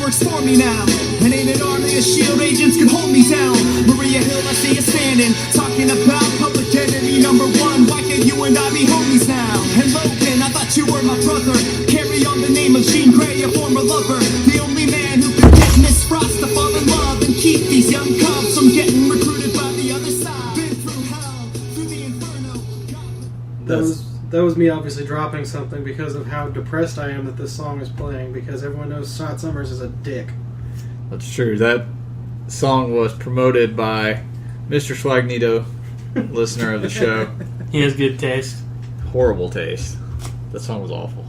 works for me now. And ain't an army of shield agents can hold me down. Maria Hill, I see you standing, talking about public enemy number one. Why can't you and I be homies now? And Logan, I thought you were my brother. Carry on the name of Jean Grey, a former lover. The only man who could get Miss Frost to fall in love and keep these young cubs from getting recruited by the other side. Been through hell, through the inferno. That was me obviously dropping something because of how depressed I am that this song is playing, because everyone knows Scott Summers is a dick. That's true. That song was promoted by Mr. Swagnito, listener of the show. He has good taste. Horrible taste. That song was awful.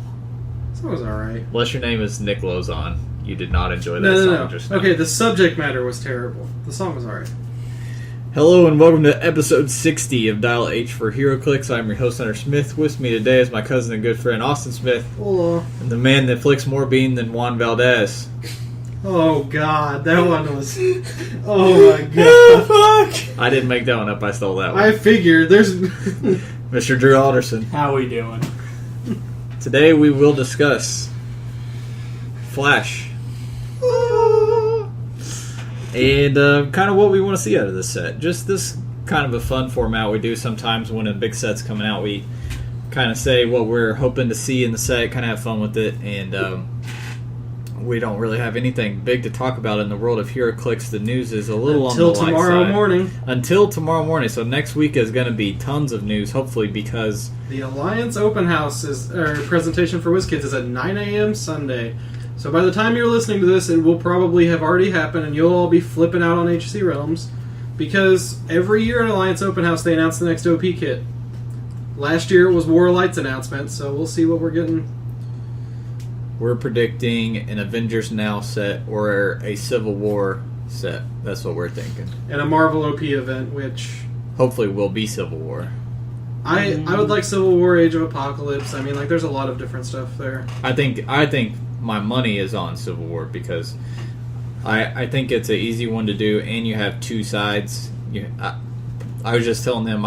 That song was alright. Unless your name is Nick Lozon, you did not enjoy that No. song just now. Okay, the subject matter was terrible. The song was alright. Hello and welcome to episode 60 of Dial H for Heroclix. I'm your host, Hunter Smith. With me today is my cousin and good friend, Austin Smith. Hello. And the man that flicks more bean than Juan Valdez. Oh, God. That one was... Oh, my God. Fuck! I didn't make that one up. I stole that one. I figured. There's... Mr. Drew Alderson. How we doing? Today we will discuss Flash. And kind of what we want to see out of this set. Just this kind of a fun format we do sometimes when a big set's coming out. We kind of say what we're hoping to see in the set, kind of have fun with it, and we don't really have anything big to talk about in the world of Heroclix. The news is a little Until on the light tomorrow side. morning. Until tomorrow morning. So next week is going to be tons of news, hopefully, because... The Alliance Open House presentation for WizKids is at 9 a.m. Sunday. So by the time you're listening to this, it will probably have already happened, and you'll all be flipping out on HC Realms, because every year at Alliance Open House they announce the next OP kit. Last year it was War of Light's announcement, so we'll see what we're getting. We're predicting an Avengers Now set or a Civil War set. That's what we're thinking. And a Marvel OP event, which... Hopefully will be Civil War. I would like Civil War, Age of Apocalypse. I mean, like, there's a lot of different stuff there. I think my money is on Civil War because I think it's an easy one to do, and you have two sides. I was just telling them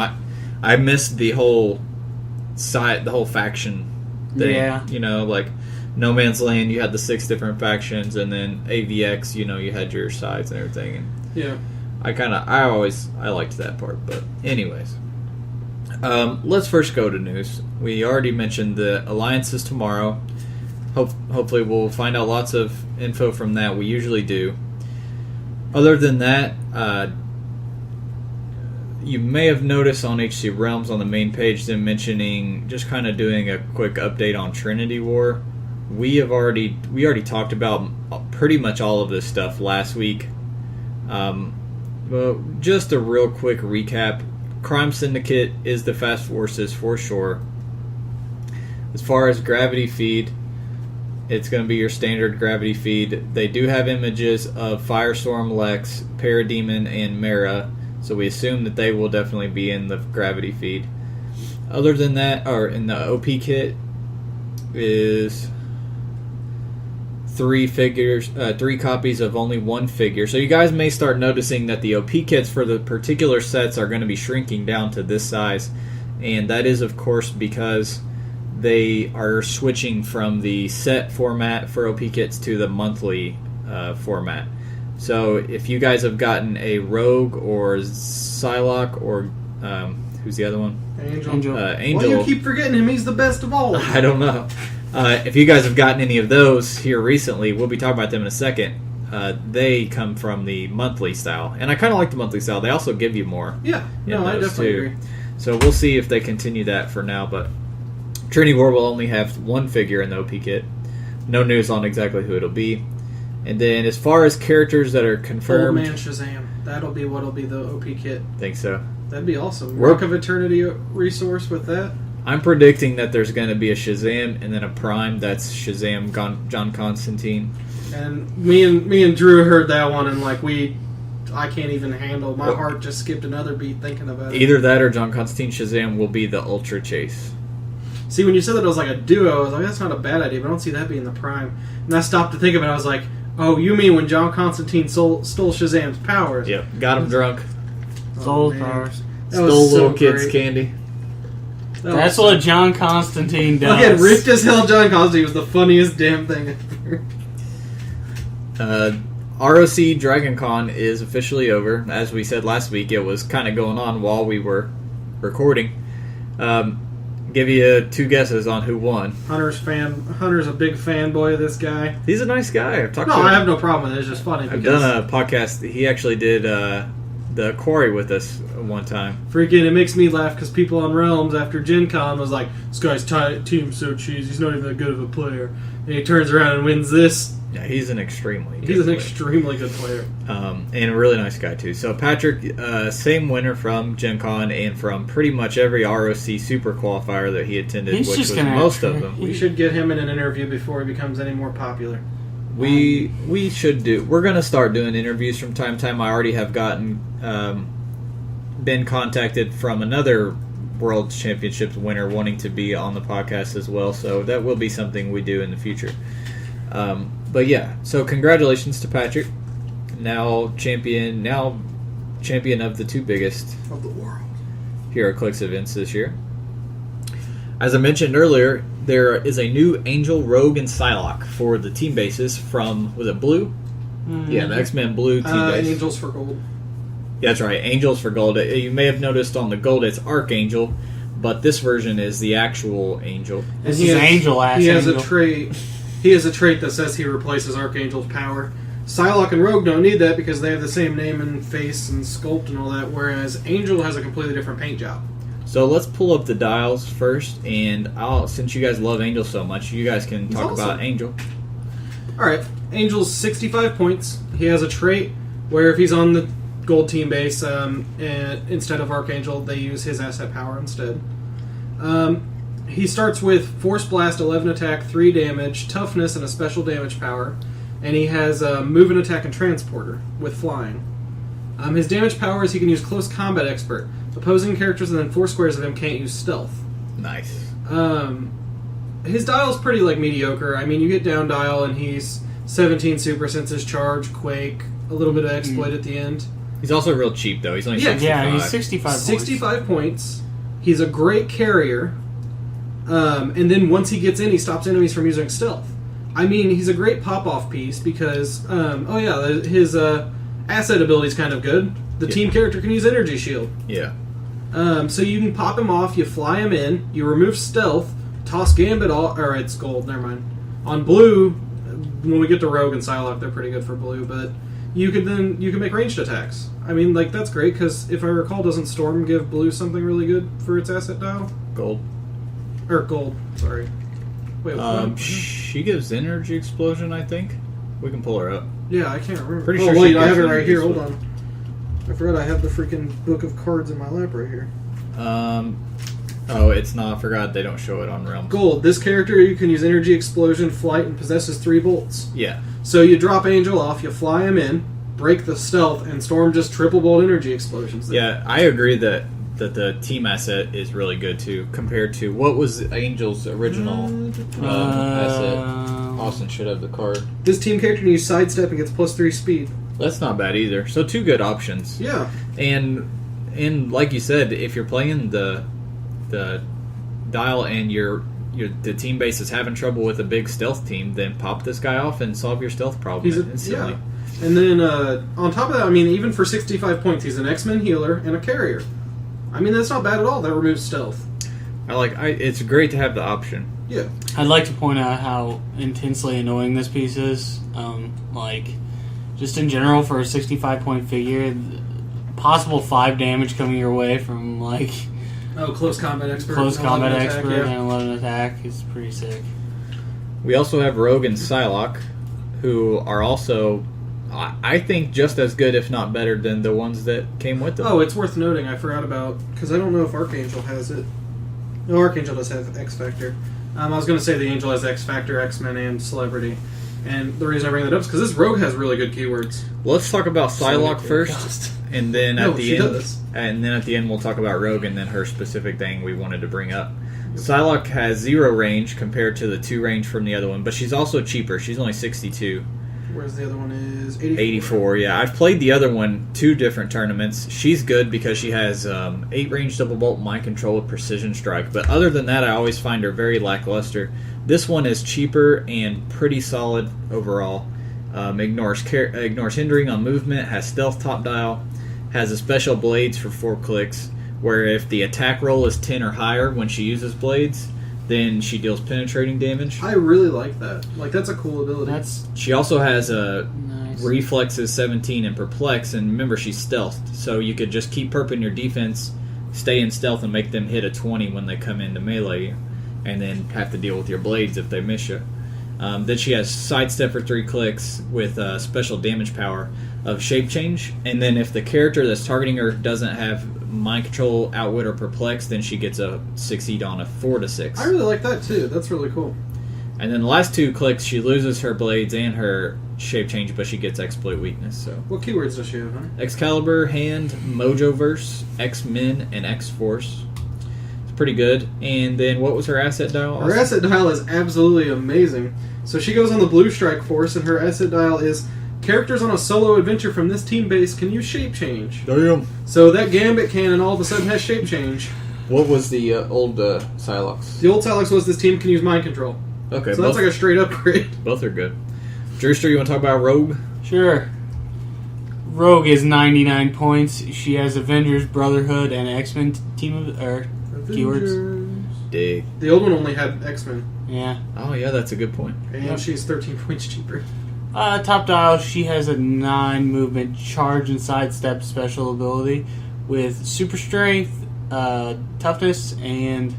I missed the whole faction thing. Yeah. You know, like No Man's Land, you had the 6 different factions, and then AVX, you know, you had your sides and everything. And Yeah. I liked that part, but anyways. Let's first go to news. We already mentioned the alliances tomorrow. Hopefully we'll find out lots of info from that. We usually do. Other than that, you may have noticed on HC Realms on the main page them mentioning, just kind of doing a quick update on Trinity War. We already talked about pretty much all of this stuff last week. Well, just a real quick recap. Crime Syndicate is the Fast Forces for sure. As far as gravity feed, it's going to be your standard gravity feed. They do have images of Firestorm, Lex, Parademon, and Mara, so we assume that they will definitely be in the gravity feed. Other than that, or in the OP kit, is 3 copies of only 1 figure. So you guys may start noticing that the OP kits for the particular sets are going to be shrinking down to this size, and that is of course because they are switching from the set format for OP kits to the monthly format. So if you guys have gotten a Rogue or Psylocke or who's the other one? Angel. Angel. Well, you keep forgetting him. He's the best of all. I don't know. If you guys have gotten any of those here recently, we'll be talking about them in a second. They come from the monthly style, and I kind of like the monthly style. They also give you more. Yeah, no, I definitely agree. So we'll see if they continue that for now, but Trinity War will only have 1 figure in the OP kit. No news on exactly who it'll be. And then as far as characters that are confirmed... Old Man Shazam. That'll be what'll be the OP kit. Think so. That'd be awesome. Rock of Eternity resource with that. I'm predicting that there's going to be a Shazam and then a Prime that's Shazam John Constantine. And me and Drew heard that one, and like I can't even handle. My heart just skipped another beat thinking about it. Either that or John Constantine Shazam will be the Ultra Chase. See, when you said that it was like a duo, I was like, that's not a bad idea, but I don't see that being the Prime. And I stopped to think of it, I was like, oh, you mean when John Constantine stole Shazam's powers? Yep, got him drunk. Stole powers. Stole little kids' candy. That's what John Constantine does. Again, ripped as hell John Constantine was the funniest damn thing ever. ROC Dragon Con is officially over. As we said last week, it was kind of going on while we were recording. Give you 2 guesses on who won. Hunter's a big fanboy of this guy. He's a nice guy. I've talked to him. I have no problem with it. It's just funny. I've done a podcast. He actually did the quarry with us one time. Freaking, it makes me laugh because people on Realms after Gen Con was like, this guy's team's so cheesy, he's not even that good of a player. And he turns around and wins this. Yeah, he's an extremely good player. And a really nice guy, too. So, Patrick, same winner from Gen Con and from pretty much every ROC Super Qualifier that he attended, which was most of them. We should get him in an interview before he becomes any more popular. We should do. We're going to start doing interviews from time to time. I already have been contacted from another World Championships winner wanting to be on the podcast as well. So that will be something we do in the future. But yeah, so congratulations to Patrick, now champion of the 2 biggest Of the world. Heroclix events this year. As I mentioned earlier, there is a new Angel, Rogue, and Psylocke for the team bases from, was it Blue? Mm-hmm. Yeah, the X-Men Blue team base. Angels for Gold. Yeah, that's right, Angels for Gold. You may have noticed on the Gold it's Archangel, but this version is the actual Angel. This is Angel-ass He has Angel. a trait. He has a trait that says he replaces Archangel's power. Psylocke and Rogue don't need that because they have the same name and face and sculpt and all that, whereas Angel has a completely different paint job. So let's pull up the dials first, and since you guys love Angel so much, you guys can talk about Angel. Alright, Angel's 65 points. He has a trait where if he's on the Gold team base, and instead of Archangel, they use his asset power instead. He starts with Force Blast, 11 attack, 3 damage, Toughness, and a special damage power. And he has Move and Attack and Transporter with flying. His damage power is he can use Close Combat Expert. Opposing characters within 4 squares of him can't use Stealth. Nice. His dial's pretty mediocre. I mean, you get down dial and he's 17 Super Senses, Charge, Quake, a little bit of Exploit at the end. He's also real cheap, though. He's only 65. Yeah, he's 65 points. 65 points. He's a great carrier. And then once he gets in, he stops enemies from using stealth. I mean, he's a great pop-off piece because, his asset ability is kind of good. The team character can use Energy Shield. Yeah. So you can pop him off, you fly him in, you remove stealth, toss Gambit or it's gold, never mind. On blue, when we get to Rogue and Psylocke, they're pretty good for blue, but you can make ranged attacks. I mean, that's great because if I recall, doesn't Storm give blue something really good for its asset dial? Gold. Or gold, sorry. Wait, what? She gives Energy Explosion, I think. We can pull her up. Yeah, I can't remember. Pretty sure she I have it gives right here. Hold Energy on. I forgot I have the freaking book of cards in my lap right here. It's not. I forgot they don't show it on Realms. Gold. This character, you can use Energy Explosion, Flight, and possesses 3 bolts. Yeah. So you drop Angel off, you fly him in, break the stealth, and Storm just triple bolt Energy Explosions. Yeah, I agree that the team asset is really good too, compared to what was Angel's original asset. Austin should have the card. This team character can use Sidestep and gets +3 speed. That's not bad either. So 2 good options. Yeah. And like you said, if you're playing the dial and the team base is having trouble with a big stealth team, then pop this guy off and solve your stealth problem instantly. Yeah. And then on top of that, I mean, even for 65 points, he's an X-Men healer and a carrier. I mean, that's not bad at all. That removes stealth. It's great to have the option. Yeah. I'd like to point out how intensely annoying this piece is. Just in general, for a 65-point figure, possible 5 damage coming your way from, Close Combat Expert. Close Combat Expert attack, and 11 attack is pretty sick. We also have Rogue and Psylocke, who are also, I think, just as good, if not better, than the ones that came with them. Oh, it's worth noting. I forgot about, because I don't know if Archangel has it. No, Archangel does have X Factor. I was going to say the Angel has X Factor, X-Men, and Celebrity. And the reason I bring that up is because this Rogue has really good keywords. Let's talk about Psylocke first, and then at the end, does. and then at the end we'll talk about Rogue and then her specific thing we wanted to bring up. Psylocke has 0 range compared to the 2 range from the other one, but she's also cheaper. She's only 62. Whereas the other one is 84, yeah. I've played the other one 2 different tournaments. She's good because she has 8 range double bolt, mind control with precision strike. But other than that, I always find her very lackluster. This one is cheaper and pretty solid overall. Ignores hindering on movement. Has stealth top dial. Has a special blades for Heroclix, where if the attack roll is 10 or higher when she uses blades, then she deals penetrating damage. I really like that. Like, that's a cool ability. She also has a Nice. reflexes 17 and perplex, and remember she's stealthed, so you could just keep perping your defense, stay in stealth, and make them hit a 20 when they come into melee you, and then have to deal with your blades if they miss you. Then she has sidestep for 3 clicks with special damage power of shape change, and then if the character that's targeting her doesn't have mind control, outwit, or perplex, then she gets a succeed on a 4 to 6. I really like that too. That's really cool. And then the last 2 clicks, she loses her blades and her shape change, but she gets exploit weakness. So What keywords does she have, huh? Excalibur, Hand, Mojoverse, X-Men, and X-Force. It's pretty good. And then what was her asset dial? Her asset dial is absolutely amazing. So she goes on the Blue Strike Force, and her asset dial is characters on a solo adventure from this team base can use shape change. Damn. So that Gambit cannon all of a sudden has shape change. What was the old Psylocke? The old Silex was this team can use mind control. Okay, So that's like a straight upgrade. both are good. Drewster, you want to talk about Rogue? Sure. Rogue is 99 points. She has Avengers, Brotherhood, and X-Men team of keywords. Dig. The old one only had X-Men, Yeah. Oh, yeah, that's a good point. and Yep. she's 13 points cheaper. Top dial, she has a 9 movement charge and sidestep special ability with super strength, toughness, and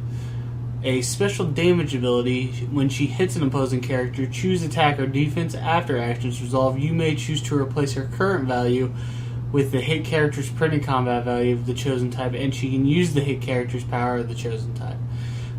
a special damage ability. When she hits an opposing character, choose attack or defense after actions resolve. You may choose to replace her current value with the hit character's printed combat value of the chosen type, and she can use the hit character's power of the chosen type.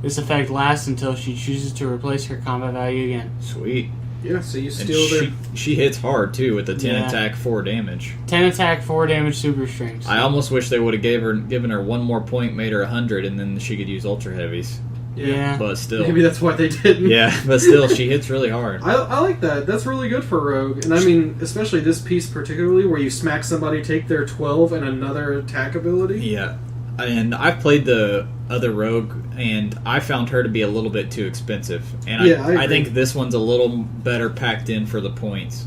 This effect lasts until she chooses to replace her combat value again. Sweet. Yeah, so you And steal their... she hits hard, too, with the 10 Yeah. attack, 4 damage. 10 attack, 4 damage, super strength. I almost wish they would have given her 1 more point, made her 100, and then she could use ultra heavies. Yeah. But still. Maybe that's why they didn't. Yeah, but still, she hits really hard. I like that. That's really good for Rogue. And I mean, especially this piece particularly, where you smack somebody, take their 12 and another attack ability. Yeah. And I've played the other Rogue, and I found her to be a little bit too expensive. And Yeah, I I agree. think this one's a little better packed in for the points.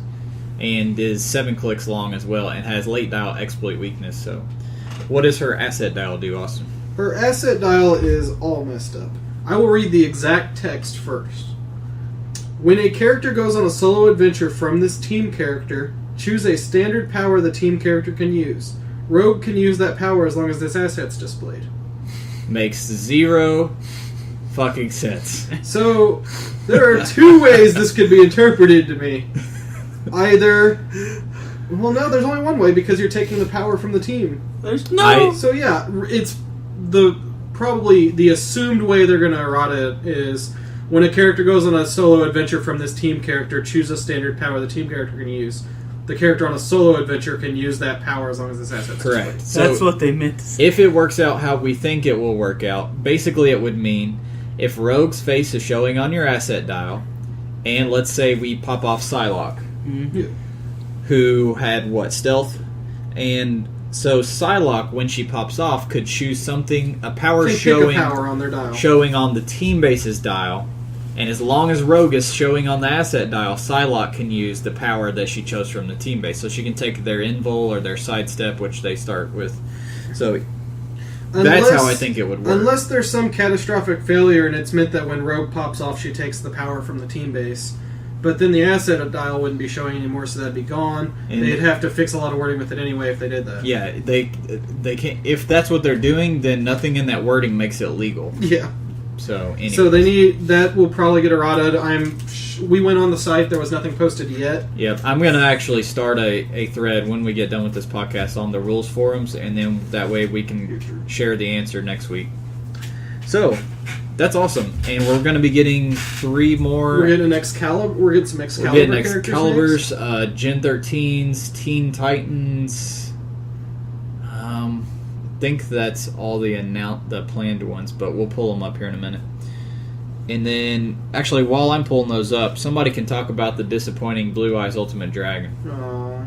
And is 7 clicks long as well, and has late dial exploit weakness. So, what does her asset dial do, Austin? Her asset dial is all messed up. I will read the exact text first. When a character goes on a solo adventure from this team character, choose a standard power the team character can use. Rogue can use that power as long as this asset's displayed. Makes 0 fucking sense. So, there are 2 ways this could be interpreted to me. Either... Well, no, there's only one way, because you're taking the power from the team. There's no... So yeah, it's probably the assumed way they're going to errata it is when a character goes on a solo adventure from this team character, choose a standard power the team character can use. The character on a solo adventure can use that power as long as this asset's Correct. displayed. That's what they meant to say. If it works out how we think it will work out, basically it would mean if Rogue's face is showing on your asset dial, and let's say we pop off Psylocke, Yeah. who had, stealth? And so Psylocke, when she pops off, could choose something, a power They pick showing a power on their dial. showing on the team base's dial, and as long as Rogue is showing on the asset dial, Psylocke can use the power that she chose from the team base. So she can take their invul or their sidestep, which they start with. So that's how I think it would work. Unless there's some catastrophic failure and it's meant that when Rogue pops off, she takes the power from the team base. But then the asset dial wouldn't be showing anymore, so that'd be gone. And they'd have to fix a lot of wording with it anyway if they did that. Yeah, they can't. If that's what they're doing, then nothing in that wording makes it legal. Yeah. So anyway. So they need that will probably get errata. We went on the site. There was nothing posted yet. Yep, I'm going to actually start a thread when we get done with this podcast on the rules forums, and then that way we can share the answer next week. So, that's awesome. And we're going to be getting 3 more. We're getting an Excalibur. We're getting some Excalibur. We're getting characters Excaliburs, next. Gen 13s, Teen Titans. I think that's all the planned ones, but we'll pull them up here in a minute. And then, actually, while I'm pulling those up, somebody can talk about the disappointing Blue Eyes Ultimate Dragon. Aw.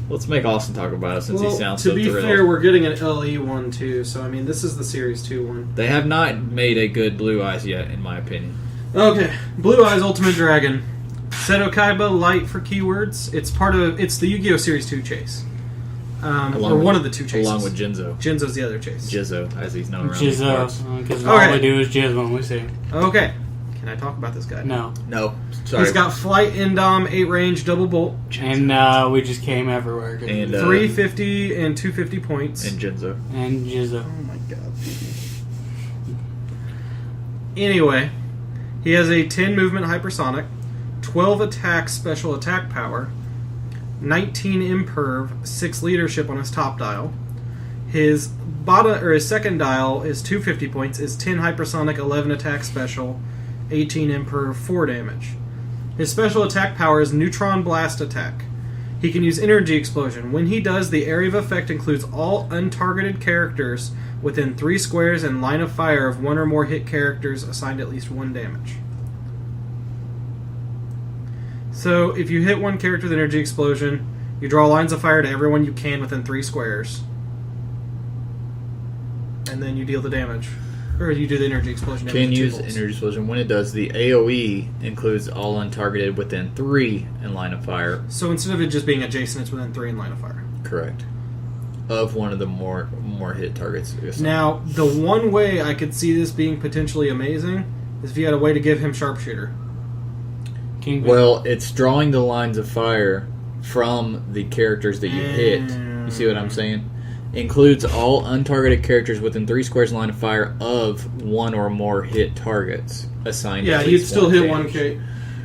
Let's make Austin talk about it since he sounds so to be thrilled. fair, we're getting an LE one too. So I mean, this is the Series 2 one. They have not made a good Blue Eyes yet, in my opinion. Okay, Blue Eyes Ultimate Dragon. Seto Kaiba Light for keywords. It's the Yu-Gi-Oh! Series 2 chase. One of the two chases. Along with Jinzo. Jinzo's the other chase. Jizzo, as he's known around these parts. Jizzo, because Okay. all we do is jizz when we see. Okay. Can I talk about this guy? No. No, sorry. He's got Flight, Indom, 8 range, double bolt. And we just came everywhere. And 350 and 250 points. And Jinzo. And Jizzo. Oh my god. Anyway, he has a 10 movement hypersonic, 12 attack special attack power, 19 imperv, 6 leadership on his top dial. His second dial is 250 points, is 10 hypersonic, 11 attack special, 18 imperv, 4 damage. His special attack power is neutron blast attack. He can use energy explosion. When he does, the area of effect includes all untargeted characters within 3 squares and line of fire of 1 or more hit characters assigned at least 1 damage. So, if you hit one character with energy explosion, you draw lines of fire to everyone you can within 3 squares. And then you deal the damage. Or you do the energy explosion damage. Can with 2 use bolts. energy explosion. When it does, the AoE includes all untargeted within 3 in line of fire. So instead of it just being adjacent, it's within 3 in line of fire. Correct. Of one of the more hit targets. Now, the one way I could see this being potentially amazing is if you had a way to give him sharpshooter. Kingpin. Well, it's drawing the lines of fire from the characters that you hit. You see what I'm saying? Includes all untargeted characters within 3 squares in line of fire of 1 or more hit targets assigned. Yeah, at you'd least still hit damage. 1K.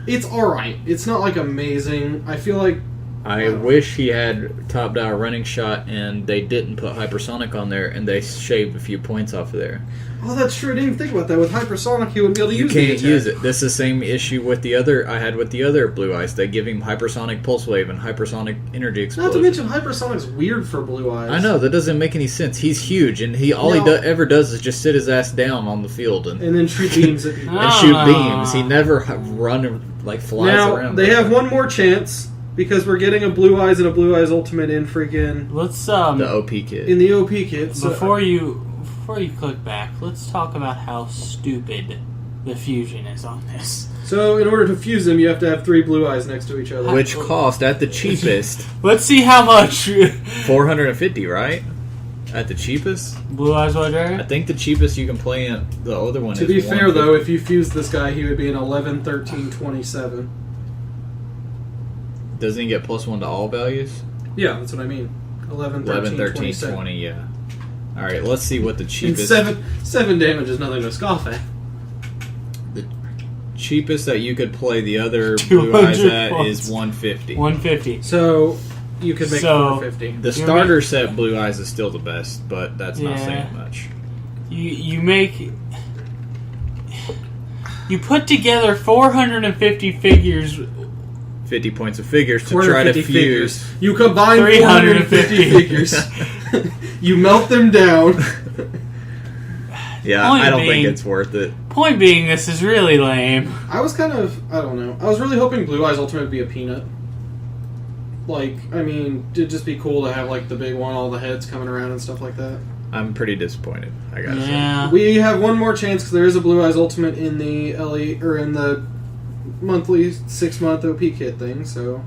It's alright. It's not like amazing. I feel like I wish he had top dial running shot and they didn't put hypersonic on there and they shaved a few points off of there. oh, that's true. I didn't even think about that. With hypersonic, he wouldn't be able to You use the can't attack. use it. That's the same issue with the other I had with the other Blue Eyes. They give him hypersonic pulse wave and hypersonic energy Not explosion. to mention, hypersonic's weird for Blue Eyes. I know that doesn't make any sense. He's huge, and he ever does is just sit his ass down on the field and And then shoot beams at people. shoot beams. He never run and flies Now, around. they have one more chance, because we're getting a Blue Eyes and a Blue Eyes Ultimate in freaking... Let's the OP kid. in the OP kit. So before you click back, let's talk about how stupid the fusion is on this. So, in order to fuse them, you have to have 3 Blue Eyes next to each other. Which cost at the cheapest Let's see how much $450, right? At the cheapest, Blue Eyes White I Dragon. think the cheapest you can play in the other one. To is be fair, 150. though, if you fuse this guy, he would be an 11, 13, 27. Doesn't he get +1 to all values? Yeah, that's what I mean. 11, 13, 11, 13, 27. 20, yeah. All right, let's see what the And cheapest. 7 damage is nothing to scoff at. The cheapest that you could play the other Blue Eyes 200 at points. is 150. 150. So, you could make So- 450. The starter set Blue Eyes is still the best, but that's not Yeah. saying much. You put together 450 figures. 50 points of figures to try to 450 fuse. figures. You combine 450 figures. You melt them down. Yeah, Point I don't being- think it's worth it. Point being, this is really lame. I was kind of, I don't know. I was really hoping Blue Eyes Ultimate would be a peanut. Like, I mean, it'd just be cool to have, like, the big one, all the heads coming around and stuff like that. I'm pretty disappointed, I gotta say. Yeah. We have one more chance because there is a Blue Eyes Ultimate in the or in the monthly 6-month OP kit thing. So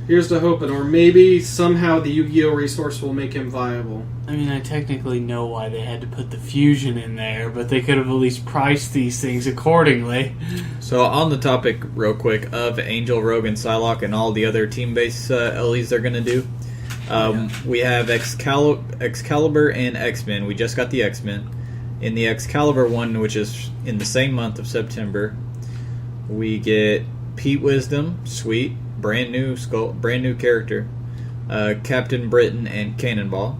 here's to hoping, or maybe somehow the Yu-Gi-Oh resource will make him viable. I mean, I technically know why they had to put the fusion in there, but they could have at least priced these things accordingly. So on the topic, real quick, of Angel, Rogue, and Psylocke and all the other team-based LEs they're going to do, we have Excalibur and X-Men. We just got the X-Men. In the Excalibur one, which is in the same month of September, we get Pete Wisdom, sweet, brand new character, Captain Britain, and Cannonball.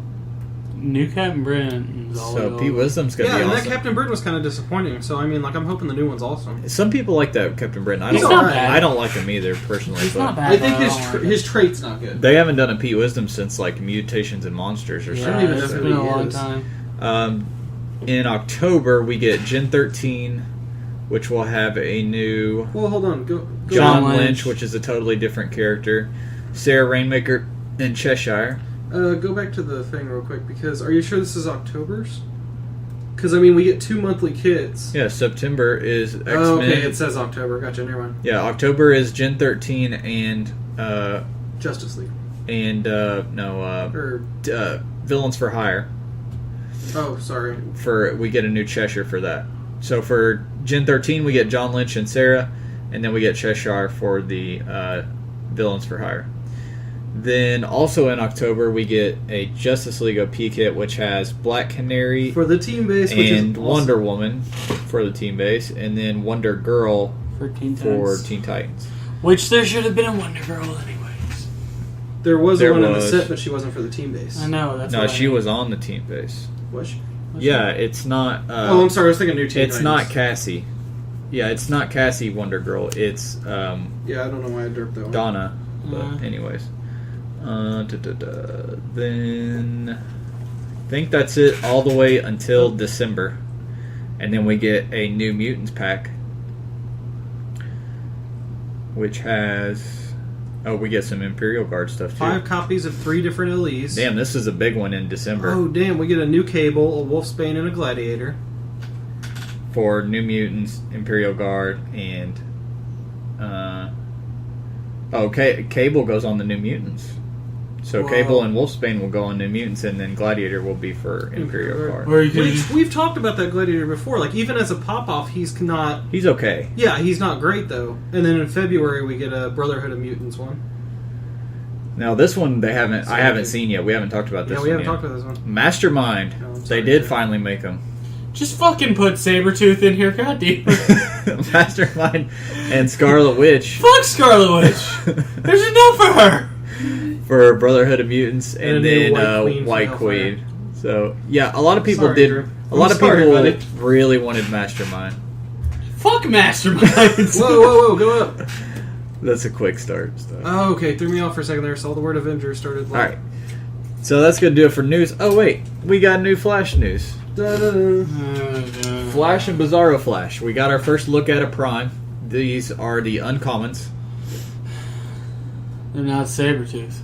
New Captain Britain. So Pete Wisdom's going to Yeah, be and awesome. that Captain Britain was kind of disappointing. So I mean, like, I'm hoping the new one's awesome. Some people like that Captain Britain. He's not bad. I don't like him either, personally. He's but not bad. I think I don't like his it. trait's not good. They haven't done a Pete Wisdom since like Mutations and Monsters or Yeah, something. even it's know been who a he long is. time. In October, we get Gen 13, which will have a new Well, hold on. Go John Lynch. Lynch, which is a totally different character, Sarah Rainmaker, and Cheshire. Go back to the thing real quick, because are you sure this is October's? Because, I mean, we get 2 monthly kits. Yeah, September is X-Men. Oh, okay, it says October. Gotcha, never mind. Yeah, October is Gen 13 and Justice League. Villains for Hire. Oh, sorry. We get a new Cheshire for that. So for Gen 13, we get John Lynch and Sarah, and then we get Cheshire for the Villains for Hire. Then also in October, we get a Justice League OP kit, which has Black Canary for the team base, which and is Wonder Woman for the team base, and then Wonder Girl for Teen Titans. Which there should have been a Wonder Girl anyways. There was one in the set, but she wasn't for the team base. I know. She was on the team base. Was she? Yeah, it's not. I'm sorry. I was thinking new team. It's not Cassie. Yeah, it's not Cassie Wonder Girl. It's yeah, I don't know why I derped that one. Donna. But anyways, then I think that's it all the way until December, and then we get a New Mutants pack, which has. Oh, we get some Imperial Guard stuff too. 5 copies of 3 different LEs. Damn, this is a big one in December. Oh, damn, we get a new Cable, a Wolfsbane, and a Gladiator. For New Mutants, Imperial Guard, and... Cable goes on the New Mutants. So Whoa. Cable and Wolfsbane will go on New Mutants, and then Gladiator will be for Imperial Guard. Or you could Which, we've talked about that Gladiator before. Like, even as a pop-off, he's not... He's okay. Yeah, he's not great, though. And then in February, we get a Brotherhood of Mutants one. Now, this one I haven't seen yet. We haven't talked about this one. Yeah, we haven't yet. talked about this one. Mastermind. They did finally make them. just fucking put Sabretooth in here, goddamn. Mastermind and Scarlet Witch. Fuck Scarlet Witch. There's enough for her. For Brotherhood of Mutants, And and a new then White White Queen Queen. So yeah, a lot of people Sorry, did. Drew. A lot I'm of sorry, people buddy. really wanted Mastermind. Fuck Mastermind. Whoa, go up. That's a quick start. Stuff. Oh, okay, threw me off for a second there. Saw the word Avengers started. All right, so that's gonna do it for news. Oh wait, we got new Flash news. Flash and Bizarro Flash. We got our first look at a Prime. These are the uncommons. They're not Sabretooth.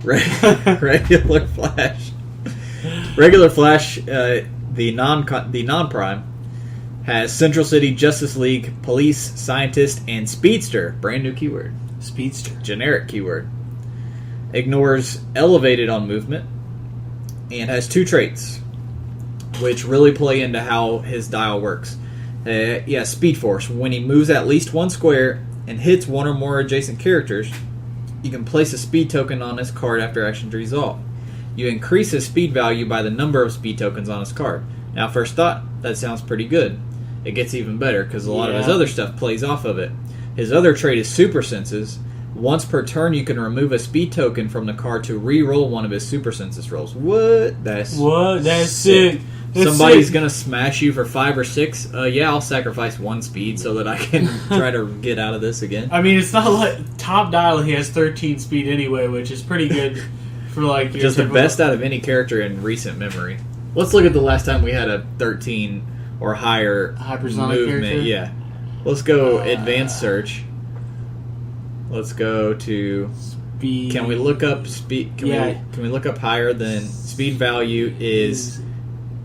Regular Flash. Regular Flash, the non-Prime, has Central City, Justice League, Police, Scientist, and Speedster. Brand new keyword. Speedster. Generic keyword. Ignores elevated on movement, and has 2 traits, which really play into how his dial works. Speed Force. When he moves at least 1 square and hits 1 or more adjacent characters, you can place a speed token on his card after actions resolve. You increase his speed value by the number of speed tokens on his card. Now, first thought, that sounds pretty good. It gets even better because a lot of his other stuff plays off of it. His other trait is Super Senses. Once per turn, you can remove a speed token from the card to re-roll one of his Super Senses rolls. What? That's sick. Somebody's gonna smash you for 5 or 6. I'll sacrifice 1 speed so that I can try to get out of this again. I mean, it's not like top dial. He has 13 speed anyway, which is pretty good for like your just the typical- best out of any character in recent memory. Let's look at the last time we had a 13 or higher Hypersonic movement. character? Yeah, let's go advanced search. Let's go to. Speed. Can we look up speed? Can we look up higher than speed value is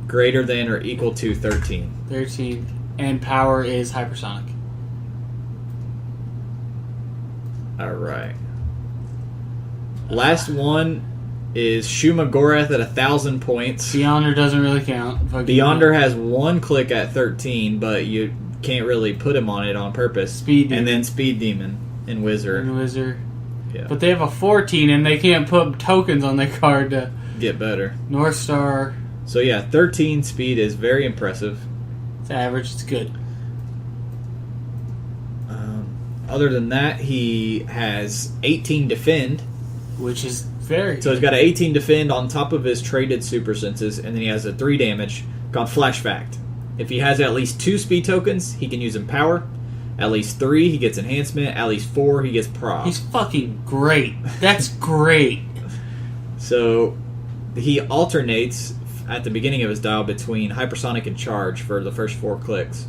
greater than or equal to 13? 13, and power is hypersonic. All right. Last one is Shuma Gorath at 1,000 points. Beyonder doesn't really count. Beyonder has 1 click at 13, but you can't really put him on it on purpose. Speed Demon. And then Speed Demon and Wizard. Yeah. But they have a 14, and they can't put tokens on their card to Get better. North Star. So yeah, 13 speed is very impressive. It's average. It's good. Other than that, he has 18 defend. Which is very So he's got an 18 defend on top of his traded super senses, and then he has a 3 damage called Flash Fact. If he has at least 2 speed tokens, he can use Empower. At least 3, he gets Enhancement. At least 4, he gets Prop. He's fucking great. That's great. So he alternates at the beginning of his dial between Hypersonic and Charge for the first 4 clicks.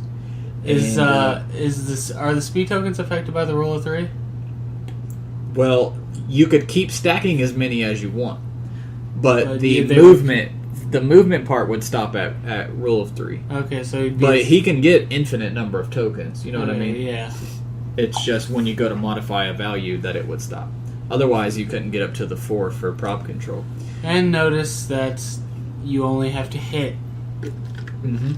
Are the speed tokens affected by the rule of 3? Well, you could keep stacking as many as you want, but the they movement the movement part would stop at rule of 3. Okay, so But he can get infinite number of tokens. You know what I mean? Yeah. It's just when you go to modify a value that it would stop. Otherwise, you couldn't get up to the 4 for prop control. And notice that you only have to hit. Mm-hmm.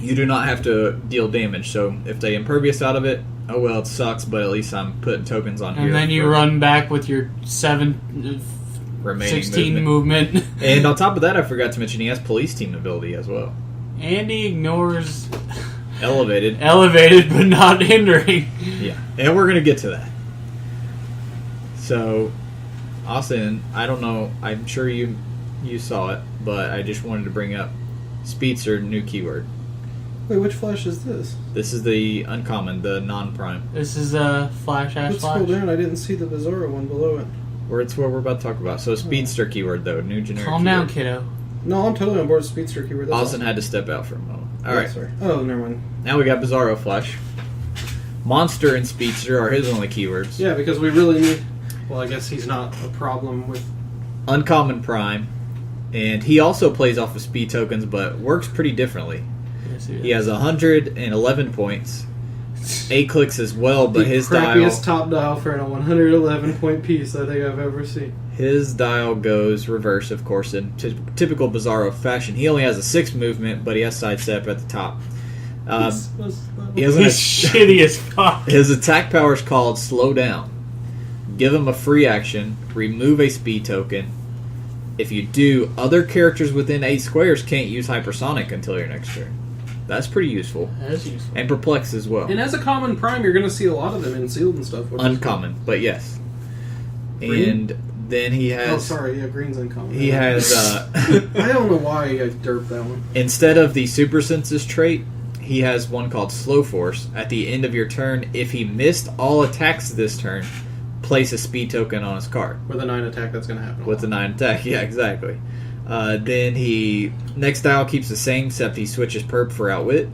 You do not have to deal damage. So if they impervious out of it, oh well, it sucks. But at least I'm putting tokens on here. And then you run back with your 16 movement. And on top of that, I forgot to mention he has police team ability as well. And he ignores Elevated, but not hindering. yeah. And we're gonna get to that. So, Austin, I don't know. I'm sure you saw it, but I just wanted to bring up Speedster new keyword. Wait, which Flash is this? This is the uncommon, the non-prime. This is a Flash Ash Let's Flash. scroll down. I didn't see the Bizarro one below it. It's what we're about to talk about. So Speedster keyword though, new generic. Calm down, keyword. kiddo. No, I'm totally on board with Speedster keyword. That's Austin awesome. had to step out for a moment. All Yeah, right, sorry. Oh, never mind. now we got Bizarro Flash. Monster and Speedster are his only keywords. Yeah, because we really need... Well, I guess he's not a problem with... Uncommon Prime, and he also plays off of speed tokens, but works pretty differently. Yes, He has 111 points, 8 clicks as well, but the his crappiest dial, top dial for a 111-point piece I think I've ever seen. his dial goes reverse, of course, in typical Bizarro fashion. He only has a 6 movement, but he has sidestep at the top. He has He's shitty as fuck. His attack power is called Slow Down. Give him a free action, remove a speed token. If you do, other characters within 8 squares can't use hypersonic until your next turn. That's pretty useful. That's useful. And perplex as well. And as a common prime, you're going to see a lot of them in sealed and stuff. Which is Uncommon, but yes. Green? And then he cool. Oh, has... sorry. Yeah, green's uncommon. He has... I don't know why I derped that one. instead of the Super Senses trait, he has one called Slow Force. At the end of your turn, if he missed all attacks this turn, place a speed token on his card. With a 9 attack, that's going to happen. With the 9 attack, yeah, exactly. Then he... Next dial keeps the same, except he switches perp for Outwit.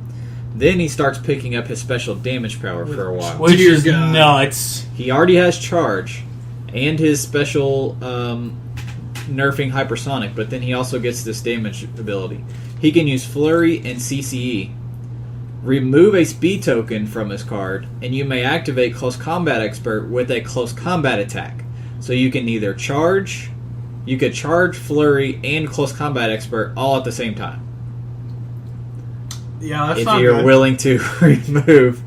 Then he starts picking up his special damage power for a while. Which Dear is God. nuts. He already has Charge and his special nerfing Hypersonic, but then he also gets this damage ability. He can use Flurry and CCE. Remove a speed token from his card, and you may activate Close Combat Expert with a Close Combat attack. So you can either charge... You could charge, flurry, and close combat expert all at the same time. Yeah, that's If not you're good. willing to remove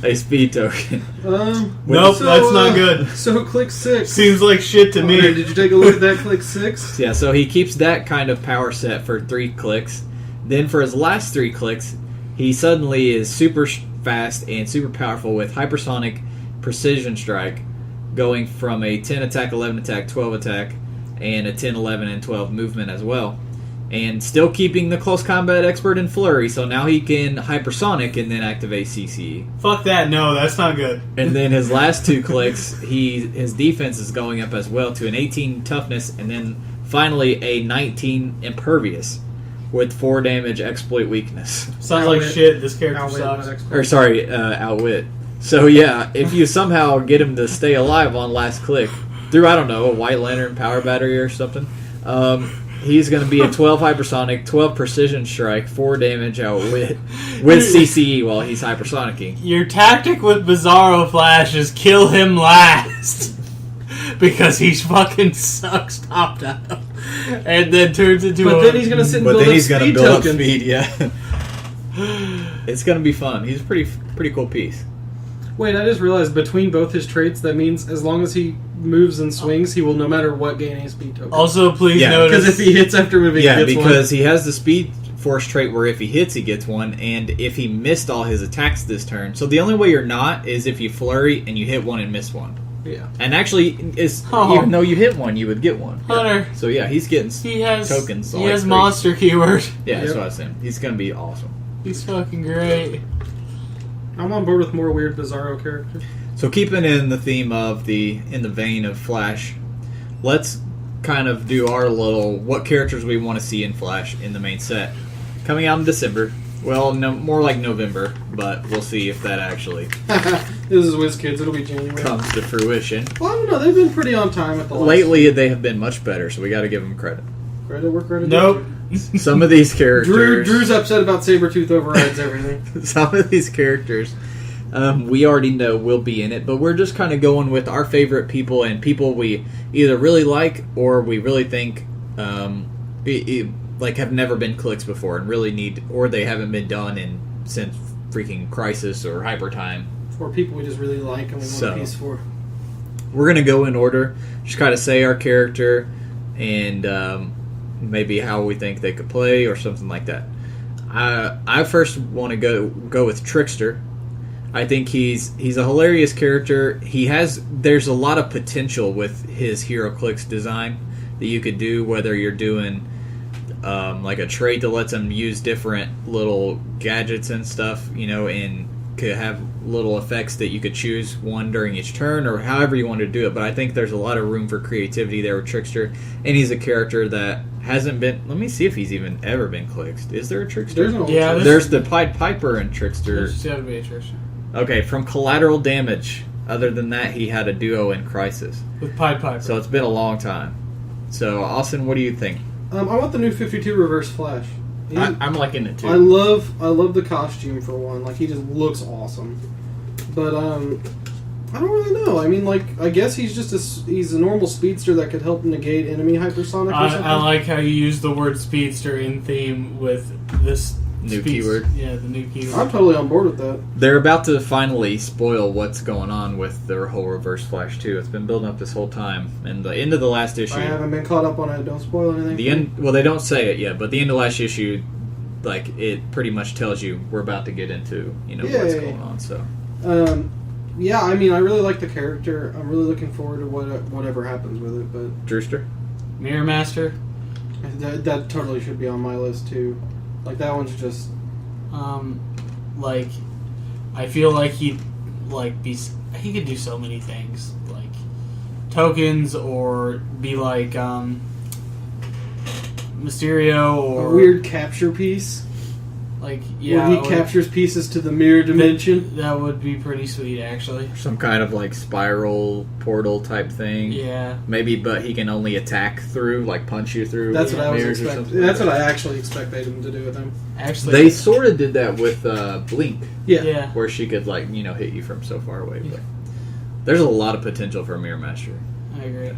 a speed token. Nope, that's not good. So click 6. Seems like shit to me. Okay, did you take a look at that click 6? Yeah, so he keeps that kind of power set for 3 clicks. Then for his last 3 clicks, he suddenly is super fast and super powerful with Hypersonic Precision Strike, going from a 10 attack, 11 attack, 12 attack, and a 10, 11, and 12 movement as well. And still keeping the Close Combat Expert in Flurry, so now he can Hypersonic and then activate CCE. Fuck that, no, that's not good. And then his last 2 clicks, his defense is going up as well to an 18 toughness, and then finally a 19 impervious with 4 damage exploit weakness. Sounds like Outwit. shit, this character Outwit, sucks. expert. Or sorry, Outwit. So yeah, if you somehow get him to stay alive on last click, through, I don't know, a White Lantern power battery or something, he's going to be a 12 hypersonic, 12 precision strike, 4 damage Outwit with CCE while he's hypersonicking. Your tactic with Bizarro Flash is kill him last. Because he fucking sucks top down. And then turns into But then he's going to sit and But build then up he's going to speed build up tokens. speed, yeah. It's going to be fun. He's a pretty cool piece. Wait, I just realized between both his traits, that means as long as he moves and swings, he will no matter what gain a speed token. Also, please Yeah, Because notice... if he hits after moving, Yeah, he gets because he has the Speed Force trait where if he hits, he gets 1, and if he missed all his attacks this turn. So the only way you're not is if you flurry and you hit 1 and miss 1. one. Yeah. And actually, even though you hit 1, you would get 1. Hunter, So yeah, he's getting he has tokens. He like has crazy. monster keyword. Yeah, that's Yep. what I was saying. He's going to be awesome. He's fucking great. I'm on board with more weird Bizarro characters. So keeping in the theme of in the vein of Flash, let's kind of do our little what characters we want to see in Flash in the main set. Coming out in December. Well, no, more like November, but we'll see if that actually This is WizKids. It'll be January. comes to fruition. Well, I don't know. They've been pretty on time at the last. Lately, they have been much better, so we got to give them credit. Credit where credit Nope. Some of these characters... Drew's upset about Sabretooth overrides everything. Some of these characters we already know will be in it, but we're just kind of going with our favorite people and people we either really like or we really think like have never been clicks before and really need, or they haven't been done since freaking Crisis or Hyper Time. Or people we just really like and we want a piece for. We're going to go in order, just kind of say our character and maybe how we think they could play or something like that. I first want to go with Trickster. I think he's a hilarious character. There's a lot of potential with his Heroclix design that you could do, whether you're doing like a trait that lets him use different little gadgets and stuff, and could have little effects that you could choose one during each turn or however you want to do it. But I think there's a lot of room for creativity there with Trickster, and he's a character that hasn't been. Let me see if he's even ever been clicked. Is there a Trickster? There's the Pied Piper and Trickster. There's got to be a Trickster. Okay, from Collateral Damage. Other than that, he had a duo in Crisis with Pied Piper. So it's been a long time. So Austin, what do you think? I want the new 52 Reverse Flash. I'm liking it too. I love the costume for one. Like, he just looks awesome. But I don't really know. I mean, like, I guess he's just he's a normal speedster that could help negate enemy hypersonic or something. I like how you use the word speedster in theme with this new keyword. Yeah, the new keyword. I'm totally on board with that. They're about to finally spoil what's going on with their whole Reverse Flash too. It's been building up this whole time, and the end of the last issue. I haven't been caught up on it. Don't spoil anything. The end. Well, they don't say it yet, but the end of last issue, like, it pretty much tells you we're about to get into what's going on. So. Yeah, I mean, I really like the character. I'm really looking forward to whatever happens with it. But Drewster, Mirror Master, that totally should be on my list too. Like, that one's just like, I feel like he could do so many things, like tokens, or be like Mysterio, or a weird capture piece. Like, yeah, where he captures pieces to the mirror dimension. That would be pretty sweet, actually. some kind of like spiral portal type thing. Yeah, maybe, but he can only attack through, like punch you through. That's what I was mirrors or expecting. something That's like what that. I actually expected him to do with him. actually, They sort of did that with Blink, yeah. where she could hit you from so far away. But there's a lot of potential for Mirror Master. I agree.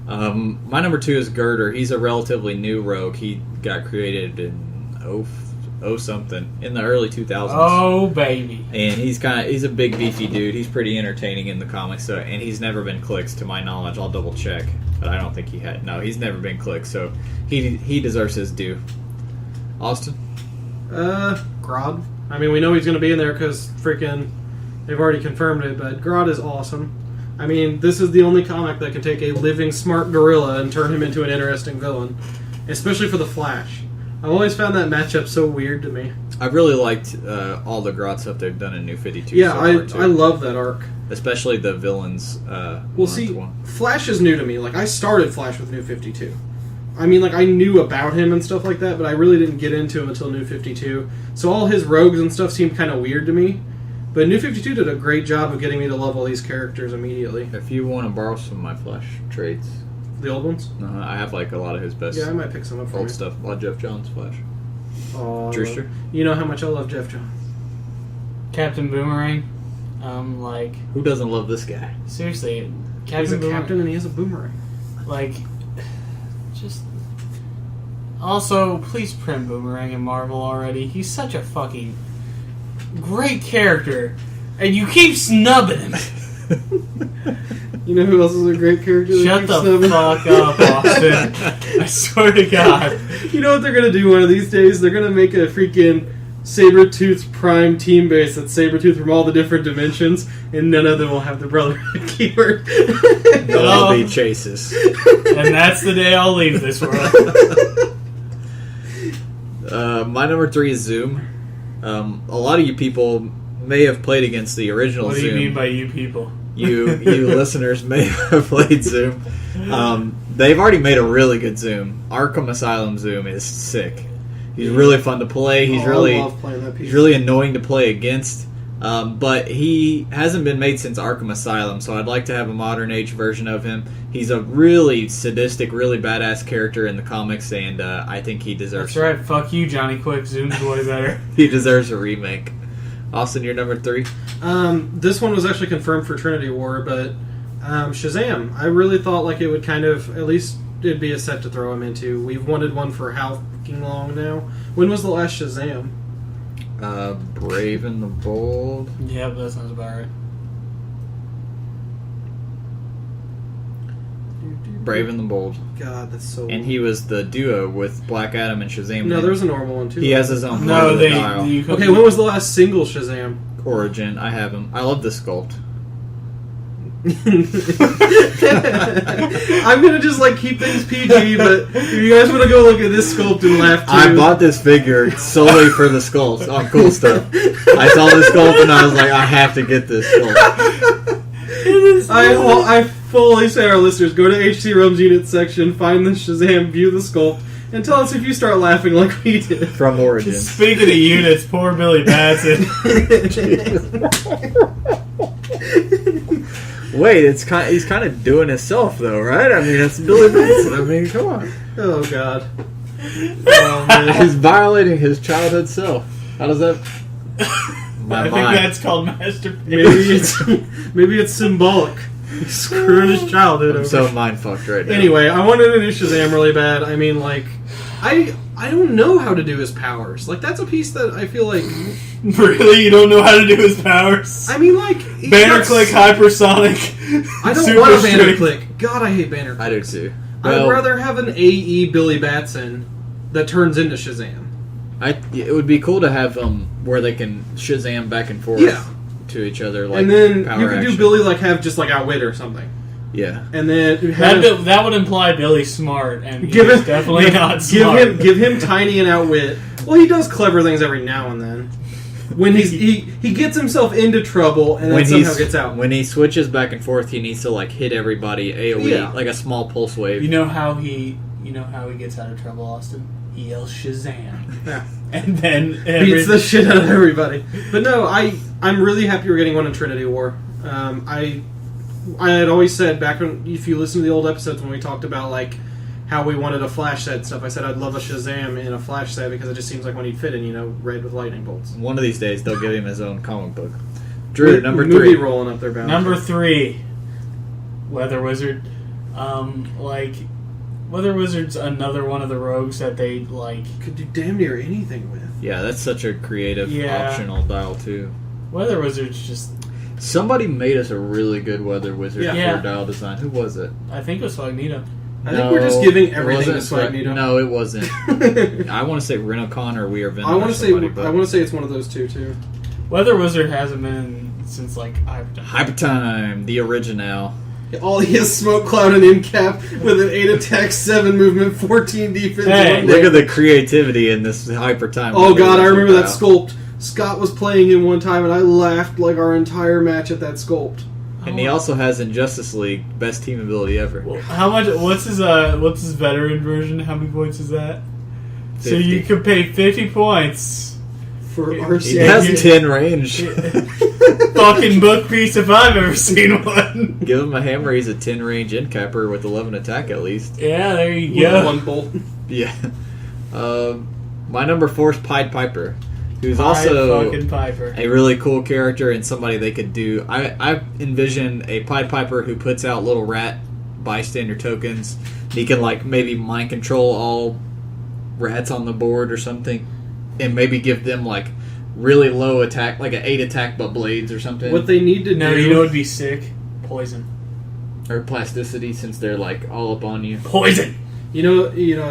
My number 2 is Girder. He's a relatively new rogue. He got created in something in the early 2000s. Oh baby! And he's a big beefy dude. He's pretty entertaining in the comics. So, and he's never been clicks to my knowledge. I'll double check, but I don't think he had. No, he's never been clicks. So he deserves his due. Austin. Grodd. I mean, we know he's going to be in there because freaking they've already confirmed it. But Grodd is awesome. I mean, this is the only comic that can take a living smart gorilla and turn him into an interesting villain, especially for the Flash. I've always found that matchup so weird to me. I've really liked all the Grodd stuff they've done in New 52. Yeah, so far, too. I love that arc. Especially the villains. Well, see, Flash is new to me. Like, I started Flash with New 52. I mean, like, I knew about him and stuff like that, but I really didn't get into him until New 52. So all his rogues and stuff seemed kind of weird to me. But New 52 did a great job of getting me to love all these characters immediately. If you want to borrow some of my Flash traits. The old ones? I have like a lot of his best Yeah, I might pick some up for old you. stuff. A lot of Jeff Johns Flash. Oh, Drewster? you know how much I love Jeff Johns. Captain Boomerang. Who doesn't love this guy? Seriously, He's a Boomerang, captain and he has a boomerang. Like, just. Also, please print Boomerang in Marvel already. He's such a fucking great character, and you keep snubbing him. You know who else is a great character? Shut the fuck up, Austin. I swear to God. You know what they're gonna do one of these days? They're gonna make a freaking Sabretooth's Prime team base that's Sabretooth from all the different dimensions, and none of them will have the Brotherhood keyword. They'll all be chases. And that's the day I'll leave this world. My number 3 is Zoom. A lot of you people may have played against the original What do Zoom. you mean by you people? You listeners may have played Zoom. They've already made a really good Zoom. Arkham Asylum Zoom is sick. He's really fun to play. I love playing that piece. He's really annoying to play against, But he hasn't been made since Arkham Asylum, so I'd like to have a modern age version of him. He's a really sadistic, really badass character in the comics, and I think he deserves. That's right. Fuck you, Johnny Quick. Zoom's way better. He deserves a remake. Austin, you're number 3. This one was actually confirmed for Trinity War, but Shazam. I really thought like it would kind of, at least it'd be a set to throw him into. We've wanted one for how fucking long now? When was the last Shazam? Brave and the Bold. Yep, that sounds about right. Brave and the Bold. God, that's so... And he was the duo with Black Adam and Shazam. No, there was a normal one, too. He has his own No, they... dial. Okay, when was the last single Shazam? Origin. I have him. I love the sculpt. I'm gonna just like keep things PG, but if you guys want to go look at this sculpt and laugh too, I bought this figure solely for the sculpts on Cool Stuff. I saw the sculpt and I was like, I have to get this sculpt. I fully say, our listeners, go to HC Realms unit section, find the Shazam, view the sculpt, and tell us if you start laughing like we did. From Origin. Speaking of units, poor Billy Batson. Wait, he's kind of doing himself though, right? I mean, it's Billy Batson. I mean, come on. Oh God. Oh, man. He's violating his childhood self. How does that? I think that's called masturbation. Maybe it's symbolic. He's screwing his childhood I'm over. so mind fucked right now. Anyway, I wanted a new Shazam really bad. I mean, like, I don't know how to do his powers. Like, that's a piece that I feel like... Really? You don't know how to do his powers? I mean, like... Banner click, hypersonic. I don't super want a banner strength. click. God, I hate banner click. I do too. I'd rather have an AE Billy Batson that turns into Shazam. It would be cool to have where they can Shazam back and forth to each other, like, and then power you could action. do Billy like have just like Outwit or something. Yeah. And then have, That would imply Billy's smart, and he's give him definitely not smart. Give him Tiny and Outwit. Well, he does clever things every now and then. When he gets himself into trouble and then somehow gets out. When he switches back and forth, he needs to like hit everybody AoE, like a small pulse wave. You know how he gets out of trouble, Austin? He yells Shazam. Yeah. And then Beats the shit out of everybody. But no, I'm really happy we're getting one in Trinity War. I had always said back when, if you listen to the old episodes when we talked about like how we wanted a Flash set and stuff, I said I'd love a Shazam in a Flash set because it just seems like when he'd fit in, red with lightning bolts. One of these days, they'll give him his own comic book. Drew, number movie 3. rolling up their bounds. Number 3, Weather Wizard. Weather Wizard's another one of the rogues that they like. Could do damn near anything with. Yeah, that's such a creative, optional dial too. Weather Wizard's just... Somebody made us a really good Weather Wizard Yeah. for dial design. Who was it? I think it was Magneto. I think we're just giving it everything to wasn't Magneto. No, it wasn't. I want to say Renocon or We Are Venom. I want to but say it's one of those two too. Weather Wizard hasn't been since like Hyper Time, the original. All he is Smoke Cloud and Incap with an 8 attack, 7 movement, 14 defense. Hey, Look at the creativity in this Hyper Time. Oh God, I remember that sculpt. Scott was playing him one time, and I laughed like our entire match at that sculpt. And he also has in Justice League best team ability ever. Well, how much? What's his veteran version? How many points is that? 50. So you could pay 50 points For He RC. He has 10 range. fucking book piece if I've ever seen one. Give him a hammer, he's a 10 range incapper with 11 attack at least. Yeah, there you With go. one bolt. Yeah. My number 4 is Pied Piper, who's Pied also fucking Piper. a really cool character and somebody they could do. I envision a Pied Piper who puts out little rat bystander tokens. He can like maybe mind control all rats on the board or something, and maybe give them like really low attack, like an 8 attack but blades or something. What they need to No, do. you know what would be sick? Poison. Or plasticity, since they're like all up on you. Poison! You know,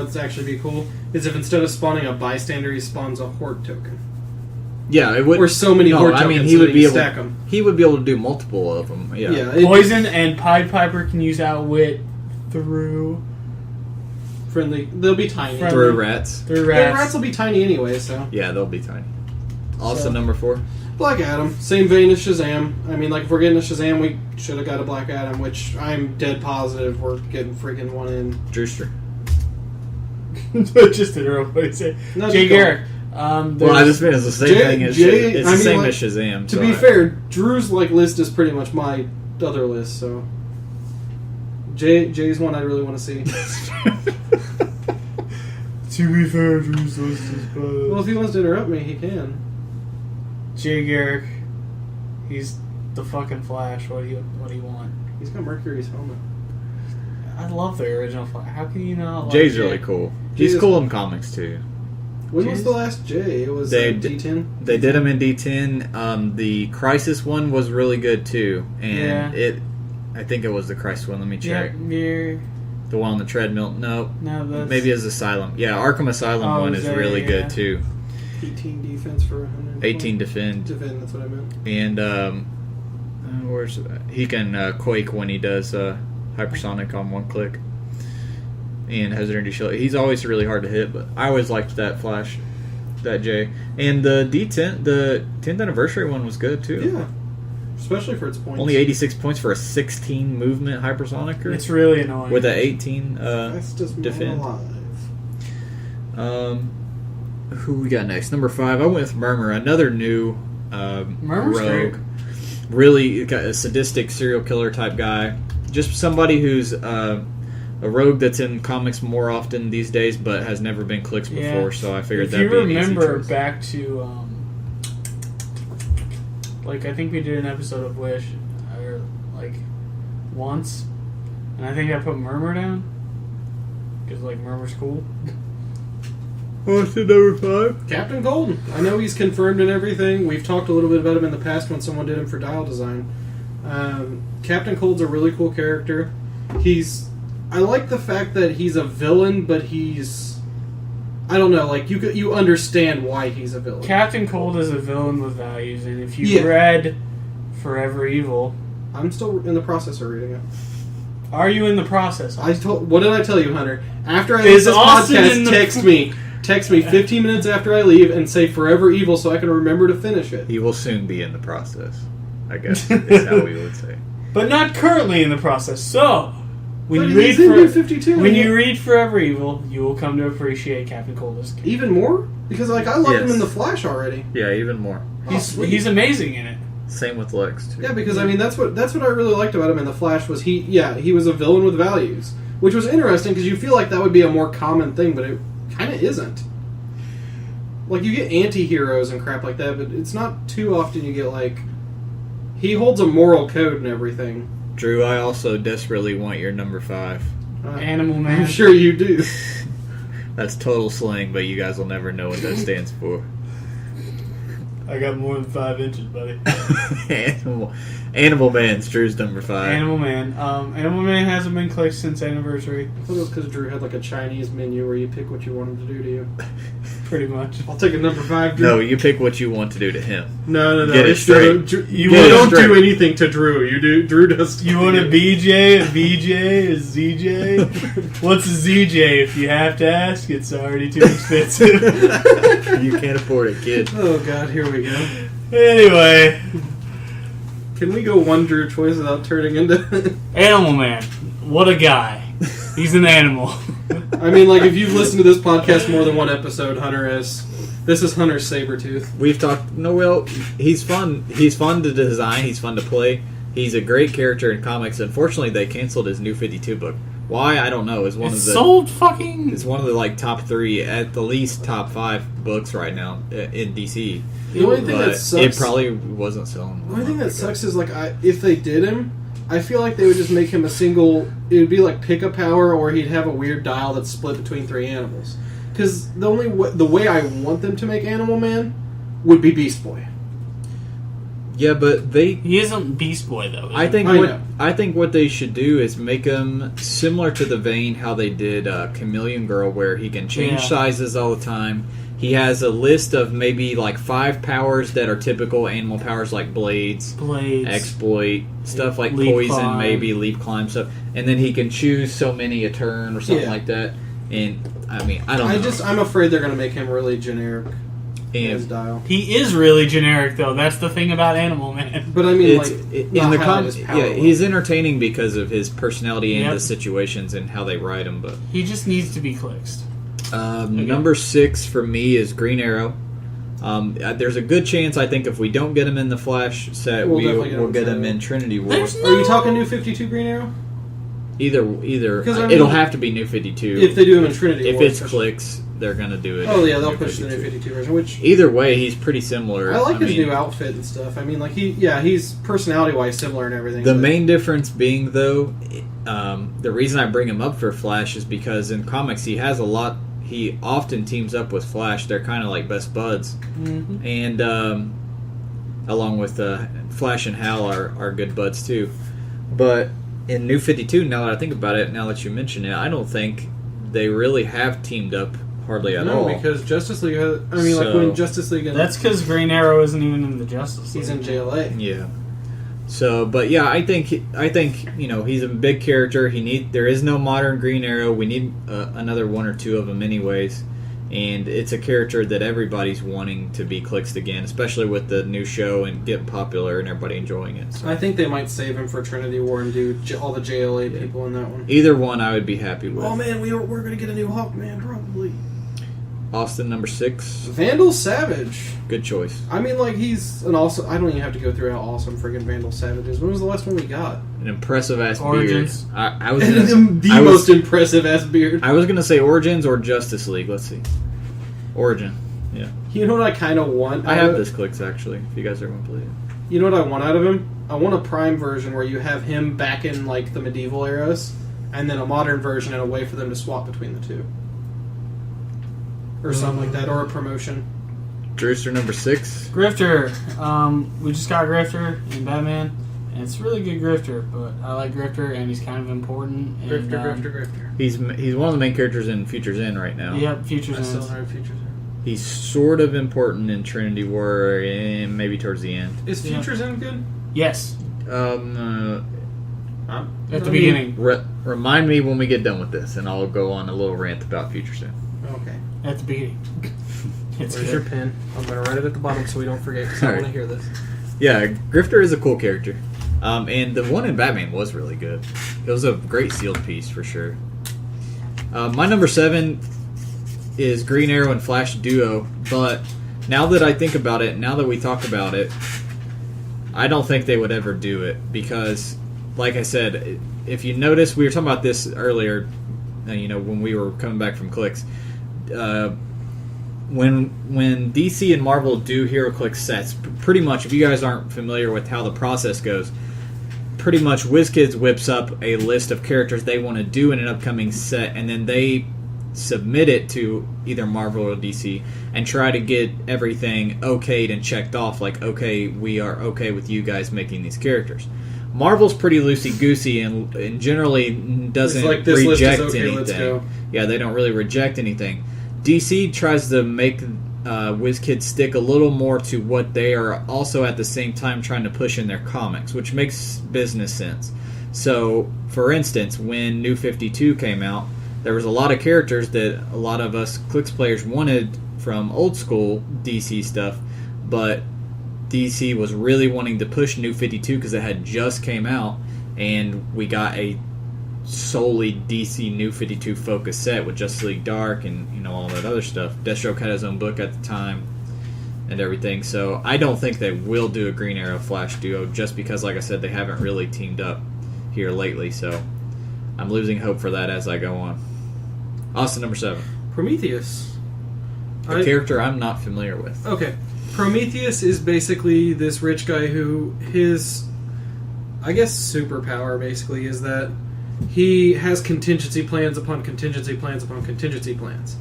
it's actually be cool is if instead of spawning a bystander, he spawns a horde token. Yeah, it would. Or so many horde tokens. he would be able. Stack them. He would be able to do multiple of them. Yeah. Poison and Pied Piper can use Outwit through Friendly. They'll be tiny. Friendly. Through rats. rats. Yeah, rats will be tiny anyway. So Yeah, they'll be tiny. Also, So- number 4. Black Adam, same vein as Shazam. I mean, like if we're getting a Shazam, we should have got a Black Adam, which I'm dead positive we're getting freaking one in. Drewster. Just to real quick say. No, Jay just go. Garrick. Well, I just mean it's the same thing as it's the same as Shazam. To be fair, Drew's list is pretty much my other list. So Jay's one I really want to see. To be fair, Drew's list is better. Well, if he wants to interrupt me, he can. Jay Garrick, he's the fucking Flash. What do you want? He's got Mercury's helmet. I love the original Flash. How can you not? Jay's like really cool. He's cool in comics too. When was the last Jay? It was D10? They did him in D10. The Crisis one was really good too. And I think it was the Crisis one. Let me check. Yeah. The one on the treadmill. No, that's... maybe it's Asylum. Yeah, Arkham Asylum one is really good too. 18 defense for 100. 18 defend. Defend, that's what I meant. And where's he can quake when he does hypersonic on one click. And has energy shield. He's always really hard to hit, but I always liked that Flash, that Jay. And the D10, the 10th anniversary one was good too. Yeah, especially for its points. Only 86 points for a 16 movement hypersonicer. It's really annoying. With a 18 Fastest defend. Alive. Who we got next? Number 5. I went with Murmur, another new Murmur's rogue. great. Really got a sadistic serial killer type guy. Just somebody who's a rogue that's in comics more often these days, but has never been Clicks before. So I figured that'd be an easy choice. If you remember back to, I think we did an episode of Wish, or once, and I think I put Murmur down because Murmur's cool. What's the number 5? Captain Golden. I know he's confirmed and everything. We've talked a little bit about him in the past when someone did him for Dial Design. Captain Cold's a really cool character. I like the fact that he's a villain, but he's... I don't know, you understand why he's a villain. Captain Cold is a villain with values, and if you read Forever Evil... I'm still in the process of reading it. Are you in the process? What did I tell you, Hunter? After I leave this podcast, text me 15 minutes after I leave and say Forever Evil so I can remember to finish it. He will soon be in the process, I guess, is how we would say. But not currently in the process, so... When but you read you read Forever Evil, you will come to appreciate Captain Cold as even more because I love him in the Flash already. Yeah, even more. He's amazing in it. Same with Lex too. Yeah, because that's what I really liked about him in the Flash was he was a villain with values, which was interesting because you feel like that would be a more common thing, but it kind of isn't. You get anti-heroes and crap like that, but it's not too often you get he holds a moral code and everything. Drew, I also desperately want your number 5. Animal Man. I'm sure you do. That's total slang, but you guys will never know what that stands for. I got more than 5 inches, buddy. Animal Man's Drew's number 5. Animal Man. Animal Man hasn't been clicked since anniversary. I thought it was because Drew had a Chinese menu where you pick what you want him to do to you. Pretty much. I'll take a number 5, Drew. No, you pick what you want to do to him. No. Get it straight. You don't do anything to Drew. You do. Drew does. You want a BJ, a VJ, a ZJ? What's a ZJ? If you have to ask, it's already too expensive. You can't afford it, kid. Oh God, here we go. Anyway. Can we go one Drew choice without turning into... Animal Man. What a guy. He's an animal. I mean, if you've listened to this podcast more than one episode, Hunter is... This is Hunter's Sabretooth. We've talked... No, well, he's fun. He's fun to design. He's fun to play. He's a great character in comics. Unfortunately, they canceled his New 52 book. Why? I don't know. It's one of the... sold fucking... It's one of the, top 3, at the least top 5 books right now in DC. The only thing that sucks... It probably wasn't selling. The only thing that sucks is, if they did him, I feel like they would just make him a single... It would be pick a power, or he'd have a weird dial that's split between 3 animals. Because the way I want them to make Animal Man would be Beast Boy. Yeah, but he isn't Beast Boy though. I think what they should do is make him similar to the vein how they did Chameleon Girl, where he can change sizes all the time. He has a list of maybe 5 powers that are typical animal powers, like blades, exploit, stuff like poison, climb. Maybe leap climb stuff, and then he can choose so many a turn or something like that. And I mean, I don't know. I'm afraid they're going to make him really generic. His dial. He is really generic, though. That's the thing about Animal Man. But I mean, in the comics, he's entertaining because of his personality and the situations and how they write him. But he just needs to be clicked. Number 6 for me is Green Arrow. There's a good chance, I think, if we don't get him in the Flash set, We'll definitely we'll get get him him in in Trinity War. There's Are you talking New 52 Green Arrow? Either. 'Cause, I mean, It'll have to be New 52. If they do him in Trinity If War. it's especially. Clicks, they're going to do it. Oh, in yeah, they'll New push the New 52 version, which... Either way, he's pretty similar. I like his mean, new outfit and stuff. I mean, like, he's personality-wise similar and everything. The but- main difference being, though, the reason I bring him up for Flash is because in comics he often teams up with Flash. They're kind of like best buds. Mhm. And along with Flash and Hal are good buds, too. But in New 52, now that I think about it, now that you mention it, I don't think they really have teamed up hardly at all. No, because Justice League has... I mean, like, So- when Justice League... That's because Green Arrow isn't even in the Justice League. He's in JLA. Yeah. So, but yeah, I think he's a big character. There is no modern Green Arrow. We need another one or two of them, anyways. And it's a character that everybody's wanting to be Clixed again, especially with the new show and getting popular and everybody enjoying it. So I think they might save him for Trinity War and do all the JLA people in that one. either one, I would be happy with. Oh man, we're going to get a new Hawkman probably. Austin number 6, Vandal Savage. good choice. I mean, like he's an awesome. I don't even have to go through how awesome friggin' Vandal Savage is. When was the last one we got? An impressive ass Origins. beard. I was The I was- most impressive ass beard. I was gonna say Origins or Justice League. Let's see. Origin. Yeah, You know what I kind of want? I out have of- this Clicks actually. If you guys are gonna play it. You know what I want out of him? I want a Prime version where you have him back in like the medieval eras, and then a modern version and a way for them to swap between the two, or something like that, or a promotion. Drewster number 6. Grifter. We just got Grifter in Batman, and it's a really good Grifter, but I like Grifter, and he's kind of important. And, Grifter. He's one of the main characters in Futures End right now. Yep, Futures I still Ends. don't have Futures. He's sort of important in Trinity War and maybe towards the end. Is Yeah. Futures End good? Yes, at the beginning. Remind me when we get done with this, and I'll go on a little rant about Futures End. Okay. At the beginning. It's Where's good. your pen? I'm gonna write it at the bottom so we don't forget. Because I Alright. want to hear this. Yeah, Grifter is a cool character. And the one in Batman was really good. It was a great sealed piece for sure. My number 7 is Green Arrow and Flash duo, but now that I think about it, now that we talk about it, I don't think they would ever do it because, like I said, if you notice, we were talking about this earlier, when we were coming back from Clicks. When DC and Marvel do HeroClix sets, pretty much, if you guys aren't familiar with how the process goes, pretty much WizKids whips up a list of characters they want to do in an upcoming set, and then they submit it to either Marvel or DC and try to get everything okayed and checked off, like, okay, we are okay with you guys making these characters. Marvel's pretty loosey-goosey and generally doesn't It's like, this list is reject okay, anything. let's go. Yeah, they don't really reject anything. DC tries to make WizKids stick a little more to what they are also at the same time trying to push in their comics, which makes business sense. So, for instance, when New 52 came out, there was a lot of characters that a lot of us Clicks players wanted from old school DC stuff, but DC was really wanting to push New 52 because it had just came out, and we got a solely DC New 52 focus set with Justice League Dark and all that other stuff. Deathstroke had his own book at the time and everything, so I don't think they will do a Green Arrow Flash duo just because, like I said, they haven't really teamed up here lately, so I'm losing hope for that as I go on. Austin number 7. Prometheus. A character I'm not familiar with. Okay. Prometheus is basically this rich guy who his, I guess, superpower basically is that he has contingency plans upon contingency plans upon contingency plans.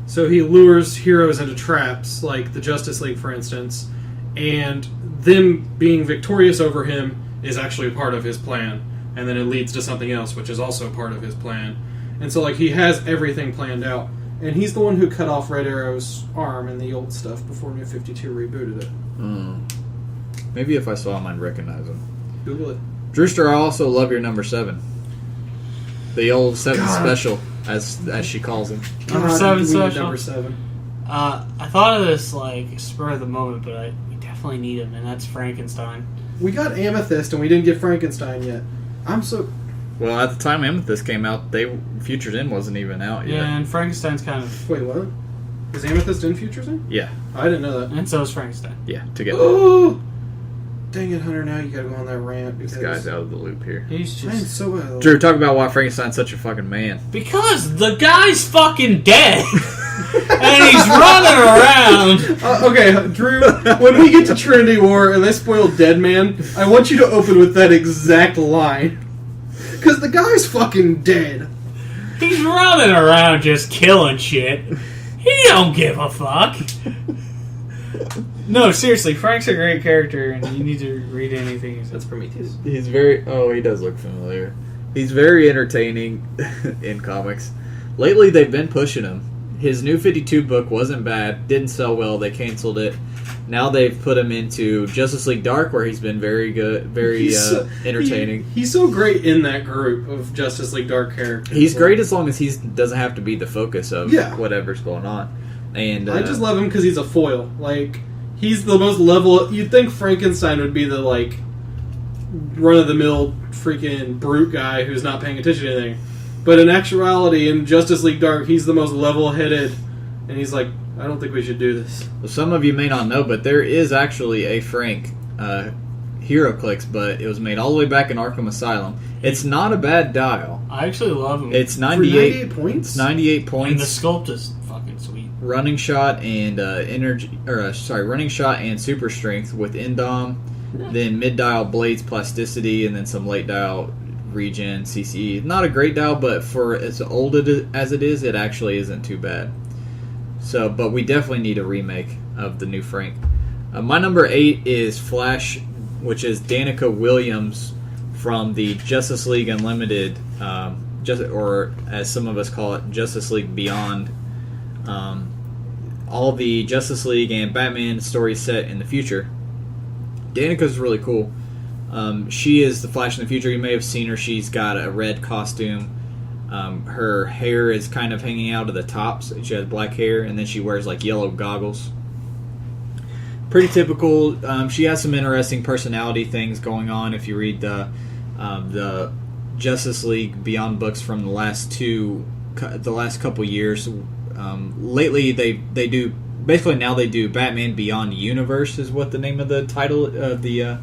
So he lures heroes into traps, like the Justice League, for instance, and them being victorious over him is actually a part of his plan. And then it leads to something else, which is also part of his plan. And so, like, he has everything planned out. And he's the one who cut off Red Arrow's arm in the old stuff before New 52 rebooted it. Maybe if I saw him, I'd recognize him. Google it. Drewster, I also love your number 7. The old 7 God. special, as she calls him. Number God, 7 we need special. Number 7. I thought of this like spur of the moment, but we definitely need him, and that's Frankenstein. We got Amethyst and we didn't get Frankenstein yet. I'm so... Well, at the time Amethyst came out, Futures End wasn't even out yet. Yeah, and Frankenstein's kind of Wait, what? Is Amethyst in Future Zone? Yeah, I didn't know that. And so is Frankenstein. yeah, together. Oh! Dang it, Hunter, now you gotta go on that rant. This guy's out of the loop here. He's I'm just... so out. Drew, talk about why Frankenstein's such a fucking man. Because the guy's fucking dead! And he's running around! Okay, Drew, when we get to Trinity War and they spoil Dead Man, I want you to open with that exact line. Because the guy's fucking dead. He's running around just killing shit. He don't give a fuck. No, seriously, Frank's a great character, and you need to read anything he says. That's Prometheus. He's very... Oh, he does look familiar. He's very entertaining in comics. Lately, they've been pushing him. His New 52 book wasn't bad, didn't sell well, they canceled it. Now they've put him into Justice League Dark, where he's been very good, very entertaining. He's so great in that group of Justice League Dark characters. He's great as long as he doesn't have to be the focus of Yeah. whatever's going on. And I just love him because he's a foil. Like, he's the most level... You'd think Frankenstein would be the, like, run-of-the-mill freaking brute guy who's not paying attention to anything. But in actuality, in Justice League Dark, he's the most level-headed. And he's like, I don't think we should do this. Well, some of you may not know, but there is actually a Frank Heroclix, but it was made all the way back in Arkham Asylum. It's not a bad dial. I actually love him. It's For 98 points? It's 98 and the points. sculpt is fucking sweet. Running shot and running shot and super strength with Indom, then mid dial blades plasticity, and then some late dial regen CCE. Not a great dial, but for as old as it is, it actually isn't too bad. So, but we definitely need a remake of the new Frank. My number 8 is Flash, which is Danica Williams from the Justice League Unlimited, or as some of us call it, Justice League Beyond. All the Justice League and Batman stories set in the future. Danica's really cool. She is the Flash in the future. You may have seen her. She's got a red costume. Her hair is kind of hanging out of the tops. She has black hair, and then she wears like yellow goggles. Pretty typical. She has some interesting personality things going on. If you read the Justice League Beyond books from the last couple years, lately they do basically now they do Batman Beyond Universe is what the name of the title of the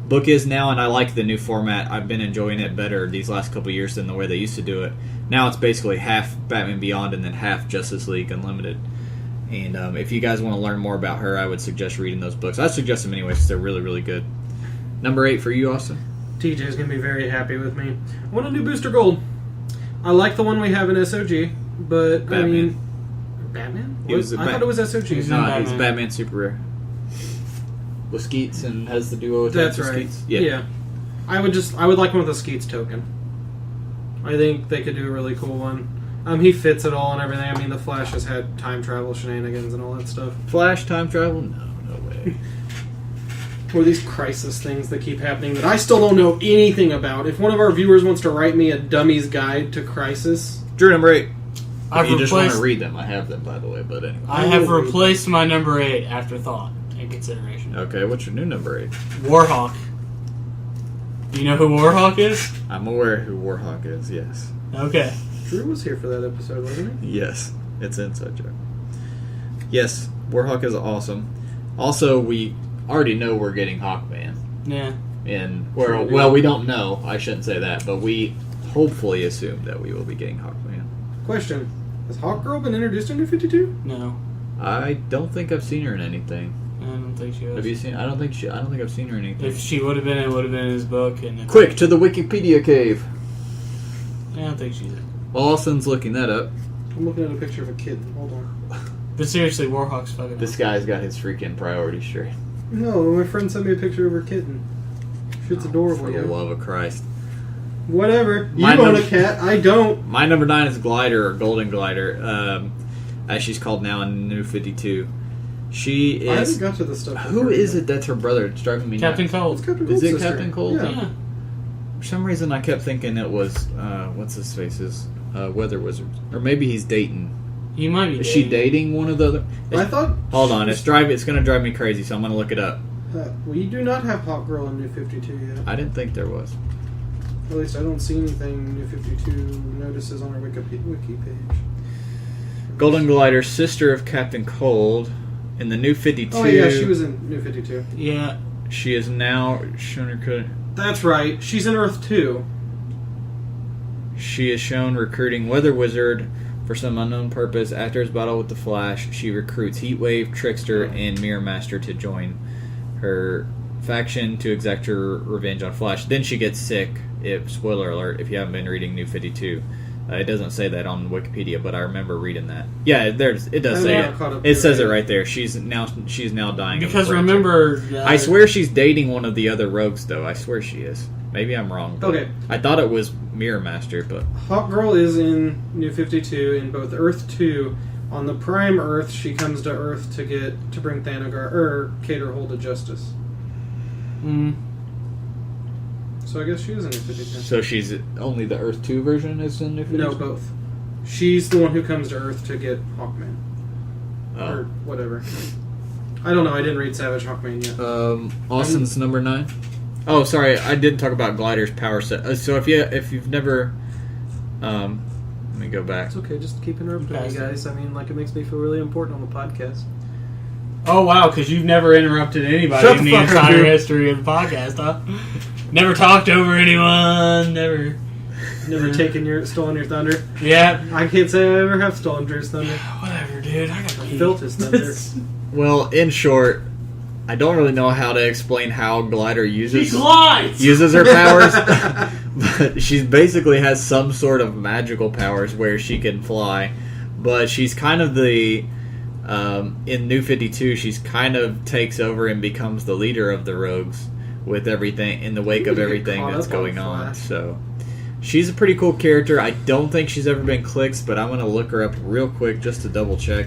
book is now, and I like the new format. I've been enjoying it better these last couple years than the way they used to do it. Now it's basically half Batman Beyond and then half Justice League Unlimited. And if you guys want to learn more about her, I would suggest reading those books. I suggest them anyways because they're really, really good. Number 8 for you, Austin? TJ's going to be very happy with me. I want a new Booster Gold. I like the one we have in SOG, but Batman. I mean... Batman? I thought it was SOG. No, it's Batman Super Rare. With Skeets and has the duo attack That's with right. Skeets. Yeah. I would like one with a Skeets token. I think they could do a really cool one. He fits it all and everything. I mean, the Flash has had time travel shenanigans and all that stuff. Flash time travel? No way. Or these crisis things that keep happening that I still don't know anything about. If one of our viewers wants to write me a dummy's guide to crisis... Drew, number 8. I've You just want to replaced. read them. I have them, by the way, but anyway. I have replaced my number 8 after thought and consideration. Okay, what's your new number 8? Warhawk. Do you know who Warhawk is? I'm aware who Warhawk is, yes. Okay. Drew was here for that episode, wasn't he? Yes, it's inside joke. Yes, Warhawk is awesome. Also, we already know we're getting Hawkman. Yeah. And well, we don't know. I shouldn't say that, but we hopefully assume that we will be getting Hawkman. Question. Has Hawkgirl been introduced in New 52? No. I don't think I've seen her in anything. I don't think she was. Have you seen? I don't think I've seen her in anything. If she would have been, it would have been in his book. And Quick to the Wikipedia cave. I don't think she's in. While Austin's looking that up, I'm looking at a picture of a kitten. Hold on. But seriously, Warhawk's fucking. this guy's got his freaking priorities straight. No, my friend sent me a picture of her kitten. Shit's adorable, For the yeah. love of Christ. Whatever. You My own number- a cat. I don't. My number 9 is Glider, or Golden Glider, as she's called now in New 52. She I haven't is... got to the stuff. Who is it that's her brother? It's driving me Captain nuts. Cold. It's Captain Is Cold's it sister. Captain Cold? Yeah. Yeah. For some reason, I kept thinking it was, what's his face's, Weather Wizard. Or maybe he's dating. He might be. Is she dating one of the other... I thought. Hold on, it's going to drive me crazy, so I'm going to look it up. We do not have Hawkgirl in New 52 yet. I didn't think there was. At least I don't see anything New 52 notices on our wiki page. Golden Glider, sister of Captain Cold. In the New 52... Oh, yeah, she was in New 52. Yeah. She is now shown recruiting. That's right. She's in Earth 2. She is shown recruiting Weather Wizard for some unknown purpose. After his battle with the Flash, she recruits Heatwave, Trickster, and Mirror Master to join her faction to exact her revenge on Flash. Then she gets sick. Spoiler alert, if you haven't been reading New 52. It doesn't say that on Wikipedia, but I remember reading that. Yeah, it does say it. It says it right there. She's now dying. Because remember... I swear she's dating one of the other rogues, though. I swear she is. Maybe I'm wrong. Okay. I thought it was Mirror Master, but... Hawkgirl is in New 52 in both Earth 2. On the Prime Earth, she comes to Earth to bring Caterhole to justice. Mm. So I guess she is in New 52. So she's only the Earth 2 version is in New 52? No, both. She's the one who comes to Earth to get Hawkman. Oh. Or whatever. I don't know, I didn't read Savage Hawkman yet. Austin's number 9? Oh, sorry, I didn't talk about Glider's power set. So if you've never... let me go back. It's okay, just keep interrupting me, guys. I mean, it makes me feel really important on the podcast. Oh, wow, because you've never interrupted anybody Shut in the the fuck up, entire dude. history of the podcast, huh? Never talked over anyone, never Stolen your thunder. Yeah. I can't say I ever have stolen Drew's thunder. Whatever, dude. I got Filled his thunder. Well, in short, I don't really know how to explain how Glider He uses glides! her powers, but she basically has some sort of magical powers where she can fly. But she's kind of the... in New 52, she's kind of takes over and becomes the leader of the rogues with everything in the wake of everything that's going on. So she's a pretty cool character. I don't think she's ever been Clix, but I'm going to look her up real quick just to double check.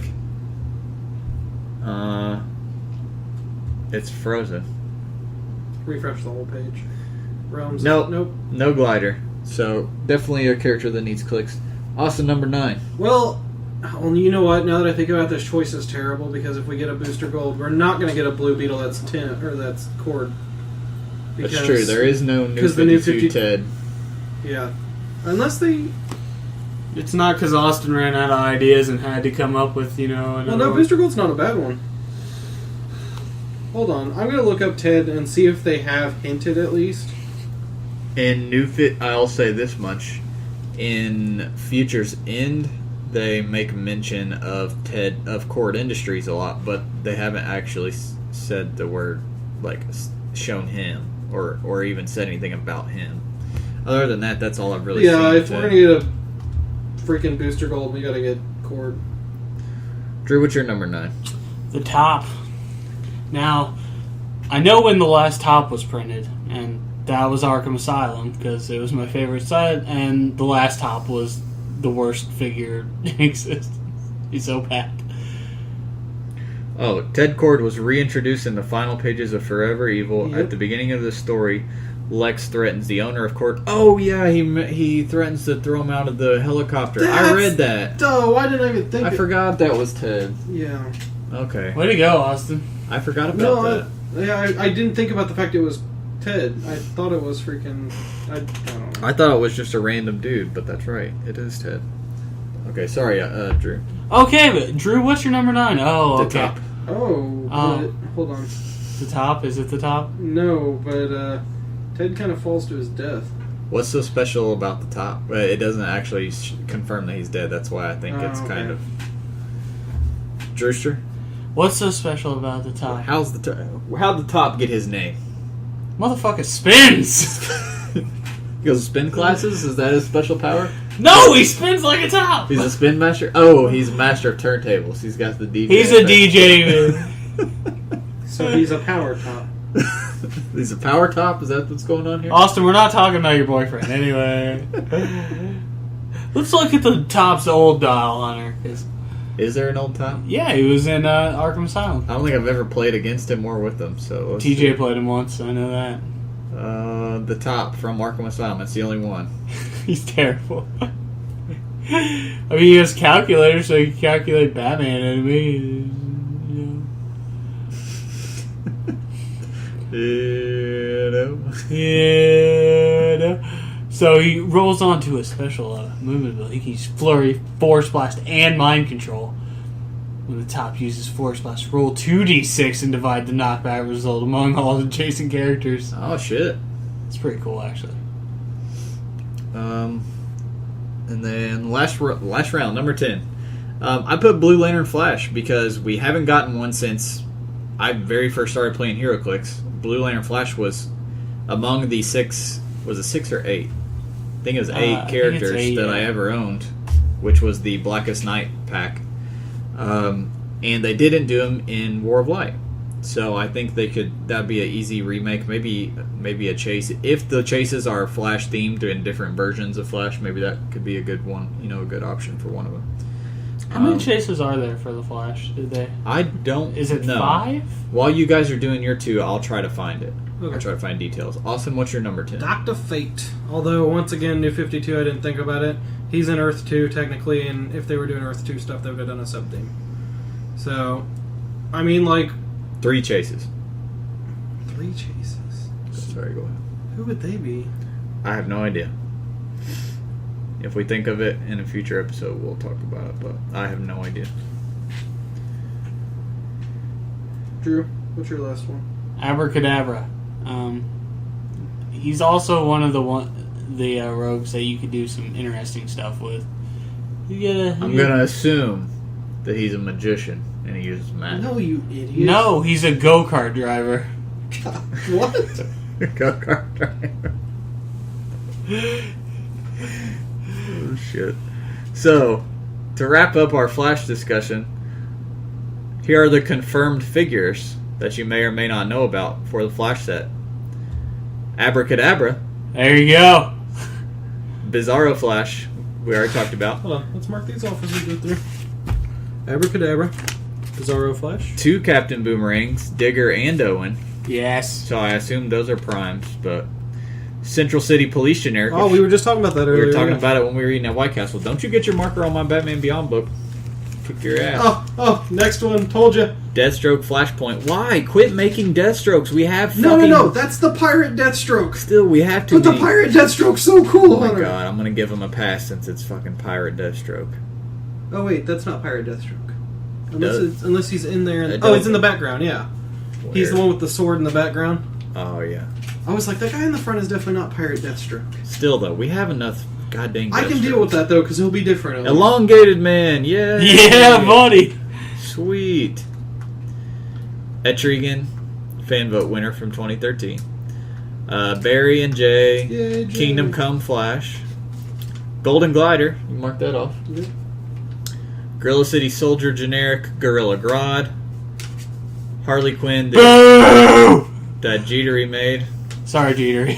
It's frozen. Refresh the whole page. Realms. Nope. No Glider. So definitely a character that needs clicks. Austin, number 9. Well, you know what? Now that I think about it, this choice is terrible because if we get a Booster Gold, we're not going to get a Blue Beetle that's that's Cord. That's true. There is no New 52 the New 50 Ted. Yeah. Unless they... It's not because Austin ran out of ideas and had to come up with, another Well, no, one. Booster Gold's not a bad one. Hold on. I'm going to look up Ted and see if they have hinted at least. In I'll say this much. In Future's End, they make mention of Cord Industries a lot, but they haven't actually said the word, shown him, or even said anything about him. Other than that, that's all I've really seen. Yeah, if we're going to get a freaking Booster Gold, we got to get Cord. Drew, what's your number 9? The top. Now, I know when the last top was printed, and that was Arkham Asylum, because it was my favorite set, and the last top was the worst figure in existence. He's so bad. Oh, Ted Cord was reintroduced in the final pages of Forever Evil. Yep. At the beginning of the story, Lex threatens the owner of Cord. Oh, yeah, he threatens to throw him out of the helicopter. I read that. Oh, why didn't I even think I forgot that was Ted. Yeah. Okay. Way to go, Austin. I forgot about that. I didn't think about the fact it was Ted. I thought it was freaking... I don't know. I thought it was just a random dude, but that's right. It is Ted. Okay, sorry, Drew. Okay, but Drew, what's your number 9? Oh, The okay. top. Hold on. The top? Is it the top? No, but Ted kind of falls to his death. What's so special about the top? It doesn't actually confirm that he's dead. That's why I think it's kind of... Drewster? What's so special about the top? How'd the top get his name? Motherfucker spins! He goes spin classes? Is that his special power? No, he spins like a top! He's a spin master? Oh, he's a master of turntables. He's got the DJ. He's a DJ. So he's a power top. He's a power top? Is that what's going on here? Austin, we're not talking about your boyfriend. Anyway. Let's look at the top's old dial on her. Is there an old top? Yeah, he was in Arkham Asylum. I don't think I've ever played against him or with him. So TJ played him once, I know that. The top from Arkham Asylum. It's the only one. He's terrible. I mean, he has calculators, so he can calculate Batman enemies. You know. Yeah. So So he rolls onto a special movement ability. He can use Flurry, Force Blast, and Mind Control. When the top uses Force Blast, roll 2d6 and divide the knockback result among all adjacent characters. Oh, shit. It's pretty cool, actually. And then last round, number 10. I put Blue Lantern Flash because we haven't gotten one since I very first started playing Heroclix. Blue Lantern Flash was among the 6... Was it 6 or 8? I think it was 8 characters 8, that yeah. I ever owned, which was the Blackest Night pack. And they didn't do them in War of Light. So I think that'd be an easy remake, maybe a chase. If the chases are Flash themed in different versions of Flash, maybe that could be a good one, a good option for one of them. How many chases are there for the Flash? Did they? I don't Is it know. 5? While you guys are doing your 2, I'll try to find it. Okay. I'll try to find details. Austin, what's your number 10? Dr. Fate. Although, once again, New 52, I didn't think about it. He's in Earth 2, technically, and if they were doing Earth 2 stuff, they would have done a sub-theme. So, I mean, 3 chases. 3 chases. Sorry, go ahead. Who would they be? I have no idea. If we think of it in a future episode, we'll talk about it, but I have no idea. Drew, what's your last one? Abracadabra. He's also one of the rogues that you could do some interesting stuff with. I'm going to assume that he's a magician and he uses magic. No, you idiot. No, he's a go-kart driver. God, what? Go-kart driver. Oh, shit. So, to wrap up our Flash discussion, here are the confirmed figures that you may or may not know about for the Flash set. Abracadabra, There you go. Bizarro Flash, we already talked about. Hold on, let's mark these off as we go through. Abracadabra, Bizarro Flash. 2 Captain Boomerangs, Digger and Owen. Yes. So I assume those are primes, but Central City Police Generic. Oh, we were just talking about that we earlier. were talking about it when we were eating at White Castle. Don't you get your marker on my Batman Beyond book? Kick your ass. Oh, next one. Told you. Deathstroke Flashpoint. Why? Quit making Deathstrokes. We have No, fucking... no, that's the Pirate Deathstroke. Still, we have to But the Pirate Deathstroke's so cool, Oh my Hunter. god, I'm gonna give him a pass since it's fucking Pirate Deathstroke. Oh, wait, that's not Pirate Deathstroke. Does- Unless he's in there. It Oh, does. it's in the background, yeah. He's the Where? one with the sword in the background. Oh, yeah. I was like, that guy in the front is definitely not Pirate Deathstroke. Still, though, we have enough goddamn I can deal with that, though, because he'll be different. at least. Elongated Man, yeah. Yeah, buddy. Sweet. Etrigan, fan vote winner from 2013. Barry and Jay, Yay, Jay. Kingdom Come Flash. Golden Glider, you mark that off. Yeah. Gorilla City Soldier generic, Gorilla Grodd. Harley Quinn Boo! that Jetery made. Sorry, Jeter.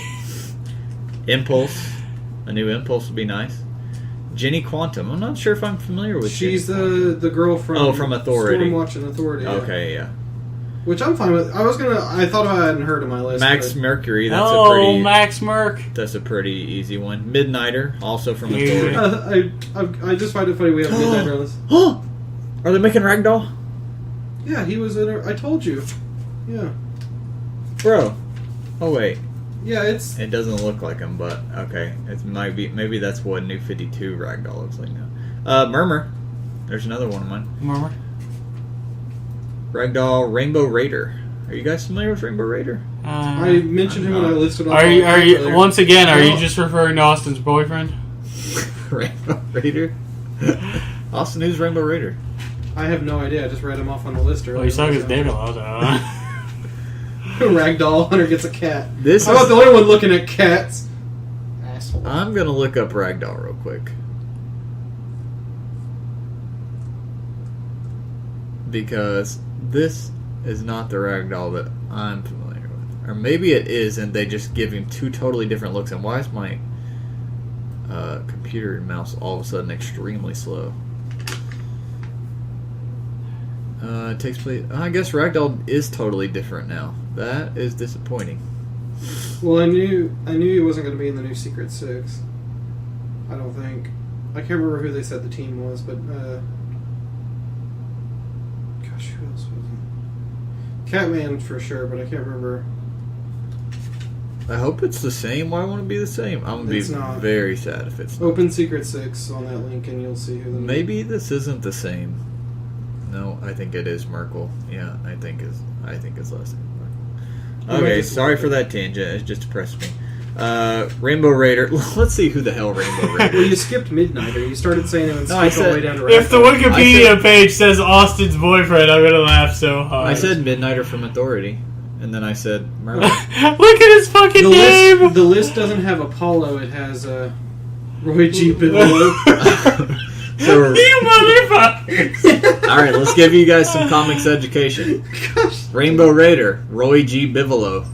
Impulse. A new Impulse would be nice. Jenny Quantum. I'm not sure if I'm familiar with She's Jenny the girl from from Authority. Stormwatch and Authority. Quantum. Yeah. Okay, yeah. Which I'm fine with. I thought I hadn't heard of my list. Max but- Mercury. That's a Oh, pretty. Max Merc. That's a pretty easy one. Midnighter, also from Yeah. Authority. I just find it funny we have a Midnighter on this. Are they making Ragdoll? Yeah, he was in I told you. Yeah. Bro. Oh wait, Yeah, it's... it doesn't look like him, but okay, it might be. Maybe that's what New 52 Ragdoll looks like now. Murmur. There's another one of mine. Remember? Ragdoll Rainbow Raider. Are you guys familiar with Rainbow Raider? I mentioned him when I listed on... Are you earlier. once again? Are you No. just referring to Austin's boyfriend? Rainbow Raider. Austin, who's Rainbow Raider? I have no idea. I just read him off on the list earlier. Well, you suck his dick a lot. Ragdoll. Hunter gets a cat. This I'm is- not the only one looking at cats. Asshole. I'm gonna look up Ragdoll real quick. Because this is not the Ragdoll that I'm familiar with. Or maybe it is and they just give him 2 totally different looks. And why is my computer and mouse all of a sudden extremely slow? It takes place... I guess Ragdoll is totally different now. That is disappointing. Well, I knew he wasn't going to be in the new Secret Six. I don't think. I can't remember who they said the team was, but gosh, who else was it? Catman for sure, but I can't remember. I hope it's the same. Why won't it be the same? I'm going It's to be not. very sad if it's not. Open Secret 6 on that link and you'll see who the Maybe this isn't the same. No, I think it is Merkel. Yeah, I think it's last name Merkel. Okay, sorry for that tangent. It just depressed me. Rainbow Raider. Let's see who the hell Rainbow Raider Well, is. you skipped Midnighter. You started saying it and No, I skipped all the way said- down to If the Raphael. Wikipedia page says Austin's boyfriend, I'm gonna laugh so hard. I said Midnighter from Authority, and then I said Merlin. Look at his fucking the name! list doesn't have Apollo. It has Roy G. Bigelow. So, You motherfuckers! all right, let's give you guys some comics education. Rainbow Raider, Roy G. Bigelow,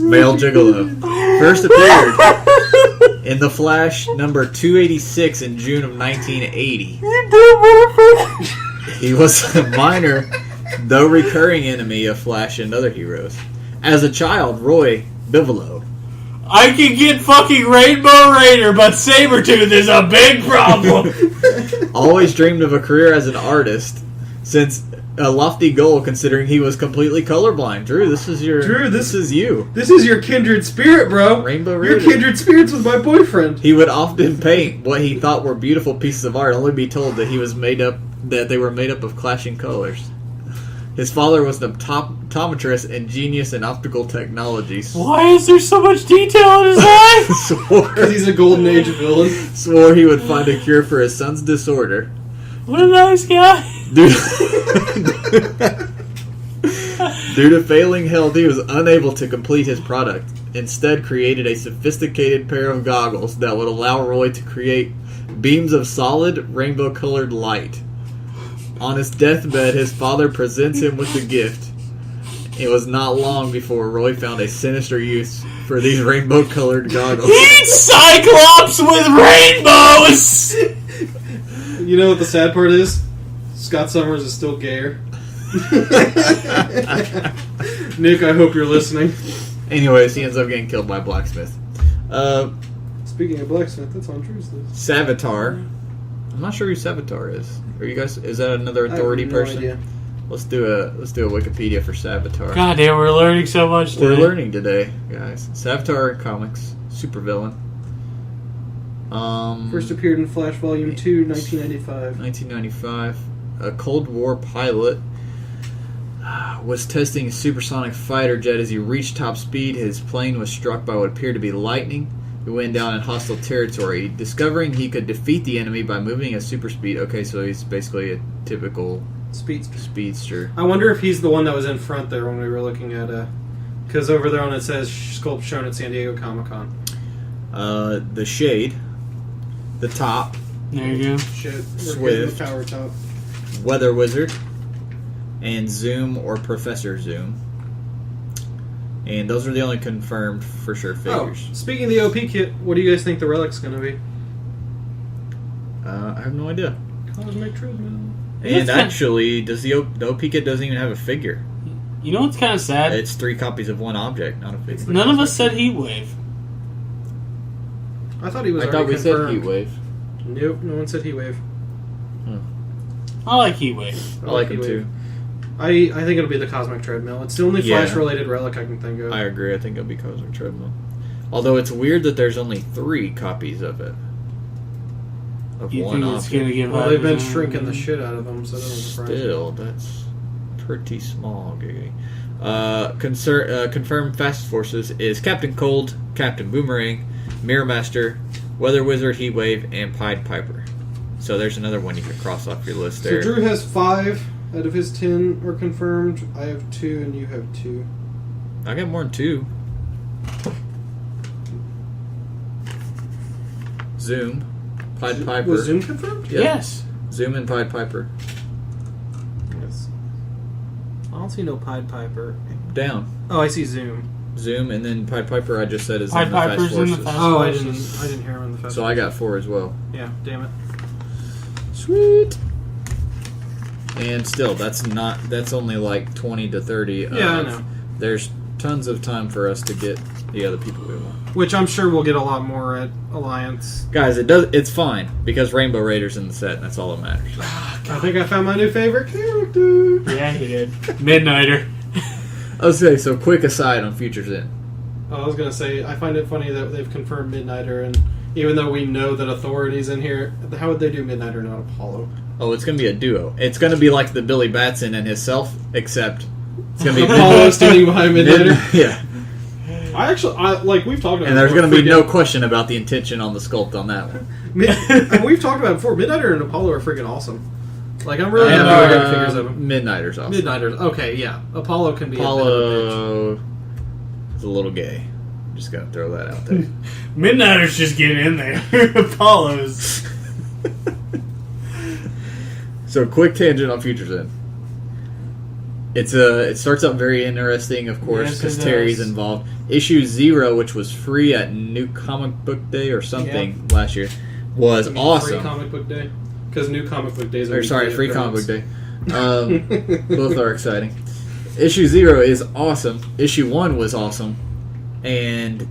male gigolo, first appeared in The Flash number 286 in June of 1980. He was a minor, though recurring enemy of Flash and other heroes. As a child, Roy Bigelow I can get fucking Rainbow Raider, but Sabretooth is a big problem! always dreamed of a career as an artist, since a lofty goal considering he was completely colorblind. Drew, this is your. Drew, this is you. This is your kindred spirit, bro. Rainbow Your Raider. kindred spirits with my boyfriend. He would often paint what he thought were beautiful pieces of art, only be told that they were made up of clashing colors. His father was an optometrist and genius in optical technologies. Why is there so much detail in his eyes? Because he's a golden age villain. Swore he would find a cure for his son's disorder. What a nice guy! Due to failing health, he was unable to complete his product. Instead, created a sophisticated pair of goggles that would allow Roy to create beams of solid, rainbow-colored light. On his deathbed, his father presents him with the gift. It was not long before Roy found a sinister use for these rainbow-colored goggles. He's Cyclops with rainbows! You know what the sad part is? Scott Summers is still gayer. Nick, I hope you're listening. Anyways, he ends up getting killed by a blacksmith. Speaking of blacksmith, that's on Drew's list. Savitar. I'm not sure who Savitar is. Are you guys? Is that another authority I have no person? idea. Let's do a Wikipedia for Savitar. God damn, we're learning so much today. We're learning today, guys. Savitar comics, supervillain. First appeared in Flash Volume 2, 1995. 1995. A Cold War pilot was testing a supersonic fighter jet. As he reached top speed, his plane was struck by what appeared to be lightning. He went down in hostile territory. Discovering he could defeat the enemy by moving at super speed. Okay, so he's basically a typical speedster. I wonder if he's the one that was in front there when we were looking at because over there on it says sculpt shown at San Diego Comic-Con. The Shade. The Top. There you go. Shit. We're Swift. getting the power top. Weather Wizard. And Zoom or Professor Zoom. And those are the only confirmed for sure figures. Oh, speaking of the OP kit, what do you guys think the relic's going to be? I have no idea. Cosmic Treadmill. And actually, the OP kit doesn't even have a figure. You know what's kind of sad? It's 3 copies of one object, not a figure. None of us said Heatwave. I thought he was I already thought we said confirmed. Heatwave. Nope, no one said Heatwave. I like Heatwave. I like him Heatwave. too. I think it'll be the Cosmic Treadmill. It's the only Yeah. Flash-related relic I can think of. I agree. I think it'll be Cosmic Treadmill. Although it's weird that there's only 3 copies of it. Of You one think it's object. gonna give? Well, they've been vibes? shrinking the shit out of them, so that doesn't surprise me. Still, that's pretty small. Giggity. Confirmed Fast Forces is Captain Cold, Captain Boomerang, Mirror Master, Weather Wizard, Heatwave, and Pied Piper. So there's another one you can cross off your list So there. Drew has 5 out of his 10 are confirmed. I have 2, and you have 2. I got more than 2. Zoom, Pied Piper. Was Zoom confirmed? Yeah. Yes. Zoom and Pied Piper. Yes. I don't see no Pied Piper. Down. Oh, I see Zoom. Zoom, and then Pied Piper I just said is Pied in the Fast Piper's in the Forces. Fast Oh, I Forces. didn't hear him in the festival. So I got 4 as well. Yeah, damn it. Sweet. And still, that's only like 20 to 30. Yeah, I know. There's tons of time for us to get the other people we want. Which I'm sure we'll get a lot more at Alliance. Guys, it's fine because Rainbow Raider's in the set, and that's all that matters. I think I found my new favorite character. Yeah, he did. Midnighter. Okay, so quick aside on Futures In. I was gonna say, I find it funny that they've confirmed Midnighter, and even though we know that Authority's in here, how would they do Midnighter, not Apollo? Oh, it's going to be a duo. It's going to be like the Billy Batson and himself, except it's going to be Apollo standing behind Midnighter. Yeah. We've talked about And there's it going to be before, no question about the intention on the sculpt on that one. and we've talked about it before. Midnighter and Apollo are freaking awesome. Like, I'm really happy with the figures of them. Midnighter's awesome. Midnighter's, okay, yeah. Apollo can be a bit of a Apollo is a little gay. Just going to throw that out there. Midnighter's just getting in there. Apollo's. So, quick tangent on Futures End. It starts out very interesting, of course, Yes, because it Terry's does. involved. Issue 0, which was free at New Comic Book Day or something last year, was bitch. awesome. Free comic book day? Because new comic book days are Or sorry, weekly free comic book occurrence. day. Both are exciting. Issue 0 is awesome. Issue 1 was awesome. And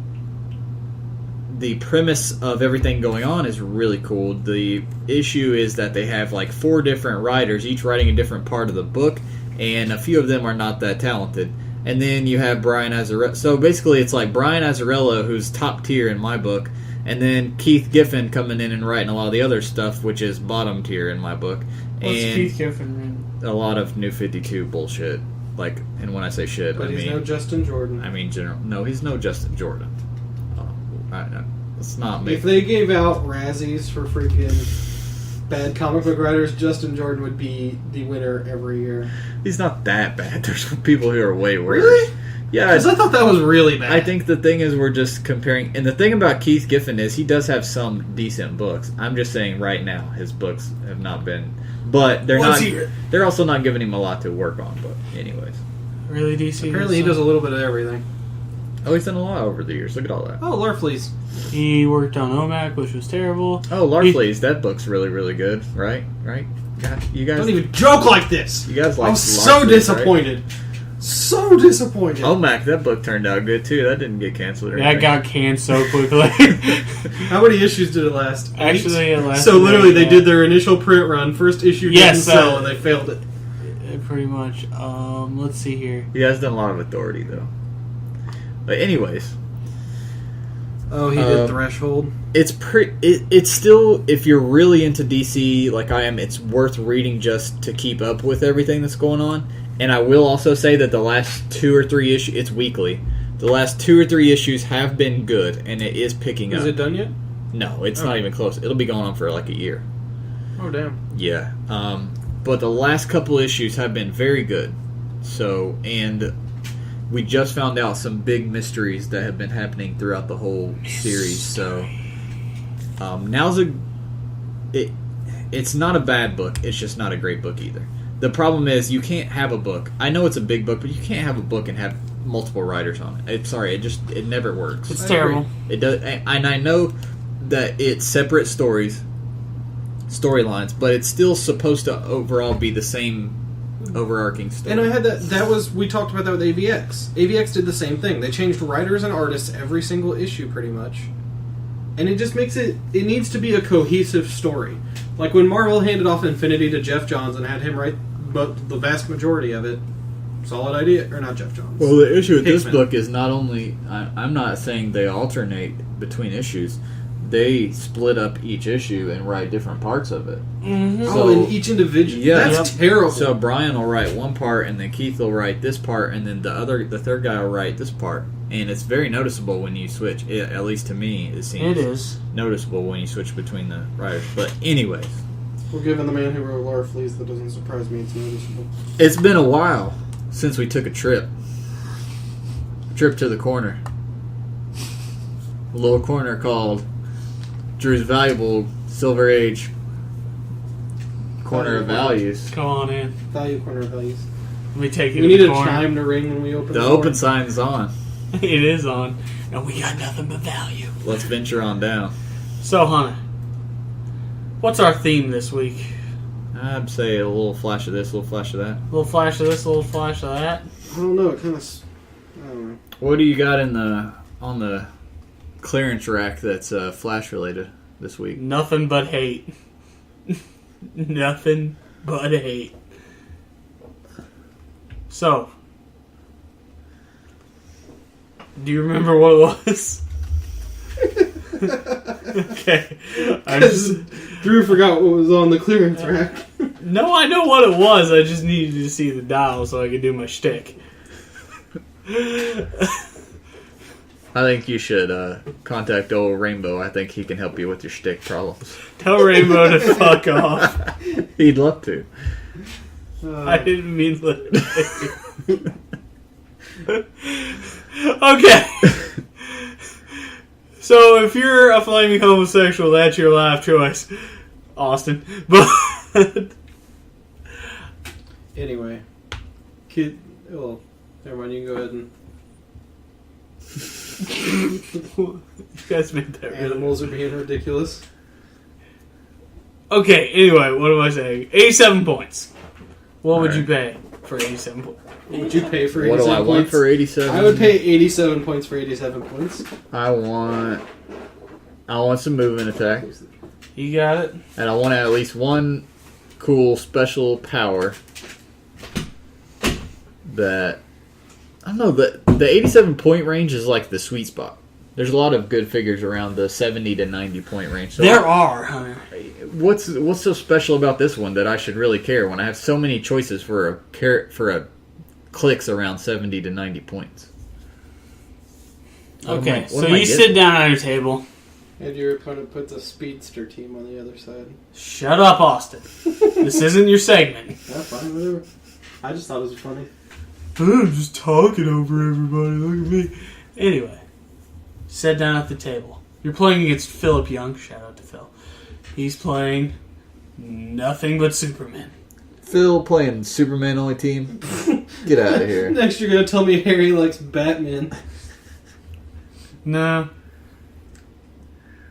the premise of everything going on is really cool. The issue is that they have like 4 different writers, each writing a different part of the book, and a few of them are not that talented. And then you have Brian Azzarello. So basically it's like Brian Azzarello, who's top tier in my book, and then Keith Giffen coming in and writing a lot of the other stuff, which is bottom tier in my book. What's And Keith Giffen read? a lot of New 52 bullshit. Like, and when I say shit, But I he's mean... no Justin Jordan. I mean general. No, he's no Justin Jordan. Let's not make... If they gave out Razzies for freaking bad comic book writers, Justin Jordan would be the winner every year. He's not that bad. There's people who are way worse. Really? Yeah, Because I thought that was really bad. I think the thing is we're just comparing... And the thing about Keith Giffen is he does have some decent books. I'm just saying right now his books have not been... But they're What's not... he- They're also not giving him a lot to work on, but anyways. Really, DC? Apparently he does a little bit of everything. Oh, he's done a lot over the years. Look at all that. Oh, Larfleeze. He worked on OMAC, which was terrible. Oh, Larfleeze. That book's really, really good. Right? God, you guys... Don't even joke like this! You guys like I was so Larfleeze, disappointed. So disappointed. Right? Mac, that book turned out good too. That didn't get canceled or That anything. got canned so quickly. How many issues did it last? Actually, it lasted So literally, they like, did their initial print run. First issue Yes, didn't sell, and they failed it. Pretty much. Let's see here. He has done a lot of authority though. But anyways, Oh, he did Threshold. it's still, if you're really into DC like I am, it's worth reading just to keep up with everything that's going on. And I will also say that the last 2 or 3 issues, it's weekly. The last 2 or 3 issues have been good, and it is picking up. Is it done yet? No, it's not even close. It'll be going on for like a year. Oh, damn. Yeah. But the last couple issues have been very good. So, and we just found out some big mysteries that have been happening throughout the whole series. So, it's not a bad book. It's just not a great book either. The problem is you can't have a book. I know it's a big book, but you can't have a book and have multiple writers on it. It never works. It's I terrible. agree. It does, and I know that it's separate storylines, but it's still supposed to overall be the same overarching story. And I had we talked about that with AVX. AVX did the same thing. They changed writers and artists every single issue, pretty much. And it just makes it needs to be a cohesive story. Like when Marvel handed off Infinity to Jeff Johns and had him write the vast majority of it, solid idea. Or not Jeff Johns. Well, the issue with this Hickman. book is not only... I'm not saying they alternate between issues. They split up each issue and write different parts of it. Mm-hmm. So- and each individual. Yeah. That's terrible. So Brian will write one part, and then Keith will write this part, and then the third guy will write this part. And it's very noticeable when you switch. At least to me, it seems It is. noticeable when you switch between the writers. But anyways, We're giving the man who wrote Larfleeze, that doesn't surprise me, it's noticeable. it's been a while since we took a trip. Trip to the corner. A little corner called Drew's Valuable Silver Age Corner of Values. Come on in. Value corner of values. Let me take you We to need the a corner. chime to ring when we open The the open door. sign's on. It is on. And we got nothing but value. Let's venture on down. So, Hunter, what's our theme this week? I'd say a little flash of this, a little flash of that. A little flash of this, a little flash of that. I don't know, it kind of... I don't know. What do you got on the clearance rack that's Flash related this week? Nothing but hate. Nothing but hate. So, Do you remember what it was? Okay. Because Drew forgot what was on the clearance rack. No, I know what it was. I just needed to see the dial so I could do my shtick. I think you should contact old Rainbow. I think he can help you with your shtick problems. Tell Rainbow to fuck off. He'd love to. I didn't mean literally. Okay. So if you're a flaming homosexual, that's your life choice, Austin. But Anyway. Well, never mind, you can go ahead and... you guys made that really... Animals are being ridiculous. Okay, anyway, what am I saying? 87 points. What would Alright. you pay for 87 points? What would you pay for 87 What do I points? want for 87? I would pay 87 points for 87 points. I want some movement attack. You got it? And I want at least one cool special power that... I don't know, the 87 point range is like the sweet spot. There's a lot of good figures around the 70 to 90 point range. So There are, Hunter. What's so special about this one that I should really care when I have so many choices for a clicks around 70 to 90 points? Okay, What so am I you getting? sit down at your table. And your opponent puts a speedster team on the other side. Shut up, Austin. This isn't your segment. Yeah, fine, whatever. I just thought it was funny. I'm just talking over everybody. Look at me. Anyway, sit down at the table. You're playing against Philip Young. Shout out to Phil. He's playing nothing but Superman. Phil playing Superman only team? Get out of here. Next, you're going to tell me Harry likes Batman. No.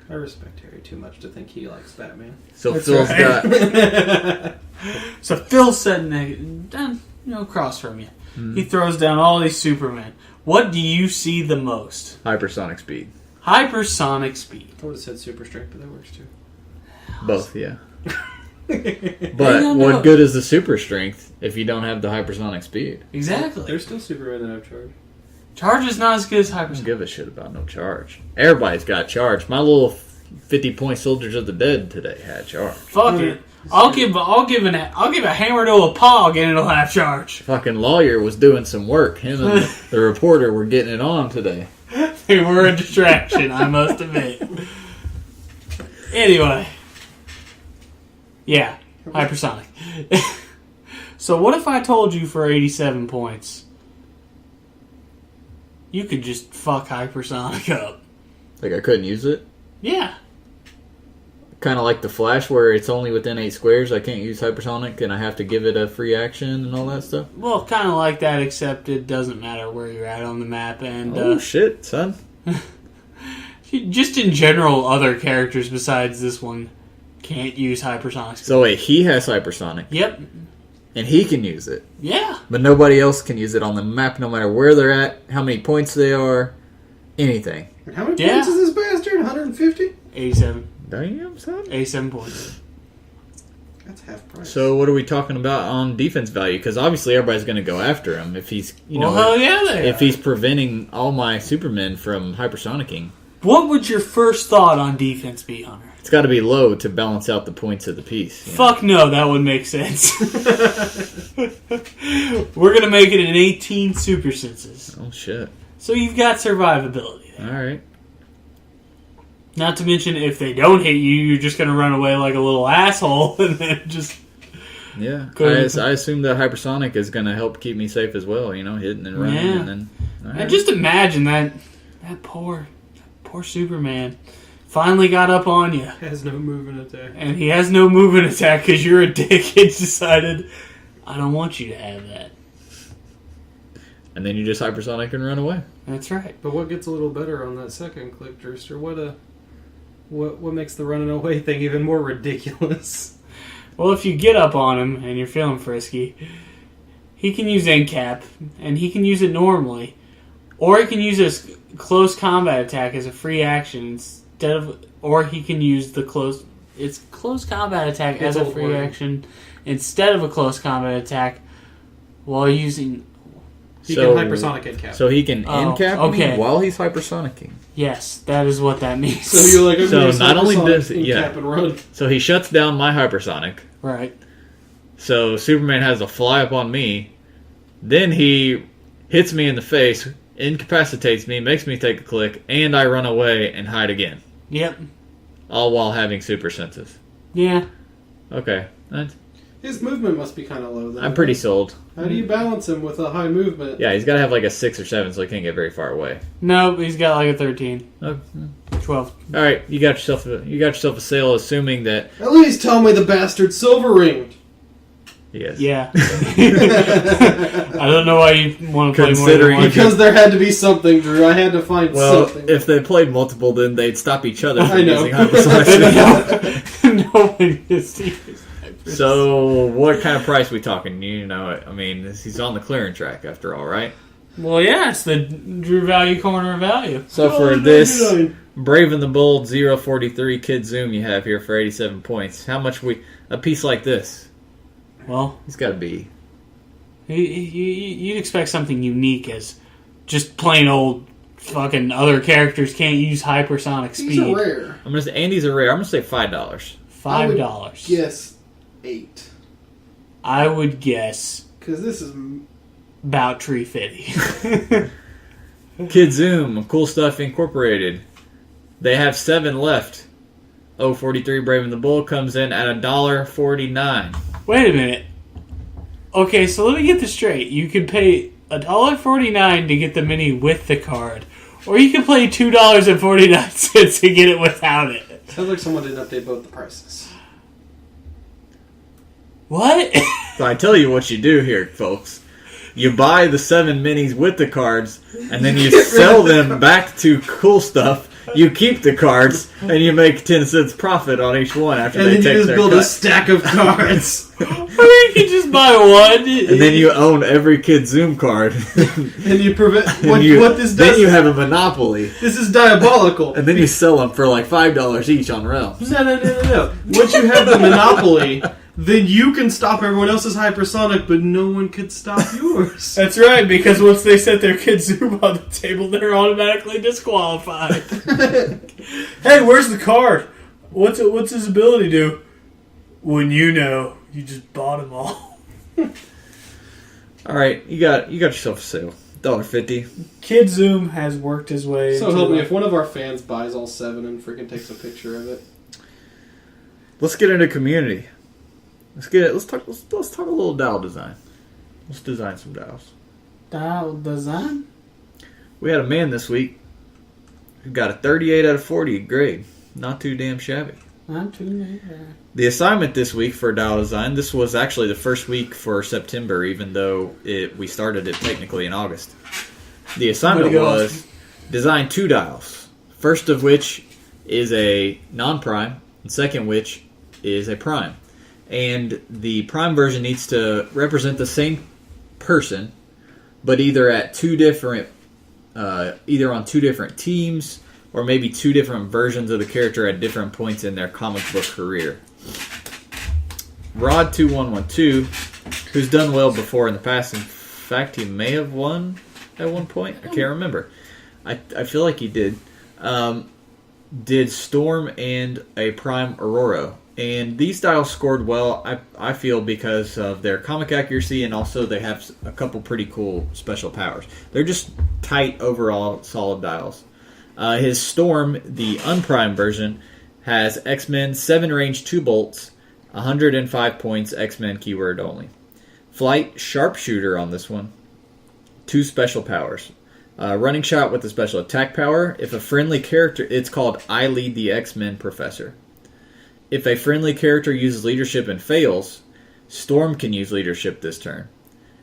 I respect Harry too much to think he likes Batman. So That's Phil's right. got... So Phil's sitting down, across from you. He throws down all these Supermen. What do you see the most? hypersonic speed. Hypersonic speed. I would have said super strength, but that works too. Both, yeah. They But don't what know. good is the super strength if you don't have the hypersonic speed? Exactly. There's still Superman that have charge. Charge is not as good as I don't hypersonic. give a shit about no charge. Everybody's got charge. My little 50-point Soldiers of the Dead today had charge. Fuck it. I'll give a hammer to a pog and it'll have charge. Fucking lawyer was doing some work. Him and the reporter were getting it on today. They were a distraction, I must admit. Anyway. Yeah, hypersonic. So what if I told you for 87 points, you could just fuck hypersonic up? Like I couldn't use it. Yeah. Kind of like the Flash, where it's only within 8 squares. I can't use hypersonic, and I have to give it a free action and all that stuff. Well, kind of like that, except it doesn't matter where you're at on the map. And Oh shit, son! just in general, other characters besides this one can't use hypersonic. So wait, he has hypersonic, Yep. and he can use it, Yeah. but nobody else can use it on the map, no matter where they're at, how many points they are, anything. How many Yeah. points is this bastard? 150? 87. Damn, son. 87 points. That's half price. So what are we talking about on defense value? Because obviously everybody's going to go after him if he's, Well, hell yeah, they if are. he's preventing all my Supermen from hypersonicking. What would your first thought on defense be, Hunter? It's got to be low to balance out the points of the piece. you know? Fuck no, that would make sense. We're going to make it an 18 super senses. Oh shit! So you've got survivability there. All right. Not to mention, if they don't hit you, you're just going to run away like a little asshole and then just... Yeah, Go ahead. I assume that hypersonic is going to help keep me safe as well. You know, hitting and running, Yeah. and then. All And right. just imagine that poor Superman finally got up on you. has no movement attack. And he has no movement attack because you're a dick and decided, I don't want you to have that. And then you just hypersonic and run away. That's right. But what gets a little better on that second click, Drewster? What makes the running away thing even more ridiculous? Well, if you get up on him and you're feeling frisky, he can use NCAP, and he can use it normally. Or he can use his close combat attack as a free action instead of... Or he can use the close combat attack as a old free word. action instead of a close combat attack while using... He can hypersonic and cap. So he can end cap okay. me while he's hypersonicking. Yes, that is what that means. So you're like, I'm So gonna not only does in yeah. cap and run. So he shuts down my hypersonic. Right. So Superman has to fly up on me. Then he hits me in the face, incapacitates me, makes me take a click, and I run away and hide again. Yep. All while having super senses. Yeah. Okay. His movement must be kind of low, then. I'm pretty sold. How do you balance him with a high movement? Yeah, he's got to have like a 6 or 7 so he can't get very far away. Nope, he's got like a 13. Oh. 12. All right, you got yourself a sale, assuming that At least tell me the bastard silver ringed. yes. Yeah. I don't know why you want to play more than Considering- one. Because there had to be something, Drew. I had to find Well, something. if they played multiple, then they'd stop each other I from know. using hypersonic. No one is serious. So, what kind of price we talking? You know, I mean, he's on the clearing track after all, right? Well, yeah, it's the Drew Value Corner of Value. So Oh, for this $99. Brave and the Bold 043 Kid Zoom you have here for 87 points, how much a piece like this? Well, It's got to be. you'd expect something unique as just plain old fucking other characters can't use hypersonic These speed. are rare. I'm gonna say Andy's are rare. I'm gonna say $5. $5. Yes, 8. I would guess Because this is... about $350. Kid Zoom, Cool Stuff Incorporated. They have 7 left. 043 Brave and the Bold comes in at $1.49. Wait a minute. Okay, so let me get this straight. You could pay $1.49 to get the mini with the card, or you could pay $2.49 to get it without it. Sounds like someone didn't update both the prices. What? So I tell you what you do here, folks. You buy the 7 minis with the cards, and then you sell them back to Cool Stuff. You keep the cards, and you make 10 cents profit on each one after And they then you take just their build cut. a stack of cards. Or you could just buy one. And then you own every Kid Zoom card. and you prevent... And What this does... Then you have a monopoly. This is diabolical. And then you sell them for like $5 each on Realms. No. Once you have the monopoly, then you can stop everyone else's hypersonic, but no one could stop yours. That's right, because once they set their Kid Zoom on the table, they're automatically disqualified. Hey, where's the card? What's his ability do? When you know, you just bought them all. All right, you got yourself a sale. $1.50. Kid Zoom has worked his way. So help me, if one of our fans buys all 7 and freaking takes a picture of it. Let's get into community. Let's talk a little dial design. Let's design some dials. Dial design. We had a man this week who got a 38 out of 40 grade. Not too damn shabby. Not too bad. The assignment this week for dial design, this was actually the first week for September, even though we started it technically in August. The assignment was design 2 dials. First of which is a non-prime, and second which is a prime. And the prime version needs to represent the same person, but either on 2 different teams, or maybe 2 different versions of the character at different points in their comic book career. Rod2112, who's done well before in the past. In fact, he may have won at one point. I can't remember. I feel like he did. Did Storm and a Prime Aurora. And these dials scored well, I feel, because of their comic accuracy, and also they have a couple pretty cool special powers. They're just tight, overall, solid dials. His Storm, the unprimed version, has X-Men, 7 range, 2 bolts, 105 points, X-Men keyword only. Flight, Sharpshooter on this one, 2 special powers. Running shot with a special attack power. If a friendly character, it's called I Lead the X-Men Professor. If a friendly character uses leadership and fails, Storm can use leadership this turn.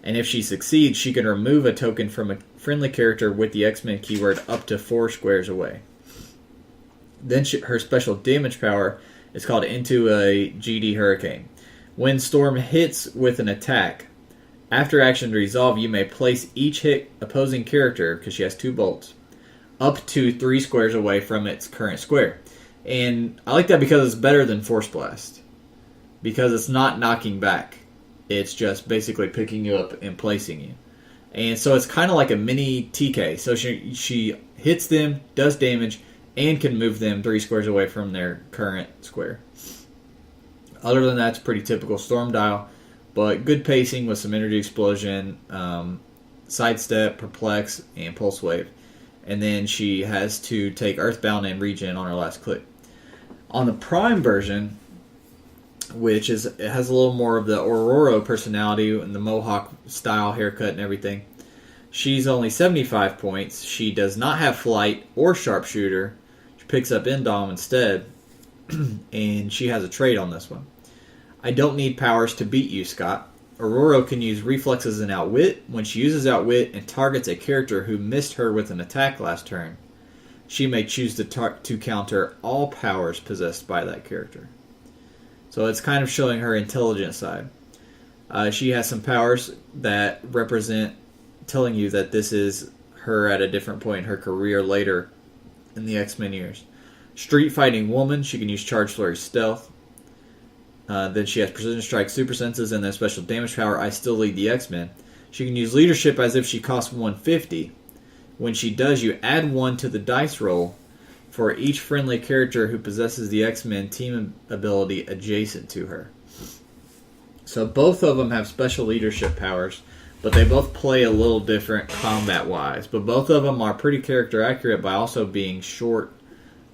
And if she succeeds, she can remove a token from a friendly character with the X-Men keyword up to 4 squares away. Then her special damage power is called Into a GD Hurricane. When Storm hits with an attack, after action to resolve, you may place each hit opposing character, because she has 2 bolts, up to 3 squares away from its current square. And I like that because it's better than Force Blast. Because it's not knocking back. It's just basically picking you up and placing you. And so it's kind of like a mini TK. So she hits them, does damage, and can move them 3 squares away from their current square. Other than that, it's pretty typical Storm Dial, but good pacing with some energy explosion, sidestep, perplex, and pulse wave. And then she has to take Earthbound and regen on her last click. On the Prime version, which it has a little more of the Aurora personality and the Mohawk style haircut and everything, she's only 75 points. She does not have flight or sharpshooter. She picks up Indom instead, and she has a trait on this one. I don't need powers to beat you, Scott. Aurora can use reflexes and outwit. When she uses outwit and targets a character who missed her with an attack last turn, she may choose to counter all powers possessed by that character. So it's kind of showing her intelligent side. She has some powers that represent telling you that this is her at a different point in her career later in the X-Men years. Street Fighting Woman, she can use Charge Flurry Stealth. Then she has Precision Strike, Super Senses, and then special damage power, I Still Lead the X-Men. She can use Leadership as if she costs 150. When she does, you add 1 to the dice roll for each friendly character who possesses the X-Men team ability adjacent to her. So both of them have special leadership powers, but they both play a little different combat-wise. But both of them are pretty character accurate by also being short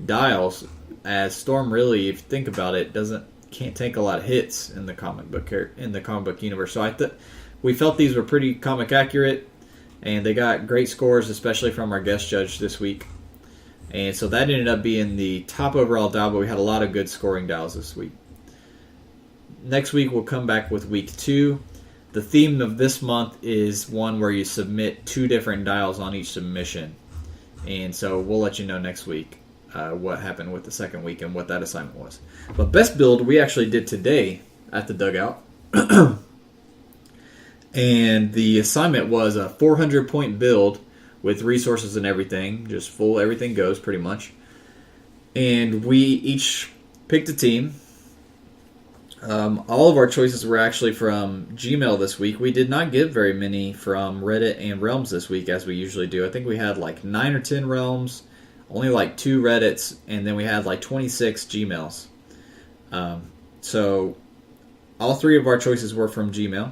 dials, as Storm really, if you think about it, can't take a lot of hits in the comic book universe. So we felt these were pretty comic accurate, and they got great scores, especially from our guest judge this week. And so that ended up being the top overall dial, but we had a lot of good scoring dials this week. Next week we'll come back with week 2. The theme of this month is one where you submit 2 different dials on each submission. And so we'll let you know next week what happened with the second week and what that assignment was. But best build we actually did today at the dugout. And the assignment was a 400-point build with resources and everything. Just full everything goes pretty much. And we each picked a team. All of our choices were actually from Gmail this week. We did not get very many from Reddit and Realms this week as we usually do. I think we had like 9 or 10 Realms, only like 2 Reddits, and then we had like 26 Gmails. So all 3 of our choices were from Gmail.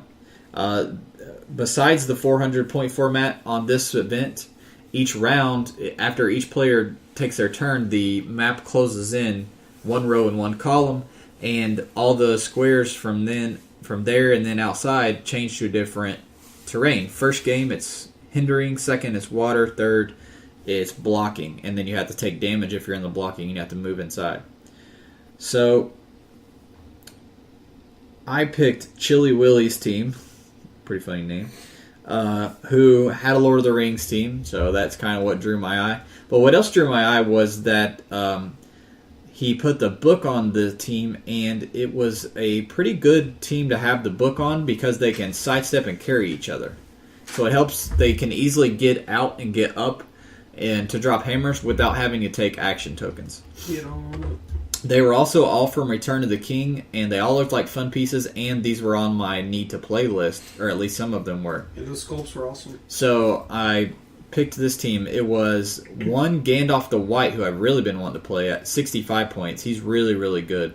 Besides the 400-point format on this event, each round, after each player takes their turn, the map closes in 1 row and 1 column, and all the squares from there and then outside change to a different terrain. First game, it's hindering. Second, it's water. Third, it's blocking. And then you have to take damage if you're in the blocking. You have to move inside. So I picked Chili Willy's team. Pretty funny name. Who had a Lord of the Rings team. So that's kind of what drew my eye. But what else drew my eye was that he put the book on the team, and it was a pretty good team to have the book on because they can sidestep and carry each other. So it helps, they can easily get out and get up and to drop hammers without having to take action tokens. Get on. They were also all from Return of the King, and they all looked like fun pieces, and these were on my need to play list, or at least some of them were. Yeah, those sculpts were awesome. So I picked this team. It was one Gandalf the White, who I've really been wanting to play at 65 points. He's really, really good.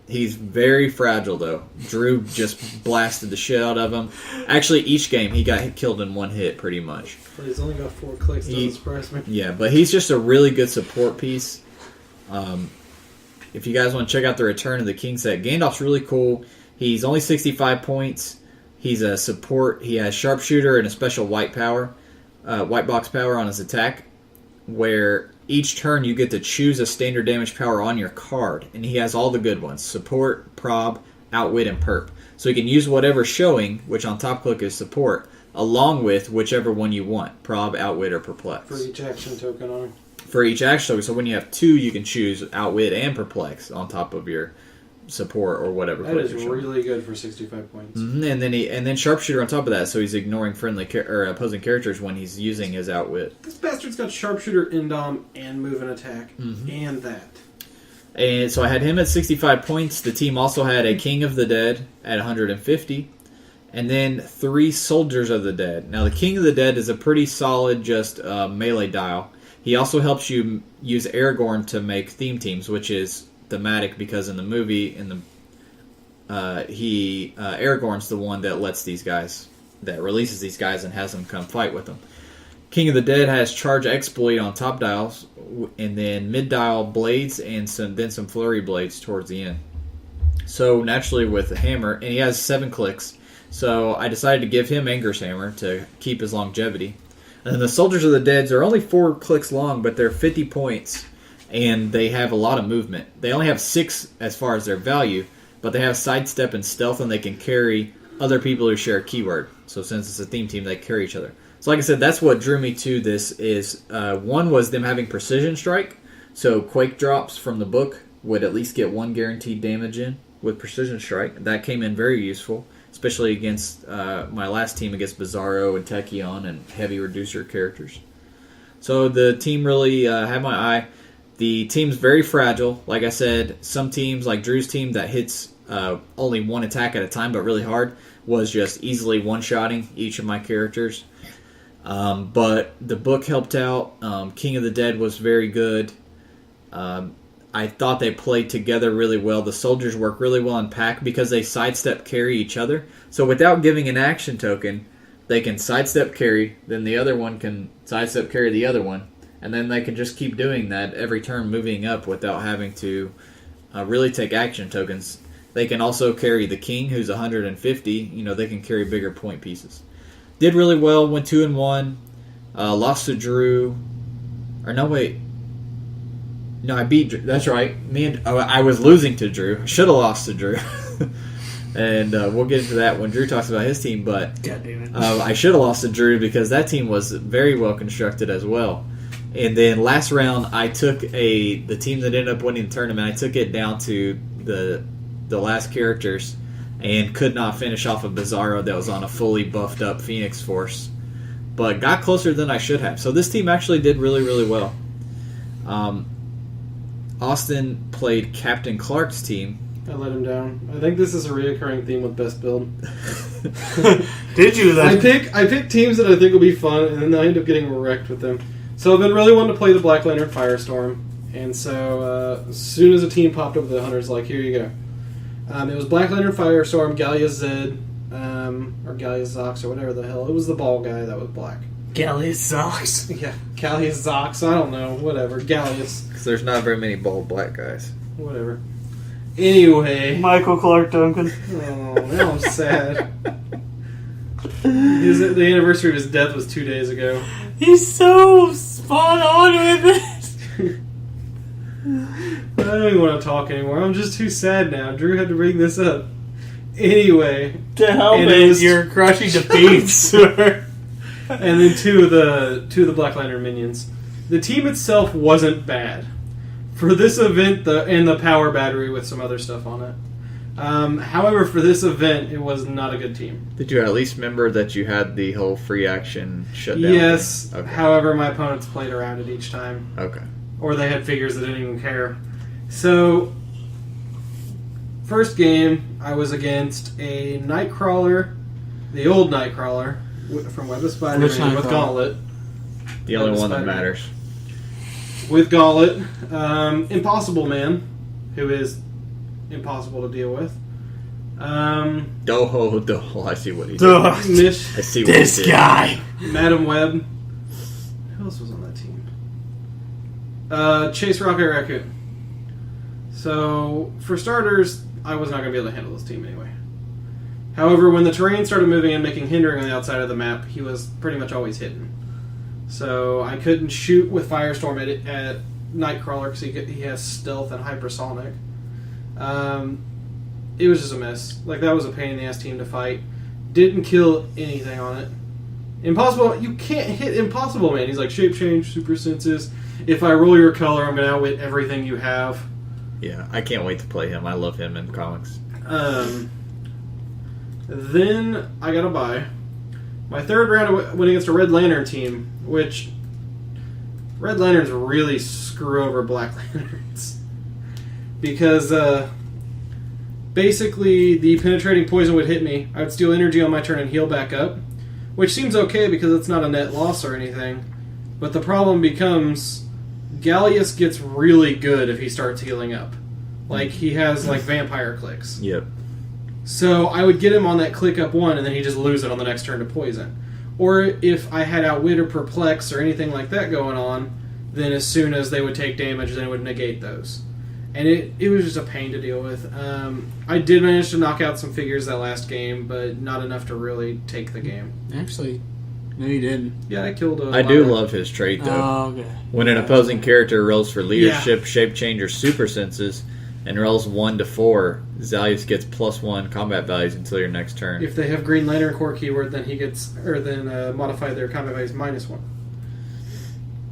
He's very fragile, though. Drew just blasted the shit out of him. Actually, each game he got killed in 1 hit, pretty much. But he's only got 4 clicks, doesn't surprise me. Yeah, but he's just a really good support piece. If you guys want to check out the Return of the King set, Gandalf's really cool. He's only 65 points. He's a support. He has Sharpshooter and a special white box power on his attack, where each turn you get to choose a standard damage power on your card, and he has all the good ones: support, prob, outwit, and perp. So you can use whatever's showing, which on top click is support, along with whichever one you want: prob, outwit, or perplex. For each action token on him. For each action token. So when you have 2, you can choose outwit and perplex on top of your support or whatever. That is really good for 65 points. Mm-hmm. And then sharpshooter on top of that, so he's ignoring friendly or opposing characters when he's using his outwit. This bastard's got sharpshooter, indom, and move and attack, and that. And so I had him at 65 points. The team also had a King of the Dead at 150, And then 3 Soldiers of the Dead. Now, the King of the Dead is a pretty solid just melee dial. He also helps you use Aragorn to make theme teams, which is thematic because in the movie, Aragorn's the one that lets these guys, that releases these guys and has them come fight with them. King of the Dead has Charge Exploit on top dials, and then mid dial blades, and then some flurry blades towards the end. So naturally with the hammer, and he has 7 clicks, so I decided to give him Anger's Hammer to keep his longevity. And then the Soldiers of the Dead are only 4 clicks long, but they're 50 points, and they have a lot of movement. They only have 6 as far as their value, but they have sidestep and stealth, and they can carry other people who share a keyword. So since it's a theme team, they carry each other. So like I said, that's what drew me to this. Is one was them having precision strike, so Quake drops from the book would at least get 1 guaranteed damage in with precision strike. That came in very useful, especially against my last team against Bizarro and Techion and heavy reducer characters. So the team really had my eye. The team's very fragile. Like I said, some teams, like Drew's team, that hits only 1 attack at a time but really hard, was just easily one-shotting each of my characters. But the book helped out. King of the Dead was very good. I thought they played together really well. The soldiers work really well in pack because they sidestep carry each other. So without giving an action token, they can sidestep carry, then the other one can sidestep carry the other one, and then they can just keep doing that every turn, moving up without having to really take action tokens. They can also carry the king, who's 150. They can carry bigger point pieces. Did really well, went 2-1. Lost to Drew. Or no, wait. No, I beat Drew. That's right. I was losing to Drew. Should have lost to Drew. And we'll get into that when Drew talks about his team. But God damn it. I should have lost to Drew because that team was very well constructed as well. And then last round, I took the team that ended up winning the tournament. I took it down to the last characters and could not finish off a Bizarro that was on a fully buffed up Phoenix Force, but got closer than I should have. So this team actually did really, really well. Austin played Captain Clark's team. I let him down. I think this is a reoccurring theme with best build. Did you then? I pick teams that I think will be fun, and then I end up getting wrecked with them. So I've been really wanting to play the Black Lantern Firestorm, and so as soon as a team popped up, the hunter's like, here you go. It was Black Lantern Firestorm, Gallia Zed, or Gallia Zox, or whatever the hell. It was the ball guy that was black. Gallius socks. Yeah, Gallius Zox, I don't know, whatever. Gallius. Because there's not very many bald black guys. Whatever. Anyway. Michael Clark Duncan. Oh, now I'm sad. The anniversary of his death was 2 days ago. He's so spot on with it. I don't even want to talk anymore. I'm just too sad now. Drew had to bring this up. Anyway. To help with your crushing defeats, sir. And then two of the Black Lantern minions. The team itself wasn't bad. For this event, the power battery with some other stuff on it. However, for this event, it was not a good team. Did you at least remember that you had the whole free action shutdown? Yes. Okay. However, my opponents played around it each time. Okay. Or they had figures that didn't even care. So, first game, I was against a Nightcrawler, the old Nightcrawler from Web of Spider-Man with Gauntlet. The only one that matters. With Gauntlet, Impossible Man, who is impossible to deal with. Doho, I see what he did. I see what this he did. guy. Madam Web. Who else was on that team? Chase Rocket Raccoon. So, for starters, I was not going to be able to handle this team anyway. However, when the terrain started moving and making hindering on the outside of the map, he was pretty much always hidden. So I couldn't shoot with Firestorm at Nightcrawler because he has stealth and hypersonic. It was just a mess. Like, that was a pain in the ass team to fight. Didn't kill anything on it. Impossible, you can't hit Impossible Man. He's like, shape change, super senses. If I roll your color, I'm going to outwit everything you have. Yeah, I can't wait to play him. I love him in comics. Then I got a bye. My third round I went against a Red Lantern team, which Red Lanterns really screw over Black Lanterns. Because basically the penetrating poison would hit me. I would steal energy on my turn and heal back up, which seems okay because it's not a net loss or anything. But the problem becomes Gallius gets really good if he starts healing up. Like, he has, like, vampire clicks. Yep. So I would get him on that click up 1, and then he just lose it on the next turn to poison. Or if I had Outwit or Perplex or anything like that going on, then as soon as they would take damage, then it would negate those. And it was just a pain to deal with. I did manage to knock out some figures that last game, but not enough to really take the game. Actually, no, you didn't. Yeah, I killed a I do love his trait, though. Oh, okay. When an opposing character rolls for leadership, shape change, or super senses, and rolls 1 to 4, Zalius gets +1 combat values until your next turn. If they have Green Lantern core keyword, then modify their combat values -1.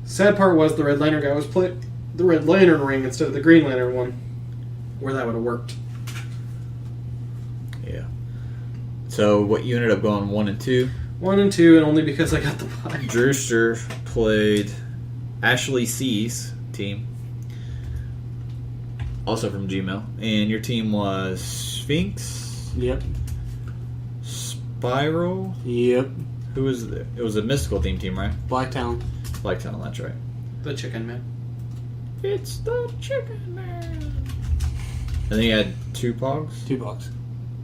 Sad part was the Red Lantern guy was playing the Red Lantern ring instead of the Green Lantern one, where that would have worked. Yeah. So what you ended up going 1 and 2? 1 and 2, and only because I got the bye. Drewster played Ashley C's team, also from Gmail, and your team was Sphinx, Yep. Spiral. Yep. Who was it? It was a mystical team, right? Black Talon. Black Tunnel, that's right. The Chicken Man. It's the Chicken Man. And then you had 2 Pogs, 2 bucks.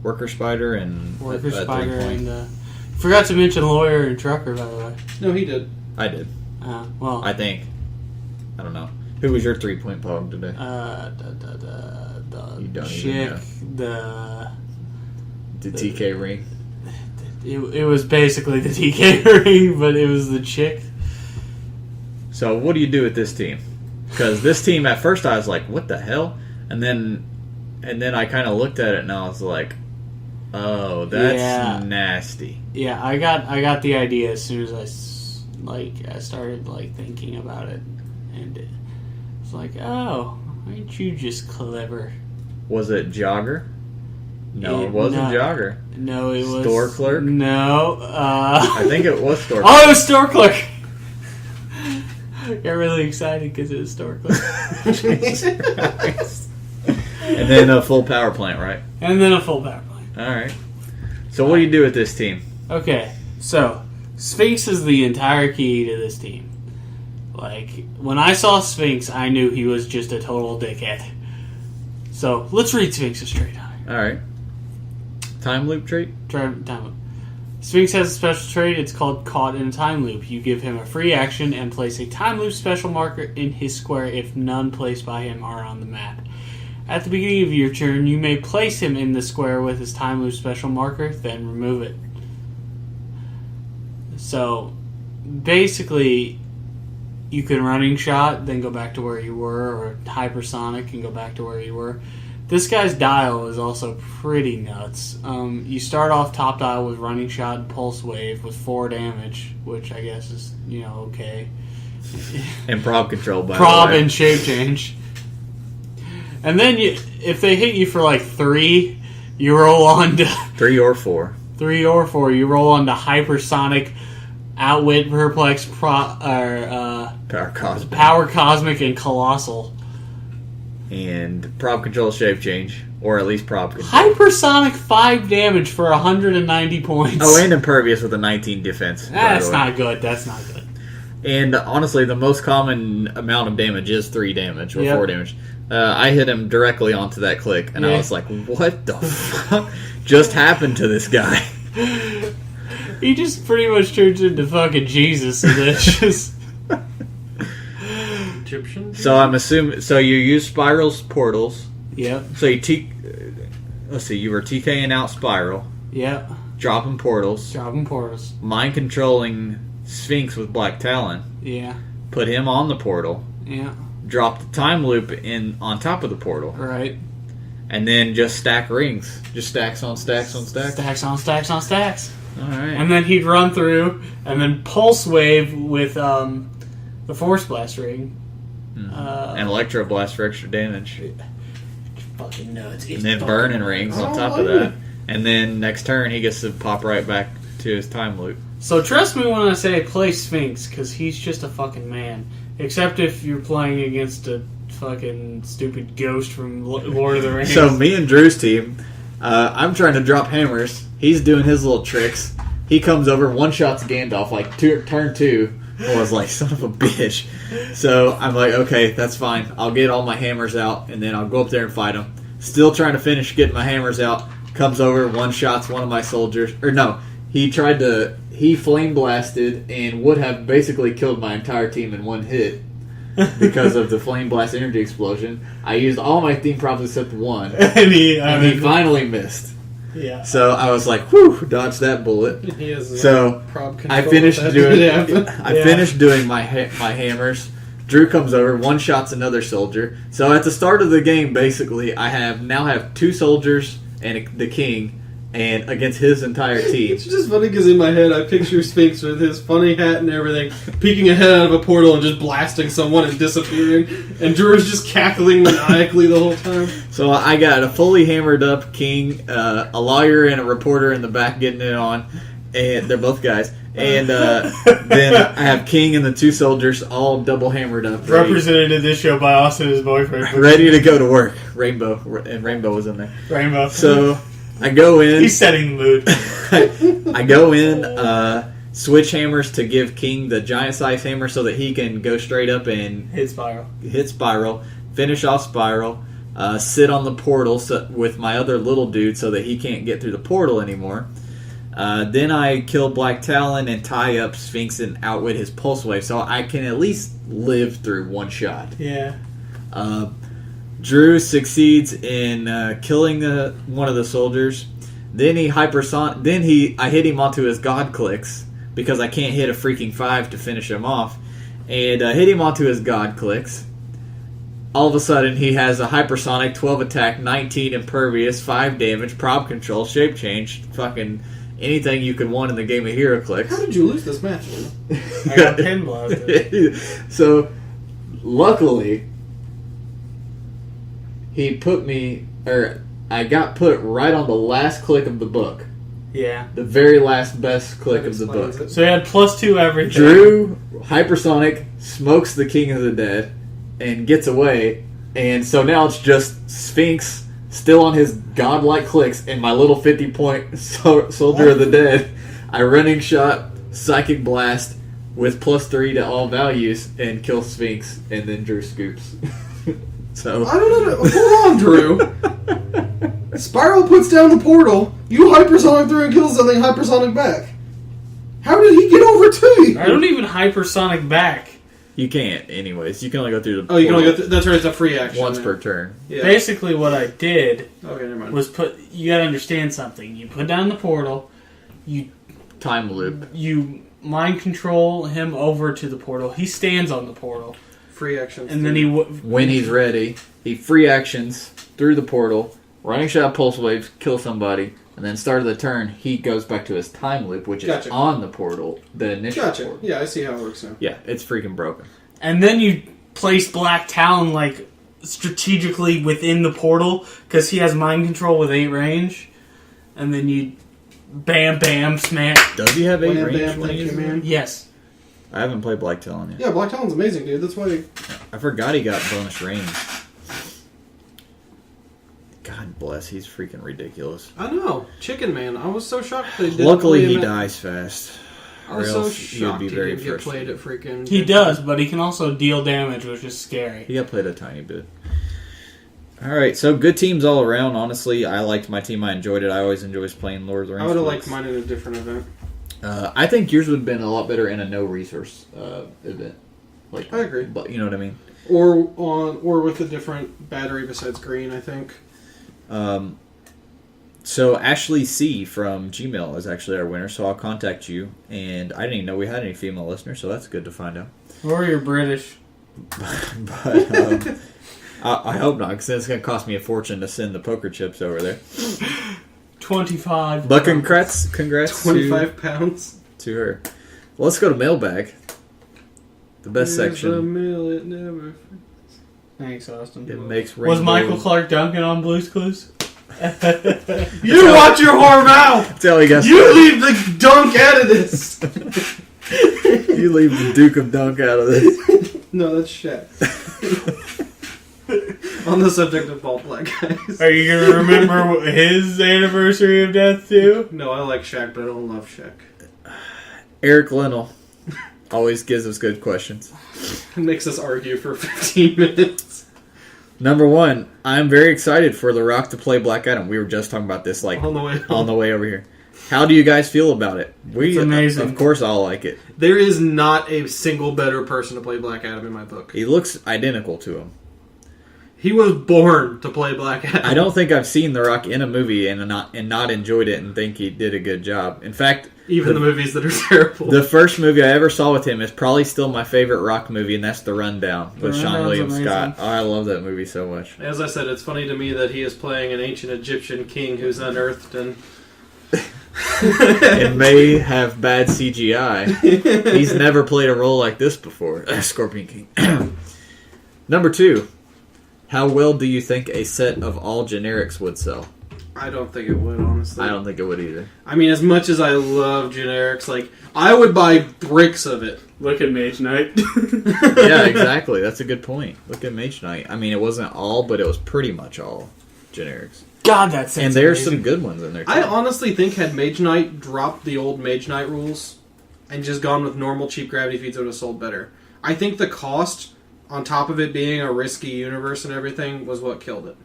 Worker Spider and Worker a 3 Spider point. and forgot to mention Lawyer and Trucker, by the way. No, he did. I did. Well, I think. I don't know. Who was your 3-point Pog today? the You don't chick, even the The TK ring. it was basically the TK ring, but it was the chick. So what do you do with this team? Because this team, at first I was like, what the hell? And then I kind of looked at it and I was like, oh, that's nasty. Yeah, I got the idea as soon as I started thinking about it, and it's like, oh, aren't you just clever? Was it Jogger? No, it wasn't Jogger. No, it was Store Clerk? No, I think it was Store Clerk. Oh, it was Store Clerk. Got really excited because it was Store Clerk. Jesus Christ. And then a full power plant, right? And then a full power plant. All right. So what do you do with this team? Okay, so Sphinx is the entire key to this team. When I saw Sphinx, I knew he was just a total dickhead. So let's read Sphinx's trait on it. All right. Time loop trait? Time loop. Sphinx has a special trait. It's called Caught in a Time Loop. You give him a free action and place a time loop special marker in his square if none placed by him are on the map. At the beginning of your turn, you may place him in the square with his time loop special marker, then remove it. So, basically, you can running shot, then go back to where you were, or hypersonic and go back to where you were. This guy's dial is also pretty nuts. You start off top dial with running shot and pulse wave with 4 damage, which I guess is, okay. And prob control, by Prob the way. and shape change. And then if they hit you for 3, you roll on to 3 or 4. 3 or 4. You roll on to hypersonic, outwit, perplex, Power Cosmic. power cosmic, and colossal. And prob control shape change. Or at least prob control. Hypersonic 5 damage for 190 points. Oh, and impervious with a 19 defense. That's not good. That's not good. And honestly, the most common amount of damage is 3 damage or Yep. 4 damage. I hit him directly onto that click, and I Yeah. was like, what the fuck just happened to this guy? He just pretty much turns into fucking Jesus, and then just Egyptian? So I'm assuming. So you use Spiral's portals. Yep. So let's see, you were TKing out Spiral, Yep. dropping portals, Dropping portals. mind controlling Sphinx with Black Talon, Yeah. put him on the portal, Yeah. drop the time loop in on top of the portal, Right. and then just stack rings. Just stacks on stacks on stacks. Stacks on stacks on stacks. Alright. And then he'd run through, and then pulse wave with the force blast ring. And Electro Blast for extra damage. Fucking nuts. And then burning rings on top of that. And then next turn he gets to pop right back to his time loop. So trust me when I say play Sphinx, because he's just a fucking man. Except if you're playing against a fucking stupid ghost from Lord of the Rings. So me and Drew's team, I'm trying to drop hammers. He's doing his little tricks. He comes over, one-shots Gandalf, like turn 2. I was like, son of a bitch. So I'm like, okay, that's fine. I'll get all my hammers out, and then I'll go up there and fight him. Still trying to finish getting my hammers out. Comes over, one-shots one of my soldiers. Or no, he flame blasted and would have basically killed my entire team in one hit because of the flame blast energy explosion. I used all my theme props except one, and he finally missed. Yeah. So I was like, whew, dodged that bullet. He has So I finished doing my hammers. Drew comes over, one-shots another soldier. So at the start of the game, basically, I now have 2 soldiers and the king, and against his entire team. It's just funny because in my head I picture Sphinx with his funny hat and everything, peeking a head out of a portal and just blasting someone and disappearing, and Drew's just cackling maniacally the whole time. So I got a fully hammered up king, a lawyer and a reporter in the back getting it on, and they're both guys. And then I have king and the 2 soldiers all double hammered up. Represented in this show by Austin, his boyfriend. Ready to go to work. Rainbow was in there. Rainbow. So I go in. He's setting the mood. I go in, switch hammers to give King the giant size hammer so that he can go straight up and hit Spiral, finish off Spiral, sit on the portal with my other little dude so that he can't get through the portal anymore. Then I kill Black Talon and tie up Sphinx and outwit his pulse wave so I can at least live through one shot. Yeah. Drew succeeds in killing one of the soldiers. Then I hit him onto his Heroclix because I can't hit a freaking 5 to finish him off, and hit him onto his Heroclix. All of a sudden, he has a hypersonic, 12 attack, 19 impervious, 5 damage, prob control, shape change, fucking anything you could want in the game of Heroclix. How did you lose this match? I got pin blasted. So, luckily, I got put right on the last click of the book. Yeah. The very last best click of the book. So he had +2 everything. Drew, hypersonic, smokes the King of the Dead, and gets away. And so now it's just Sphinx still on his godlike clicks and my little 50-point Soldier of the Dead. I running shot, psychic blast with +3 to all values and kill Sphinx, and then Drew scoops. So I don't know. Hold on, Drew. Spiral puts down the portal. You hypersonic through and kill something. Hypersonic back. How did he get over to you? I don't even hypersonic back. You can't, anyways. You can only go through the. Oh, you can only go through. That's right. It's a free action. Once per turn. Yeah. Basically, what I did never mind. was you got to understand something. You put down the portal. You time loop. You mind control him over to the portal. He stands on the portal. Free actions. And then when he's ready, he free actions through the portal, running shot, pulse waves, kill somebody, and then start of the turn, he goes back to his time loop, which is on the portal, the initial portal. Yeah, I see how it works now. Yeah, it's freaking broken. And then you place Black Talon, like, strategically within the portal, because he has mind control with 8 range, and then you bam, bam, smash. Does he have 8 range? Bam, thank you, man. Yes. I haven't played Black Talon yet. Yeah, Black Talon's amazing, dude. That's why... I forgot he got bonus range. God bless, he's freaking ridiculous. I know. Chicken Man. I was so shocked they didn't. Luckily, he dies fast. I was so shocked he didn't get played at freaking... He does, but he can also deal damage, which is scary. He got played a tiny bit. Alright, so good teams all around. Honestly, I liked my team. I enjoyed it. I always enjoy playing Lord of the Rings. I would have liked mine in a different event. I think yours would have been a lot better in a no resource event. Like, I agree. But you know what I mean? Or with a different battery besides green, I think. So Ashley C from Gmail is actually our winner, so I'll contact you. And I didn't even know we had any female listeners, so that's good to find out. Or you're British. But I hope not, because it's going to cost me a fortune to send the poker chips over there. 25. But congrats 25 pounds to her. Well, let's go to mailbag. The best Here's section. The mail, it never... Thanks, Austin. It makes Was Michael Clark Duncan on Blue's Clues? You watch your whore mouth! That's all you got. You leave the dunk out of this! You leave the Duke of Dunk out of this. No, that's shit. On the subject of bald black guys. Are you gonna remember his anniversary of death too? No, I like Shaq, but I don't love Shaq. Eric Linnell always gives us good questions. It makes us argue for 15 minutes. Number 1, I'm very excited for The Rock to play Black Adam. We were just talking about this like On the way home. on the way over here. How do you guys feel about it? It's amazing. Of course, all like it. There is not a single better person to play Black Adam in my book. He looks identical to him. He was born to play Black Adam. I don't think I've seen The Rock in a movie and not enjoyed it and think he did a good job. In fact, Even the movies that are terrible. the first movie I ever saw with him is probably still my favorite Rock movie, and that's The Rundown with Sean Rundown's William amazing. Scott. Oh, I love that movie so much. As I said, it's funny to me that he is playing an ancient Egyptian king who's unearthed and... It may have bad CGI. He's never played a role like this before. Scorpion King. Number 2. How well do you think a set of all generics would sell? I don't think it would, honestly. I don't think it would either. I mean, as much as I love generics, like, I would buy bricks of it. Look at Mage Knight. Yeah, exactly. That's a good point. Look at Mage Knight. I mean, it wasn't all, but it was pretty much all generics. God, that's And there's some good ones in there, too. I honestly think had Mage Knight dropped the old Mage Knight rules and just gone with normal cheap gravity feeds, it would have sold better. I think the cost, on top of it being a risky universe and everything, was what killed it.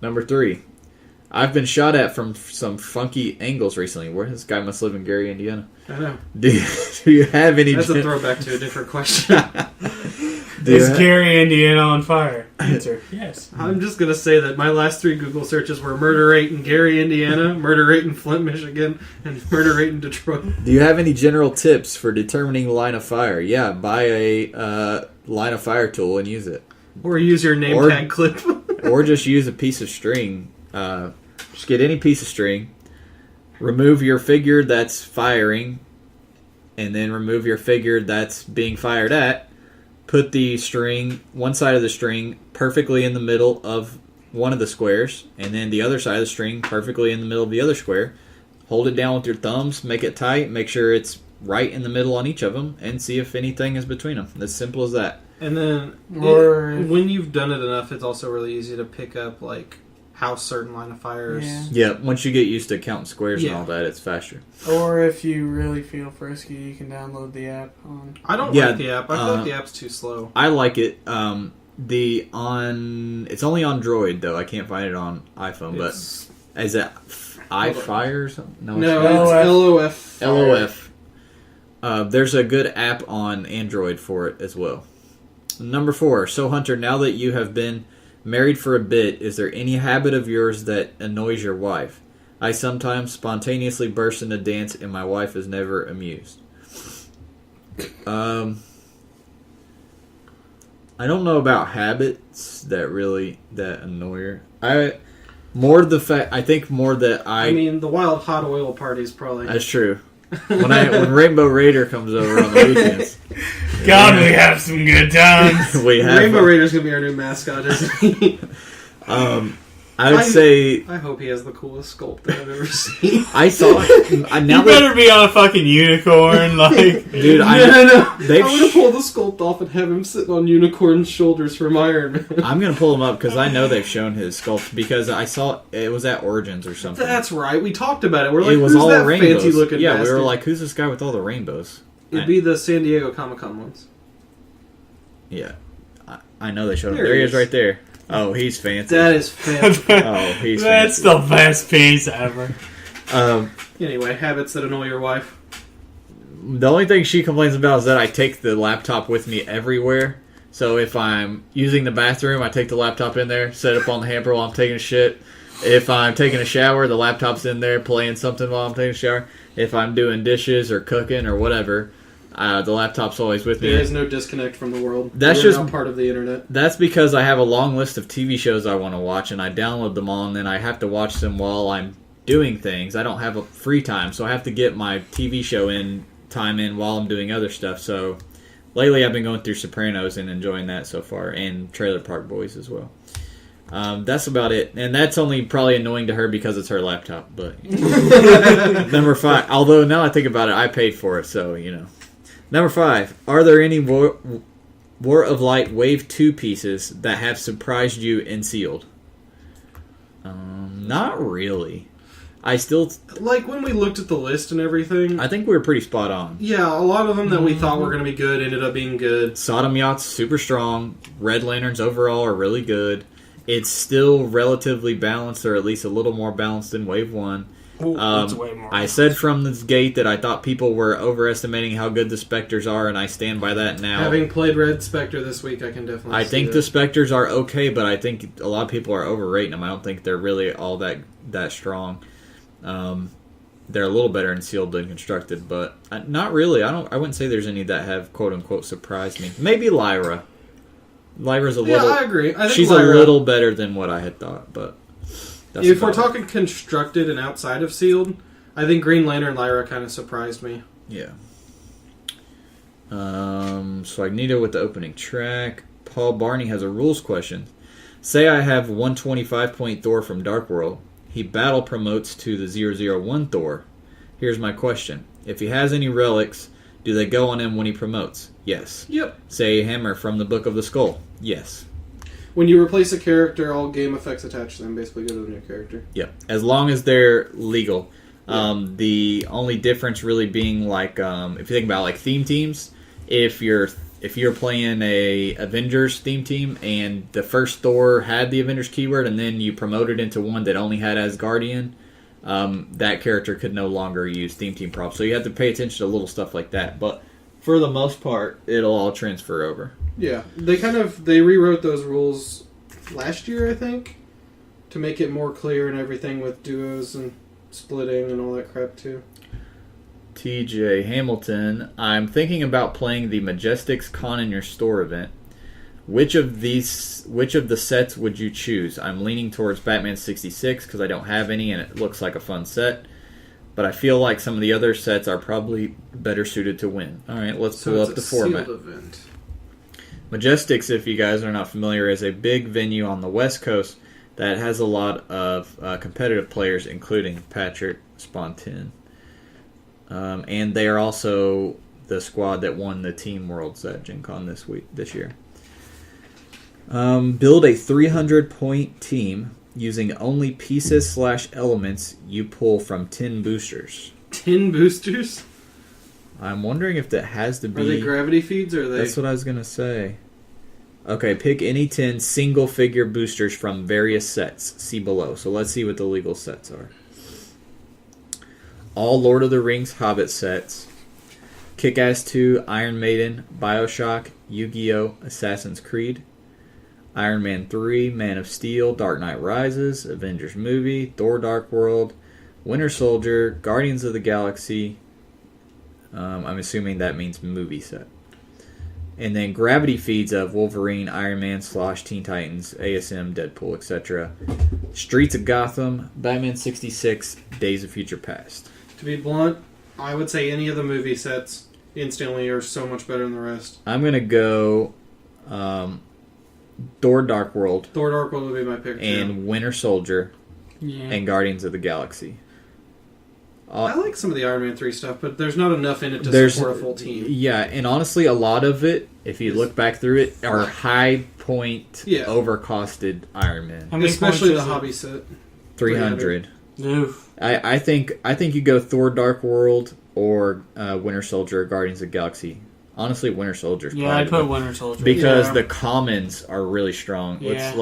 Number 3. I've been shot at from some funky angles recently. Where this guy must live in Gary, Indiana. I know. Do you have any... That's a throwback to a different question. Is Gary, Indiana on fire? Answer, yes. I'm just going to say that my last 3 Google searches were murder rate in Gary, Indiana, murder rate in Flint, Michigan, and murder rate in Detroit. Do you have any general tips for determining line of fire? Yeah, buy a line of fire tool and use it. Or use your name Or- tag clip. Or just use a piece of string. Just get any piece of string. Remove your figure that's firing. And then remove your figure that's being fired at. Put the string, one side of the string, perfectly in the middle of one of the squares. And then the other side of the string perfectly in the middle of the other square. Hold it down with your thumbs. Make it tight. Make sure it's right in the middle on each of them. And see if anything is between them. As simple as that. And then, Or- when you've done it enough, it's also really easy to pick up, like, how certain line of fire is. Yeah. Yeah, once you get used to counting squares and Yeah. all that, it's faster. Or if you really feel frisky, you can download the app on. I don't Yeah, like the app. I feel like the app's too slow. I like it. It's only on Droid though. I can't find it on iPhone. It's- But is it iFire or something? no, it's it's LOF. LOF. There's a good app on Android for it as well. Number 4. So Hunter, now that you have been married for a bit, is there any habit of yours that annoys your wife? I sometimes spontaneously burst into dance and my wife is never amused. I don't know about habits that annoy her. I think more that I mean, the wild hot oil party is probably... That's true. When Rainbow Raider comes over on the weekends, God, we have some good times. we have. Rainbow Raider's going to be our new mascot, isn't he? I would say I hope he has the coolest sculpt that I've ever seen. I saw. Now You better be on a fucking unicorn, like. dude, No. I'm they've going to pull the sculpt off and have him sitting on Unicorn's shoulders from Iron Man. I'm gonna pull him up because I know they've shown his sculpt because I saw it was at Origins or something. That's right. We talked about it. We're like, it was who's all that rainbows. fancy looking Yeah, we bastard? were like, who's this guy with all the rainbows? It'd be the San Diego Comic-Con ones. Yeah, I know they showed him. There There he he is is. right there. Oh, he's fancy. That is fantastic. Oh, he's That's fancy. the best piece ever. Anyway, habits that annoy your wife. The only thing she complains about is that I take the laptop with me everywhere. So if I'm using the bathroom, I take the laptop in there, set it up on the hamper while I'm taking a shit. If I'm taking a shower, the laptop's in there playing something while I'm taking a shower. If I'm doing dishes or cooking or whatever, the laptop's always with me. There is no disconnect from the world. That's We're just- now part of the internet. That's because I have a long list of TV shows I want to watch, and I download them all, and then I have to watch them while I'm doing things. I don't have a free time, so I have to get my TV show time in while I'm doing other stuff. So lately I've been going through Sopranos and enjoying that so far, and Trailer Park Boys as well. That's about it. And that's only probably annoying to her because it's her laptop. But Number 5. Although now I think about it, I paid for it, so, you know. Number 5. Are there any War of Light Wave 2 pieces that have surprised you in sealed. Not really. I still... Like, when we looked at the list and everything... I think we were pretty spot on. Yeah, a lot of them that we thought were going to be good ended up being good. Sodom Yacht's super strong. Red Lanterns overall are really good. It's still relatively balanced, or at least a little more balanced than Wave 1. It's way more. I said from this gate that I thought people were overestimating how good the Spectres are, and I stand by that now. Having played Red Spectre this week, I can definitely I see think that. the Spectres are okay, but I think a lot of people are overrating them. I don't think they're really all that strong. They're a little better in sealed than constructed, but not really. I wouldn't say there's any that have quote unquote surprised me. Maybe Lyra. Lyra's a little. Yeah, I agree. I think she's Lyra, a little better than what I had thought, but that's if we're about it. talking constructed and outside of sealed, I think Green Lantern Lyra kind of surprised me. Yeah. So Magneto with the opening track. Paul Barney has a rules question. Say I have 125-point Thor from Dark World. He battle promotes to the 001 Thor. Here's my question. If he has any relics, do they go on him when he promotes? Yes. Yep. Say Hammer from the Book of the Skull. Yes. When you replace a character, all game effects attached to them basically go to the new character. Yep. As long as they're legal. The only difference really being like, if you think about like theme teams, if you're playing a Avengers theme team and the first Thor had the Avengers keyword and then you promoted into one that only had Asgardian, that character could no longer use theme team props. So you have to pay attention to little stuff like that. But for the most part, it'll all transfer over. Yeah, they rewrote those rules last year, I think, to make it more clear and everything with duos and splitting and all that crap too. TJ Hamilton, I'm thinking about playing the Majestics Con in Your Store event. Which of the sets would you choose? I'm leaning towards Batman 66 because I don't have any and it looks like a fun set. But I feel like some of the other sets are probably better suited to win. All right, let's pull up the format. Sealed event. Majestics, if you guys are not familiar, is a big venue on the West Coast that has a lot of competitive players, including Patrick Spontin. And they are also the squad that won the Team Worlds at Gen Con this year. Build a 300-point team using only pieces/elements you pull from 10 boosters. 10 boosters? I'm wondering if that has to be... Are they gravity feeds or are they... That's what I was going to say. Okay, pick any 10 single-figure boosters from various sets. See below. So let's see what the legal sets are. All Lord of the Rings Hobbit sets. Kick-Ass 2, Iron Maiden, Bioshock, Yu-Gi-Oh!, Assassin's Creed. Iron Man 3, Man of Steel, Dark Knight Rises, Avengers Movie, Thor Dark World, Winter Soldier, Guardians of the Galaxy. I'm assuming that means movie set. And then gravity feeds of Wolverine, Iron Man, Slosh, Teen Titans, ASM, Deadpool, etc. Streets of Gotham, Batman 66, Days of Future Past. To be blunt, I would say any of the movie sets instantly are so much better than the rest. I'm going to go Thor Dark World Thor Dark World would be my pick, and Winter Soldier Yeah. and Guardians of the Galaxy. I like some of the Iron Man 3 stuff, but there's not enough in it to support a full team. Yeah, and honestly, a lot of it, if you look back through it, are high point, overcosted Iron Man. How many Especially the points is it? hobby set. 300. Oof. I think you go Thor Dark World or Winter Soldier or Guardians of the Galaxy. Honestly, Winter Soldier's Yeah, I probably put Winter Soldier. because the commons are really strong. Yeah.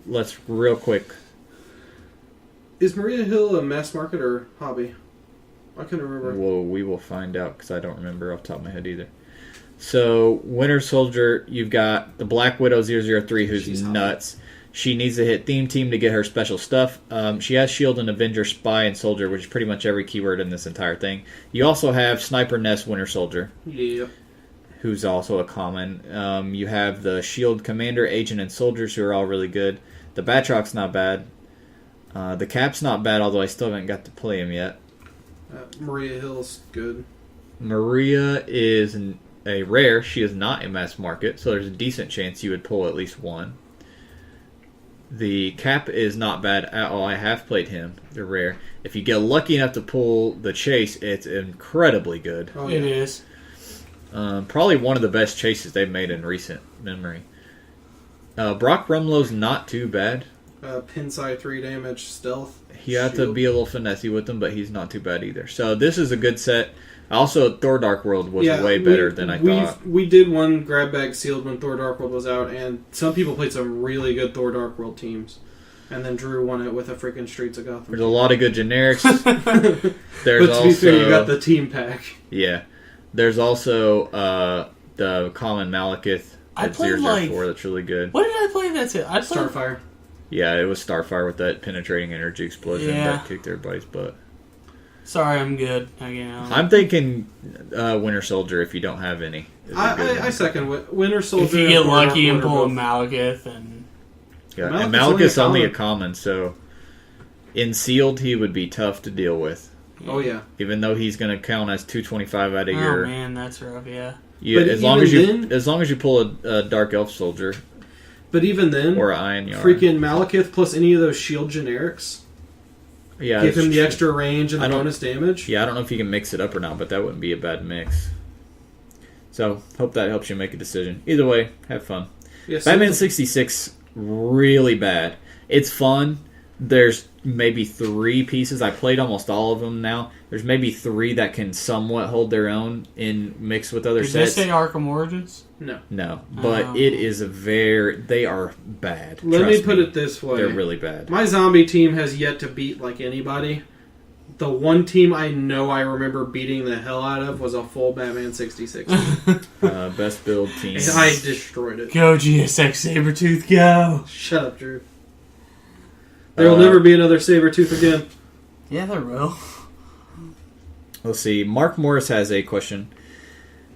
Let's real quick. Is Maria Hill a mass market or hobby? I couldn't remember. Well, we will find out because I don't remember off the top of my head either. So, Winter Soldier, you've got the Black Widow 003, who's She's nuts. She needs to hit Theme Team to get her special stuff. She has Shield and Avenger, Spy, and Soldier, which is pretty much every keyword in this entire thing. You also have Sniper Nest Winter Soldier, Yep. who's also a common. You have the Shield Commander, Agent, and Soldiers, who are all really good. The Batrock's not bad. The Cap's not bad, although I still haven't got to play him yet. Maria Hill's good. Maria is a rare. She is not a mass market, so there's a decent chance you would pull at least one. The Cap is not bad at all. I have played him. They're rare. If you get lucky enough to pull the Chase, it's incredibly good. Oh, It is. Probably one of the best chases they've made in recent memory. Brock Rumlow's not too bad. Pinside 3 damage, stealth. You have to be a little finessey with him, but he's not too bad either. So this is a good set. Also, Thor Dark World was way better than I thought. We did one grab bag sealed when Thor Dark World was out, and some people played some really good Thor Dark World teams. And then Drew won it with a freaking Streets of Gotham. There's a lot of good generics. But to be fair, you got the team pack. Yeah. There's also the Common Malekith at 0/4 that's really good. What did I play that's it? I played Starfire. Yeah, it was Starfire with that penetrating energy explosion that kicked everybody's butt. Sorry, I'm good. I'm thinking Winter Soldier if you don't have any. I second Winter Soldier. If you get lucky and pull a Malekith and... Yeah, and Malekith's only a common, so in sealed he would be tough to deal with. Oh yeah. Even though he's going to count as 225 out of your... Oh man, that's rough, yeah. As long as you pull a Dark Elf Soldier. But even then, or an Iron Yard. Freaking Malekith plus any of those shield generics. Yeah, give him the extra range and the bonus damage. Yeah, I don't know if you can mix it up or not, but that wouldn't be a bad mix. So, hope that helps you make a decision. Either way, have fun. Yeah, Batman 66, really bad. It's fun. There's maybe 3 pieces. I played almost all of them now. There's maybe 3 that can somewhat hold their own in mix with other sets. Did they say Arkham Origins? No. But it is they are bad. Let me put it this way. They're really bad. My zombie team has yet to beat like anybody. The one team I know I remember beating the hell out of was a full Batman 66. Best build team. And I destroyed it. Go GSX Sabretooth, go! Shut up, Drew. There will never be another Sabretooth again. Yeah, there will. Let's see. Mark Morris has a question.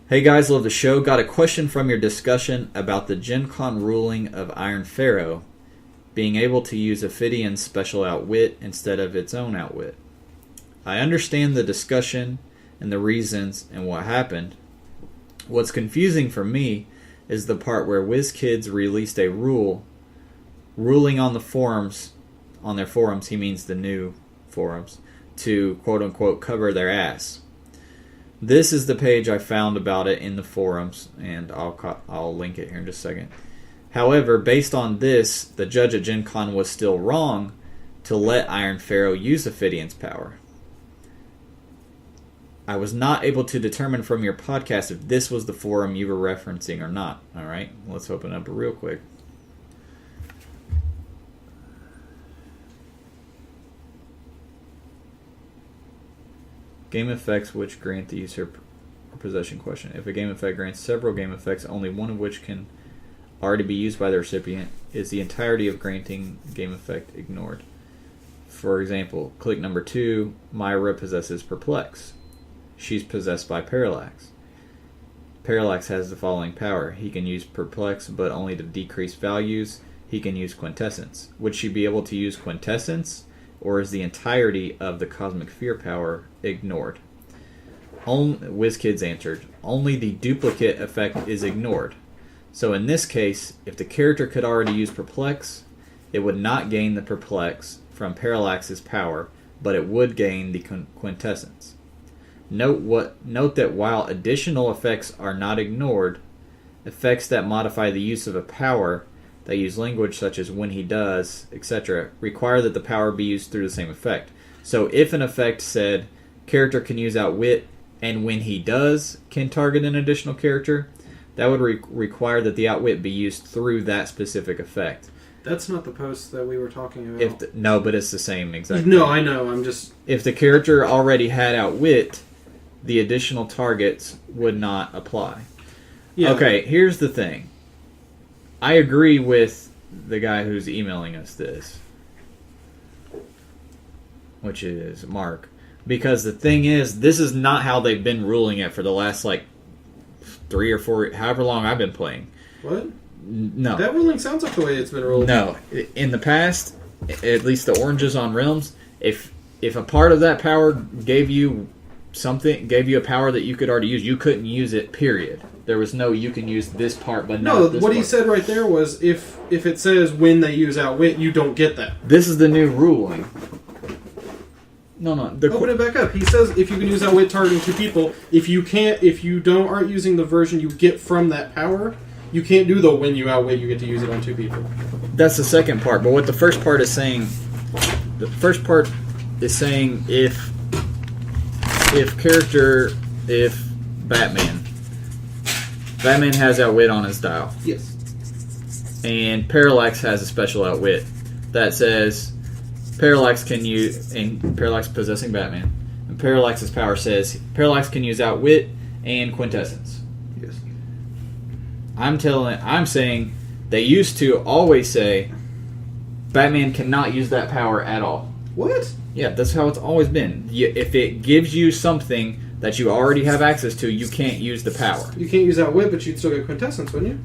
Hey guys, love the show. Got a question from your discussion about the Gen Con ruling of Iron Pharaoh being able to use Ophidian's special outwit instead of its own outwit. I understand the discussion and the reasons and what happened. What's confusing for me is the part where WizKids released a ruling on the forums. On their forums, he means the new forums, to quote-unquote cover their ass. This is the page I found about it in the forums, and I'll link it here in just a second. However, based on this, the judge at Gen Con was still wrong to let Iron Pharaoh use Ophidian's power. I was not able to determine from your podcast if this was the forum you were referencing or not. Alright, let's open up real quick. Game effects which grant the user possession question. If a game effect grants several game effects, only one of which can already be used by the recipient, is the entirety of granting game effect ignored. For example, click number 2, Myra possesses Perplex. She's possessed by Parallax. Parallax has the following power. He can use Perplex, but only to decrease values. He can use Quintessence. Would she be able to use Quintessence? Or is the entirety of the Cosmic Fear power ignored? WizKids answered, only the duplicate effect is ignored. So in this case, if the character could already use Perplex, it would not gain the Perplex from Parallax's power, but it would gain the Quintessence. Note that while additional effects are not ignored, effects that modify the use of a power that use language such as when he does, etc., require that the power be used through the same effect. So if an effect said, character can use outwit, and when he does, can target an additional character, that would require that the outwit be used through that specific effect. That's not the post that we were talking about. No, but it's the same exact No, thing. I know, I'm just... If the character already had outwit, the additional targets would not apply. Yeah. Okay, here's the thing. I agree with the guy who's emailing us this, which is Mark, because the thing is, this is not how they've been ruling it for the last, 3 or 4, however long I've been playing. What? No. That ruling sounds like the way it's been ruled. No. In the past, at least the oranges on Realms, if a part of that power gave you a power that you could already use, you couldn't use it, period. There was no, you can use this part, but not this part. No, what he said right there was, if it says when they use outwit, you don't get that. This is the new ruling. No. Open it back up. He says if you can use outwit targeting 2 people, if you aren't using the version you get from that power, you can't do the when you outwit you get to use it on 2 people. That's the second part. But what the first part is saying, if Batman has outwit on his dial. Yes. And Parallax has a special outwit that says Parallax can use, and Parallax possessing Batman. And Parallax's power says Parallax can use outwit and quintessence. Yes. I'm saying they used to always say Batman cannot use that power at all. What? Yeah, that's how it's always been. If it gives you something that you already have access to, you can't use the power. You can't use outwit, but you'd still get quintessence, wouldn't you?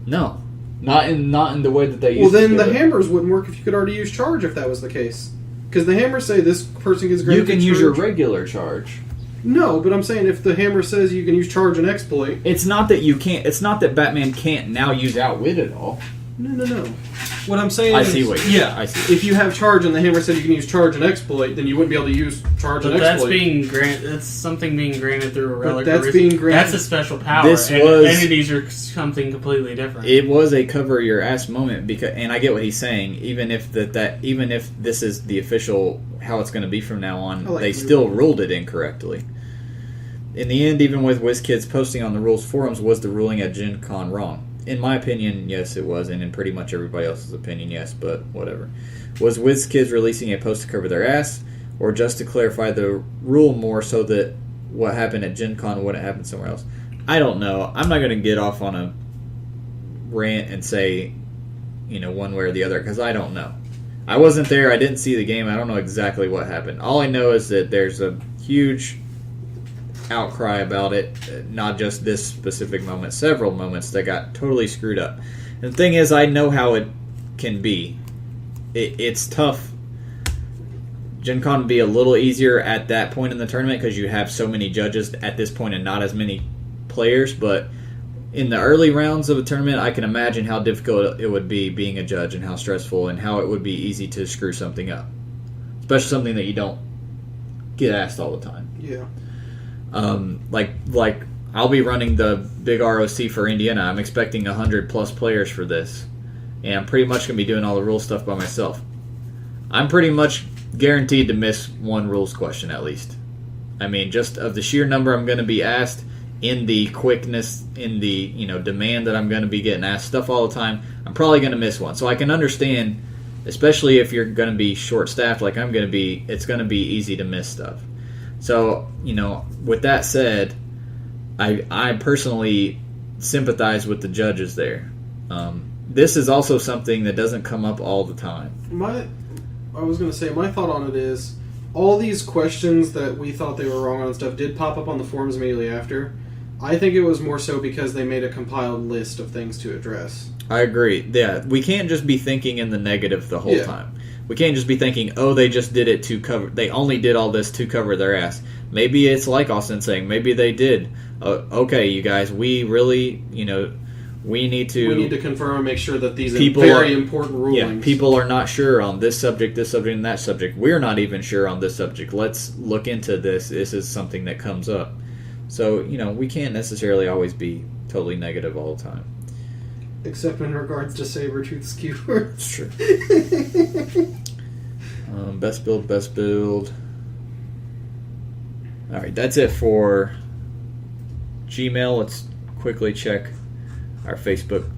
No. Not in the way that they used Well, to then do the it. hammers wouldn't work if you could already use charge if that was the case. Because the hammers say this person gets granted You can charge. use your regular charge. No, but I'm saying if the hammer says you can use charge and exploit. It's not that you can't. It's not that Batman can't now use outwit at all. No. What I'm saying I is... see what you're saying. I see. If you have charge and the hammer said you can use charge and exploit, then you wouldn't be able to use charge But and that's exploit. that's something being granted through a But relic. that's or being granted- That's a special power. This and was- entities are something completely different. It was a cover your ass moment because, and I get what he's saying. Even if even if this is the official how it's going to be from now on, I like they the still rule. ruled it incorrectly. In the end, even with WizKids posting on the rules forums, was the ruling at Gen Con wrong? In my opinion, yes, it was, and in pretty much everybody else's opinion, yes, but whatever. Was WizKids releasing a post to cover their ass, or just to clarify the rule more so that what happened at Gen Con wouldn't happen somewhere else? I don't know. I'm not going to get off on a rant and say, one way or the other, because I don't know. I wasn't there. I didn't see the game. I don't know exactly what happened. All I know is that there's a huge outcry about it, not just this specific moment, several moments that got totally screwed up. And the thing is, I know how it can be. It's tough. Gen Con would be a little easier at that point in the tournament because you have so many judges at this point and not as many players, but in the early rounds of a tournament, I can imagine how difficult it would be being a judge and how stressful and how it would be easy to screw something up. Especially something that you don't get asked all the time. Yeah. Like I'll be running the big ROC for Indiana. I'm expecting 100 plus players for this, and I'm pretty much gonna be doing all the rule stuff by myself. I'm pretty much guaranteed to miss one rules question at least. I mean, just of the sheer number I'm gonna be asked, in the quickness, in the demand that I'm gonna be getting asked stuff all the time, I'm probably gonna miss one. So I can understand, especially if you're gonna be short staffed like I'm gonna be. It's gonna be easy to miss stuff. So, with that said, I personally sympathize with the judges there. This is also something that doesn't come up all the time. My thought on it is, all these questions that we thought they were wrong on and stuff did pop up on the forums immediately after. I think it was more so because they made a compiled list of things to address. I agree. Yeah, we can't just be thinking in the negative the whole time. We can't just be thinking, oh, they just did it to cover. They only did all this to cover their ass. Maybe it's like Austin saying, maybe they did. Okay, you guys, we really, we need to confirm and make sure that these are people very important rulings. Yeah, people are not sure on this subject, and that subject. We're not even sure on this subject. Let's look into this. This is something that comes up. So, we can't necessarily always be totally negative all the time. Except in regards to Sabretooth's keywords. It's true. Best build. Alright, that's it for Gmail. Let's quickly check our Facebook,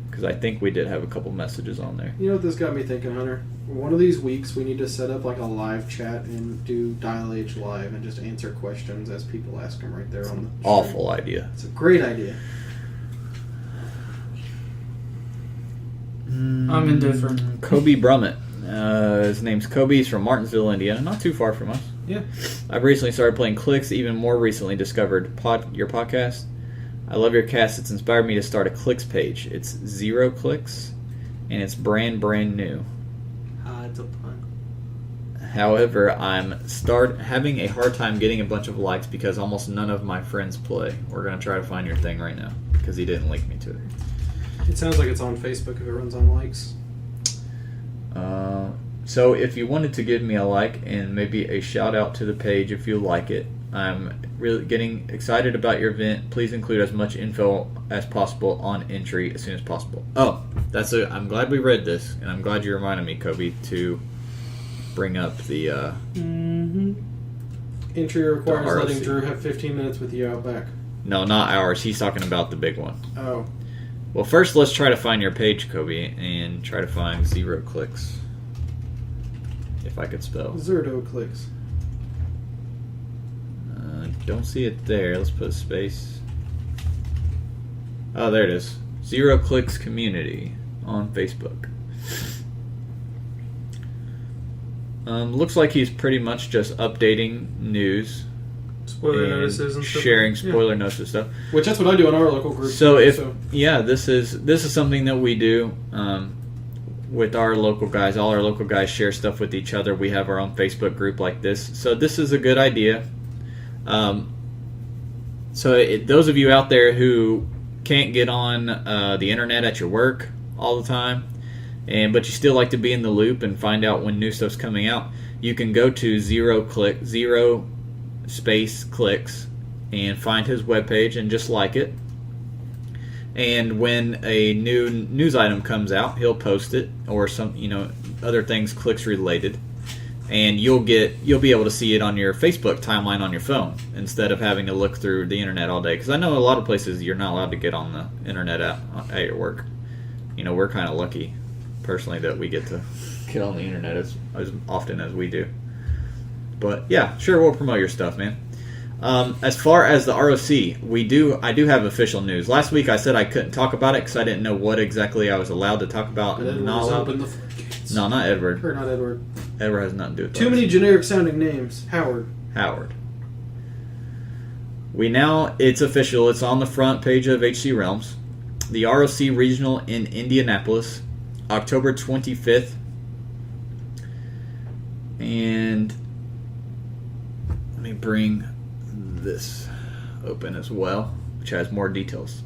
because I think we did have a couple messages on there. You know what this got me thinking, Hunter? One of these weeks we need to set up like a live chat and do Dial H Live and just answer questions as people ask them right there on the stream. Awful idea. It's a great idea. I'm indifferent. Kobe Brummett. His name's Kobe. He's from Martinsville, Indiana. Not too far from us. Yeah. I've recently started playing Clicks. Even more recently discovered your podcast. I love your cast. It's inspired me to start a Clicks page. It's Heroclix, and it's brand new. It's a pun. However, I'm having a hard time getting a bunch of likes because almost none of my friends play. We're going to try to find your thing right now because he didn't link me to it. It sounds like it's on Facebook if it runs on likes. So if you wanted to give me a like and maybe a shout out to the page if you like it, I'm really getting excited about your event. Please include as much info as possible on entry as soon as possible. Oh, I'm glad we read this, and I'm glad you reminded me, Kobe, to bring up the Entry requires ROC. letting Drew have 15 minutes with you out back. No, not ours. He's talking about the big one. Oh. Well, first let's try to find your page, Kobe, and try to find Heroclix. If I could spell. Heroclix. Don't see it there. Let's put a space. Oh, there it is. Heroclix Community on Facebook. Looks like he's pretty much just updating news. Spoiler notices and stuff. Sharing spoiler notices and stuff. Which that's what I do in our local group. So this is something that we do with our local guys. All our local guys share stuff with each other. We have our own Facebook group like this. So this is a good idea. Those of you out there who can't get on the internet at your work all the time, but you still like to be in the loop and find out when new stuff's coming out, you can go to Zero Space Clicks and find his webpage and just like it. And when a new news item comes out, he'll post it, or some other things clicks related, and you'll be able to see it on your Facebook timeline on your phone instead of having to look through the internet all day. Because I know a lot of places you're not allowed to get on the internet at your work. We're kind of lucky, personally, that we get to get on the internet as often as we do. But yeah, sure, we'll promote your stuff, man. As far as the ROC, I do have official news. Last week I said I couldn't talk about it because I didn't know what exactly I was allowed to talk about. And not allowed. No, not Edward. Or not Edward. Edward has nothing to do with Too many generic sounding names. Howard. It's official. It's on the front page of HC Realms. The ROC Regional in Indianapolis, October 25th. And let me bring this open as well, which has more details.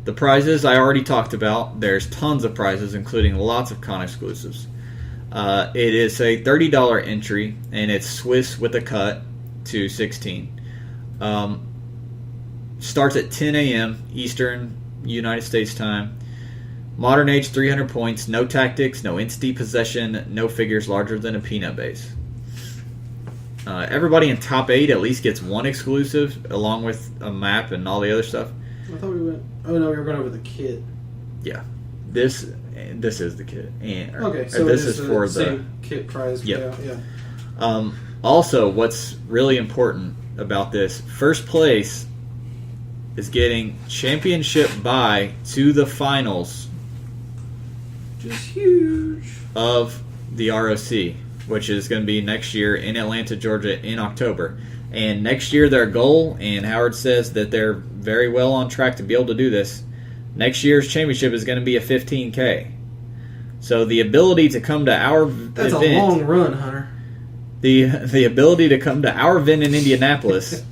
The prizes I already talked about. There's tons of prizes, including lots of con exclusives. It is a $30 entry, and it's Swiss with a cut to 16. Starts at 10 a.m. Eastern United States time. Modern age 300 points, no tactics, no entity possession, no figures larger than a peanut base. Everybody in top 8 at least gets one exclusive, along with a map and all the other stuff. I thought we went... Oh no, we were going over the kit. Yeah. This is the kit. Okay, so this is for the same kit prize. Yep. Yeah. Also, what's really important about this, first place is getting championship bye to the finals. Just huge. Of the ROC, which is going to be next year in Atlanta, Georgia in October. And next year their goal, and Howard says that they're very well on track to be able to do this, next year's championship is going to be a 15K. So the ability to come to our That's event... a long run, Hunter. The ability to come to our event in Indianapolis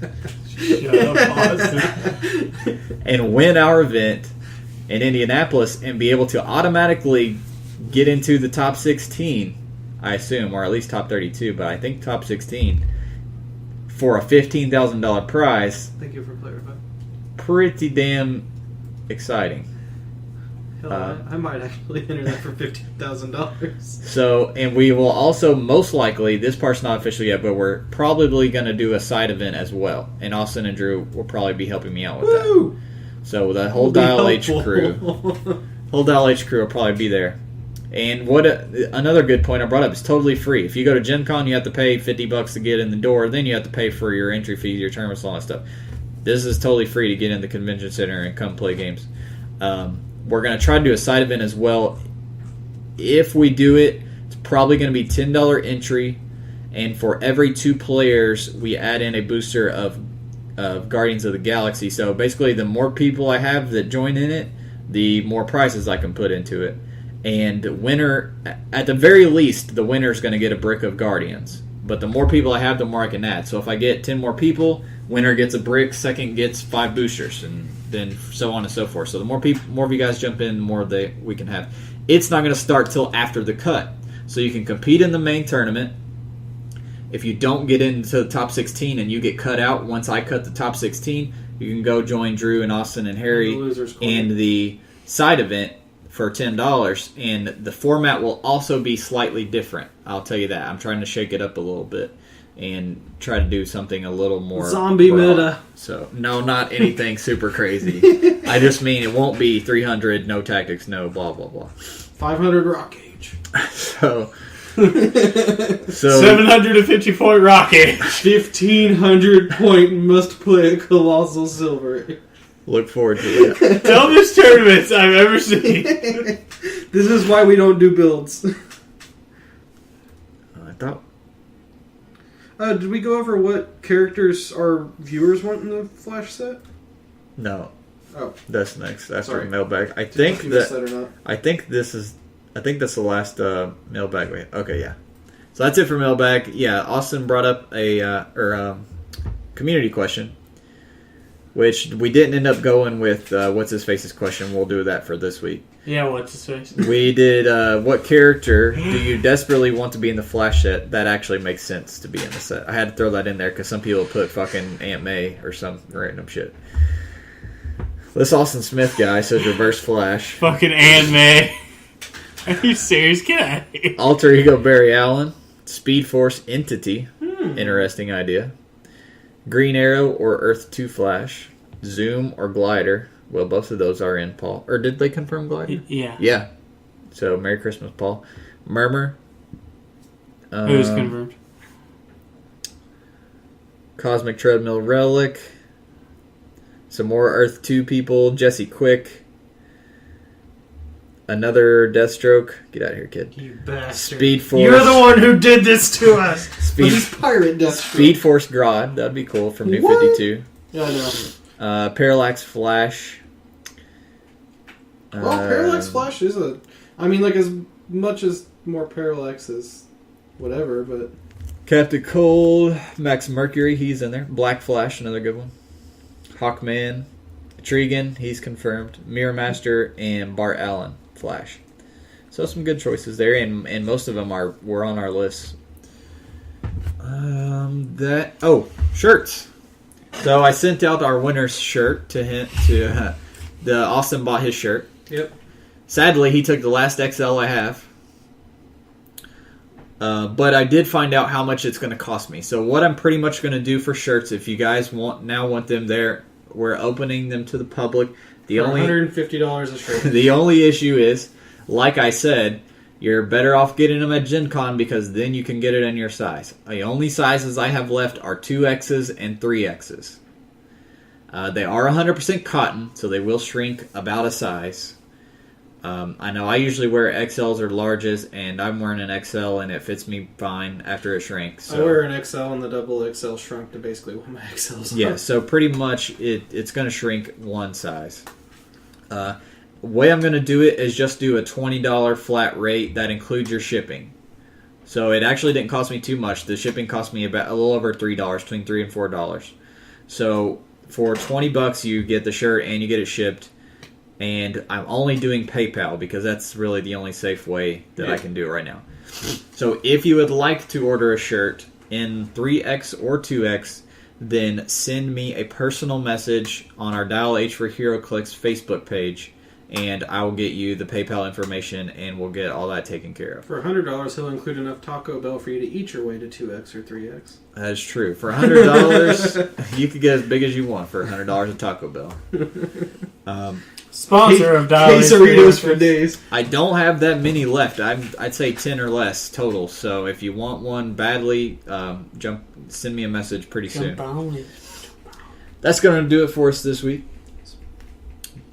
and win our event in Indianapolis and be able to automatically get into the top 16, I assume, or at least top 32, but I think top 16, for a $15,000 prize. Thank you for clarifying. Pretty damn exciting. Hell, I might actually enter that for $15,000. So, and we will also most likely, this part's not official yet, but we're probably going to do a side event as well. And Austin and Drew will probably be helping me out with that. So the whole Dial H crew, will probably be there. And another good point I brought up is totally free. If you go to Gen Con, you have to pay $50 to get in the door. Then you have to pay for your entry fees, your tournaments, all that stuff. This is totally free to get in the convention center and come play games. We're going to try to do a side event as well. If we do it, it's probably going to be $10 entry. And for every 2 players, we add in a booster of Guardians of the Galaxy. So basically, the more people I have that join in it, the more prizes I can put into it. And the winner, at the very least, the winner is going to get a brick of Guardians. But the more people I have, the more I can add. So if I get 10 more people, winner gets a brick, second gets 5 boosters, and then so on and so forth. So the more of you guys jump in, the more we can have. It's not going to start till after the cut. So you can compete in the main tournament. If you don't get into the top 16 and you get cut out, once I cut the top 16, you can go join Drew and Austin and Harry in the side event for $10. And the format will also be slightly different. I'll tell you that. I'm trying to shake it up a little bit and try to do something a little more zombie broad. meta. So no, not anything super crazy. I just mean it won't be 300, no tactics, no blah blah blah. 500 rock age. So 750 point rocket. 1500 point must play a colossal silver. Look forward to it. Dumbest tournaments I've ever seen. This is why we don't do builds. I thought. Did we go over what characters our viewers want in the Flash set? No. Oh, That's next after Sorry. mailbag. I did think you miss that. that or not? I think that's the last mailbag. Okay, yeah. So that's it for mailbag. Yeah, Austin brought up a community question, which we didn't end up going with. What's his face's question? We'll do that for this week. Yeah, what's his face? We did. What character do you desperately want to be in the Flash set that actually makes sense to be in the set? I had to throw that in there because some people put fucking Aunt May or some random shit. This Austin Smith guy says Reverse Flash. Fucking Aunt May. Are you serious? Get out of here. Alter Ego Barry Allen. Speed Force Entity. Interesting idea. Green Arrow or Earth 2 Flash. Zoom or Glider. Well, both of those are in, Paul. Or did they confirm Glider? Yeah. Yeah. So, Merry Christmas, Paul. Murmur. Who's confirmed? Cosmic Treadmill Relic. Some more Earth 2 people. Jesse Quick. Another Deathstroke. Get out of here, kid. You bastard. Speed Force. You're the one who did this to us. Speed, He's pirate death. Speed Force Grodd. That'd be cool from New What? 52. Yeah, I know. Parallax Flash. Well, Parallax Flash is a... I mean, like, as much as more Parallax is whatever, but... Captain Cold. Max Mercury. He's in there. Black Flash. Another good one. Hawkman. Trigan. He's confirmed. Mirror Master. And Bart Allen. Flash. So some good choices there, and most of them were on our list. Shirts. So I sent out our winner's shirt to him. The Austin bought his shirt. Yep. Sadly, he took the last XL I have. But I did find out how much it's going to cost me. So what I'm pretty much going to do for shirts, if you guys want them there, we're opening them to the public. For $150 a shirt. The only issue is, like I said, you're better off getting them at Gen Con because then you can get it in your size. The only sizes I have left are 2Xs and 3Xs. They are 100% cotton, so they will shrink about a size. I know I usually wear XLs or larges, and I'm wearing an XL, and it fits me fine after it shrinks. So. I wear an XL, and the double XL shrunk to basically what my XLs are. Yeah, so pretty much it's going to shrink one size. Way I'm going to do it is just do a $20 flat rate that includes your shipping. So it actually didn't cost me too much. The shipping cost me about a little over $3, between $3 and $4. So for $20, you get the shirt and you get it shipped. And I'm only doing PayPal because that's really the only safe way that I can do it right now. So if you would like to order a shirt in 3X or 2X, then send me a personal message on our Dial H for Heroclix Facebook page, and I will get you the PayPal information, and we'll get all that taken care of. For $100, he'll include enough Taco Bell for you to eat your way to 2X or 3X. That is true. For $100, you could get as big as you want for $100 at Taco Bell. Sponsor of Dial H Quesadillas for days. I don't have that many left. I'd say 10 or less total. So if you want one badly, send me a message pretty soon. That's going to do it for us this week.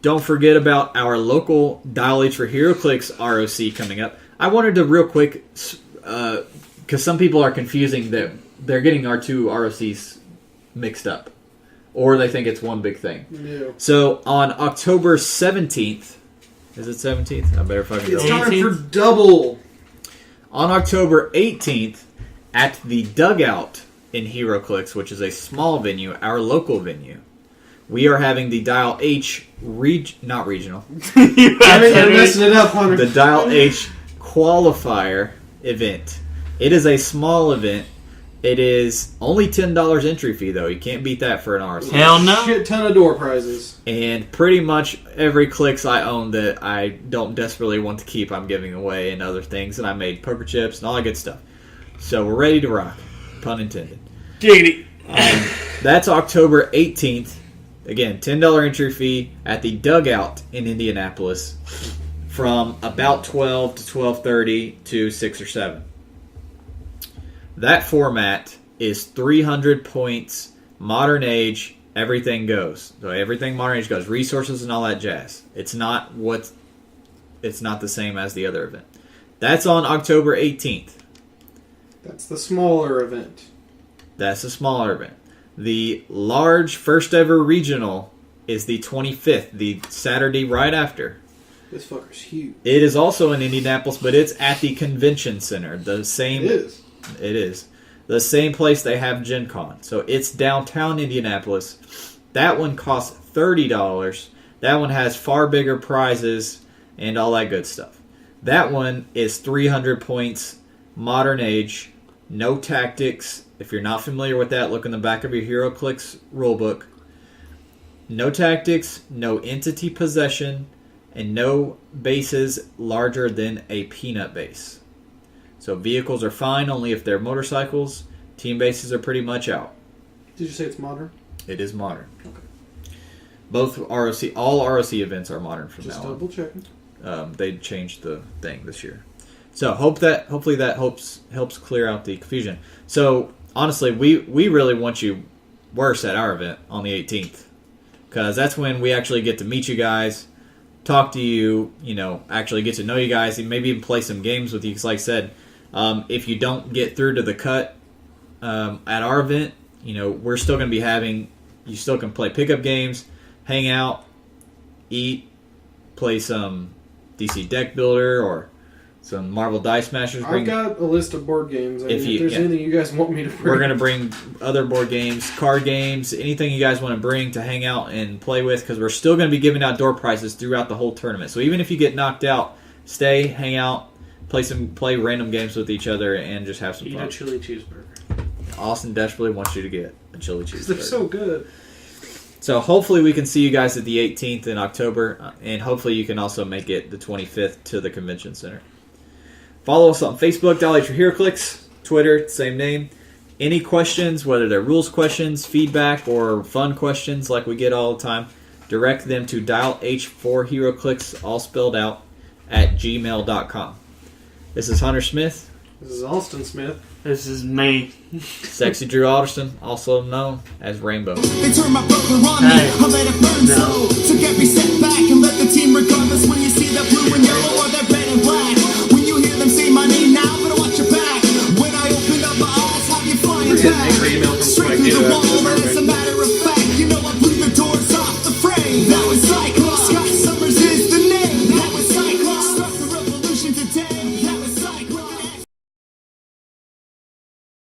Don't forget about our local Dial H for Heroclix ROC coming up. I wanted to real quick, because some people are confusing that they're getting our two ROCs mixed up. Or they think it's one big thing. Yeah. So on October 17th, is it 17th? I better fucking go. It's time for double. On October 18th, at the Dugout in Heroclix, which is a small venue, our local venue, we are having the Dial H, not regional, You're messing it up, Hunter. the Dial H qualifier event. It is a small event. It is only $10 entry fee, though. You can't beat that for an RC. Hell no. Shit ton of door prizes. And pretty much every Clix I own that I don't desperately want to keep, I'm giving away, and other things. And I made poker chips and all that good stuff. So we're ready to rock. Pun intended. Giggity. That's October 18th. Again, $10 entry fee at the Dugout in Indianapolis from about 12 to 12:30 to 6 or 7. That format is 300 points, modern age, everything goes. So everything modern age goes, resources and all that jazz. It's not the same as the other event. That's on October 18th. That's the smaller event. That's a smaller event. The large first ever regional is the 25th, the Saturday right after. This fucker's huge. It is also in Indianapolis, but it's at the convention center. The same. It is. It is. The same place they have Gen Con. So it's downtown Indianapolis. That one costs $30. That one has far bigger prizes and all that good stuff. That one is 300 points, modern age, no tactics. If you're not familiar with that, look in the back of your Heroclix rulebook. No tactics, no entity possession, and no bases larger than a peanut base. So vehicles are fine only if they're motorcycles. Team bases are pretty much out. Did you say it's modern? It is modern. Okay. Both all ROC events are modern from Just now on. double checking. They changed the thing this year. So hopefully that helps clear out the confusion. So honestly, we really want you worse at our event on the 18th. Because that's when we actually get to meet you guys, talk to you, actually get to know you guys, and maybe even play some games with you. Because like I said, if you don't get through to the cut at our event, we're still going to be you still can play pickup games, hang out, eat, play some DC Deck Builder or some Marvel Dice Masters. I've got a list of board games. If there's anything you guys want me to bring. We're going to bring other board games, card games, anything you guys want to bring to hang out and play with, because we're still going to be giving out door prizes throughout the whole tournament. So even if you get knocked out, stay, hang out, play random games with each other, and just have some Eat fun. a chili cheeseburger. Austin desperately wants you to get a chili cheeseburger. They're so good. So hopefully we can see you guys at the 18th in October, and hopefully you can also make it the 25th to the convention center. Follow us on Facebook, Dolly for Heroclix, Twitter, same name. Any questions, whether they're rules questions, feedback, or fun questions like we get all the time, direct them to dialh4heroclix, all spelled out, at gmail.com. This is Hunter Smith. This is Austin Smith. This is me. Sexy Drew Alderson, also known as Rainbow. They turned my burger on me, Hey. I let it burn No. so. To get me